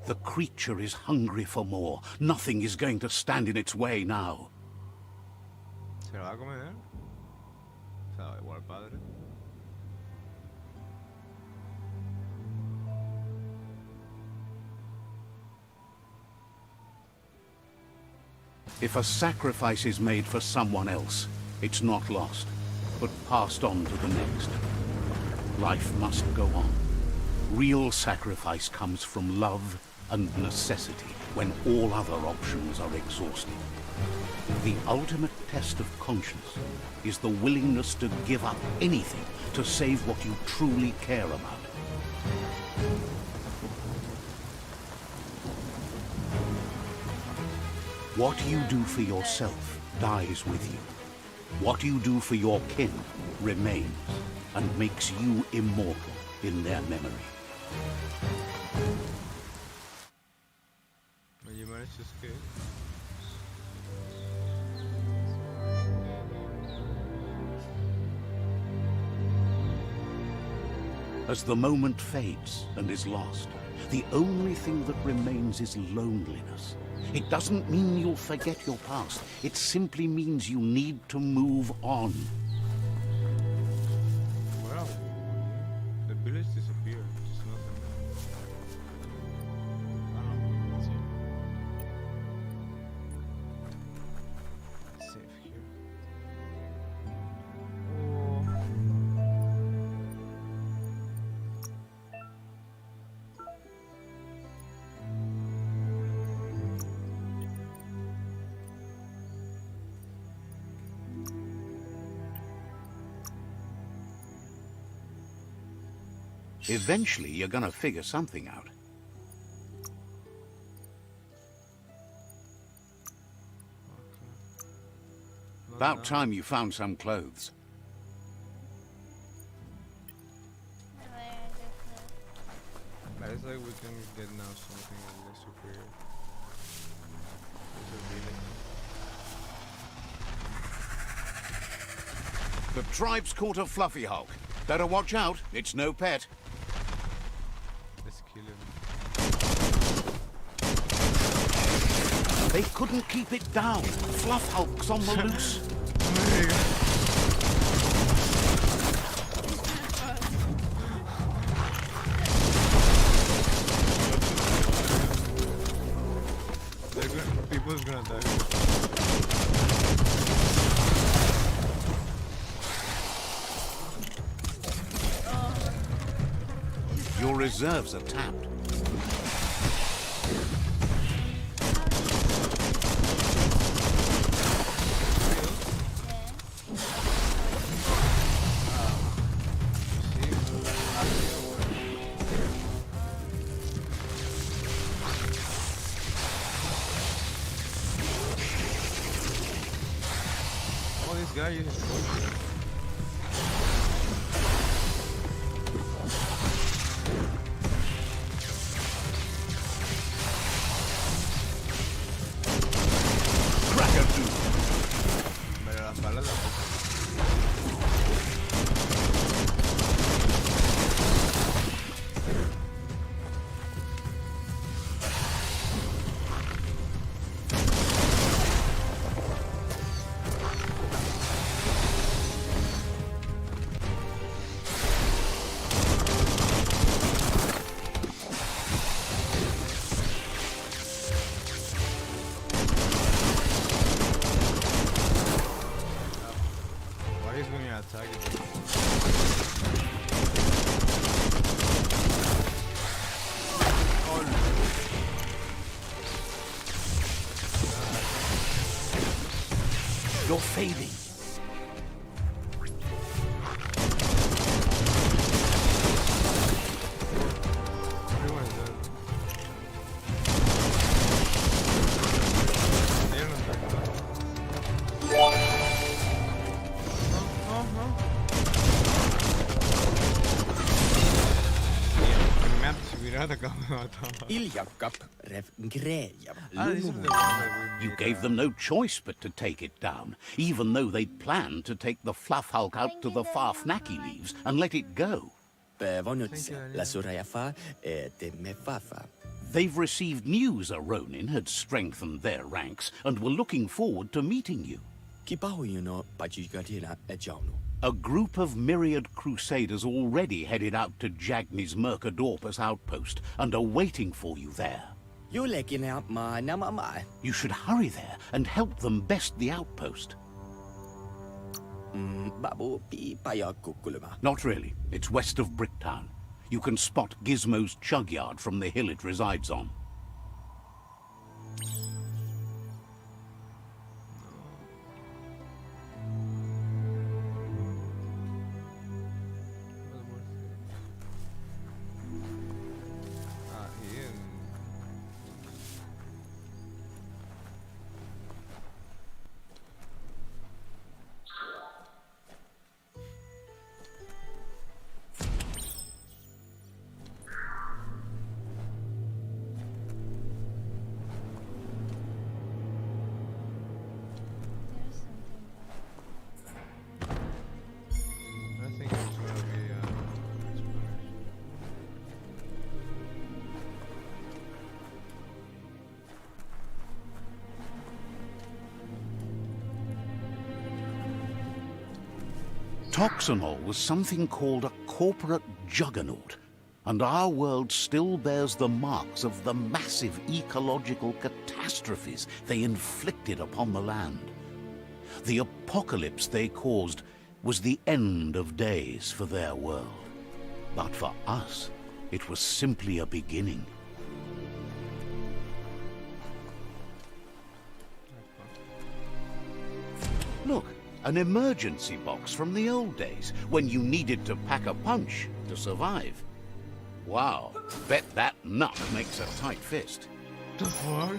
The creature is hungry for more. Nothing is going to stand in its way now. ¿Se lo va a comer? Se da igual, padre. If a sacrifice is made for someone else, it's not lost, but passed on to the next. Life must go on. Real sacrifice comes from love and necessity when all other options are exhausted. The ultimate test of conscience is the willingness to give up anything to save what you truly care about. What you do for yourself dies with you. What you do for your kin remains and makes you immortal in their memory. Well, you managed to escape. As the moment fades and is lost, the only thing that remains is loneliness. It doesn't mean you'll forget your past. It simply means you need to move on. Wow. The village disappeared. It's nothing. I don't know. Let's see. Eventually, you're gonna figure something out. About time you found some clothes. But it's like we can get now something less superior. The tribe's caught a fluffy hulk. Better watch out, it's no pet. Let's kill him. They couldn't keep it down. Fluff hulk's on the loose. People's gonna die. Your reserves are tapped. Oh, this guy is. Pero las balas las... Why is going to attack it? You're fading. Everyone is dead. They're not attacking us. Si hubiera atacado me mataba. Ah, these are the ones that we You made, gave them no choice but to take it down, even though they'd planned to take the fluff hulk out to the far Fnacky leaves and let it go. They've received news a Ronin had strengthened their ranks and were looking forward to meeting you. A group of myriad crusaders already headed out to Jagni's Mercadorpus outpost and are waiting for you there. You should hurry there and help them best the outpost. Not really. It's west of Bricktown. You can spot Gizmo's chug yard from the hill it resides on. Ah, here. There's something. I think it's gonna be exploration. Toxanol was something called a corporate juggernaut, and our world still bears the marks of the massive ecological catastrophes they inflicted upon the land. The apocalypse they caused was the end of days for their world. But for us, it was simply a beginning. Look, an emergency box from the old days, when you needed to pack a punch to survive. Wow, bet that nut makes a tight fist. The fuck?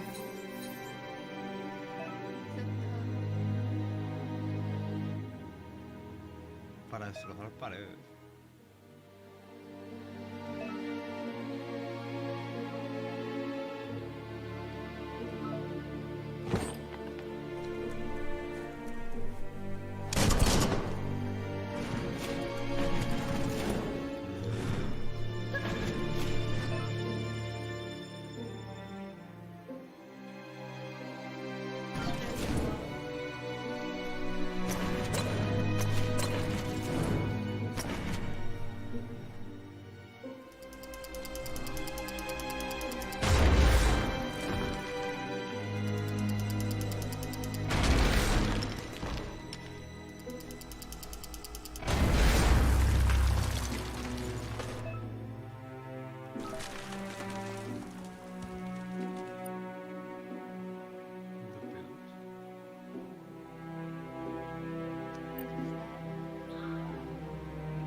Para destrozar paredes.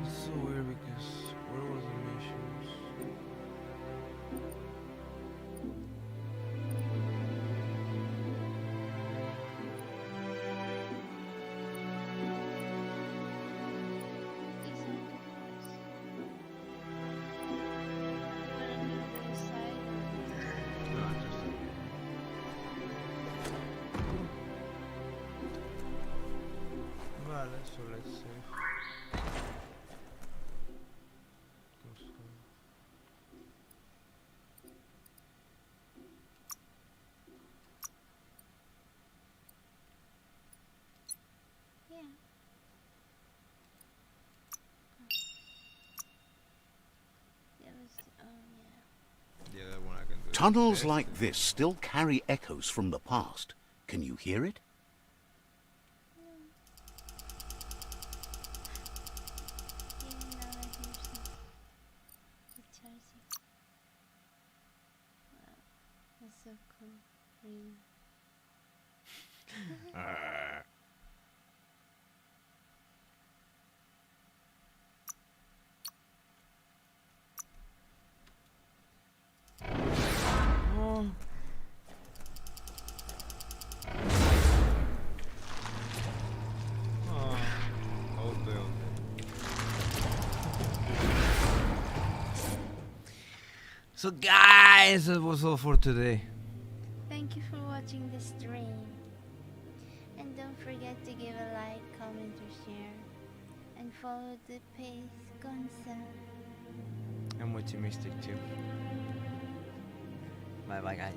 It's so weird because where was the missions? These are the parts. Wanna move to the side? No, just vale, so let's see. Yeah. That was yeah. The other one I can do. Tunnels like this still carry echoes from the past. Can you hear it? Even now I hear some recharging. Wow, that's so cool. Green. Oh. Oh. Oh, damn. So guys, that was all for today. Thank you for watching the stream. And don't forget to give a like, comment, or share. And follow the page Gonza. I'm optimistic too. Bye bye guys.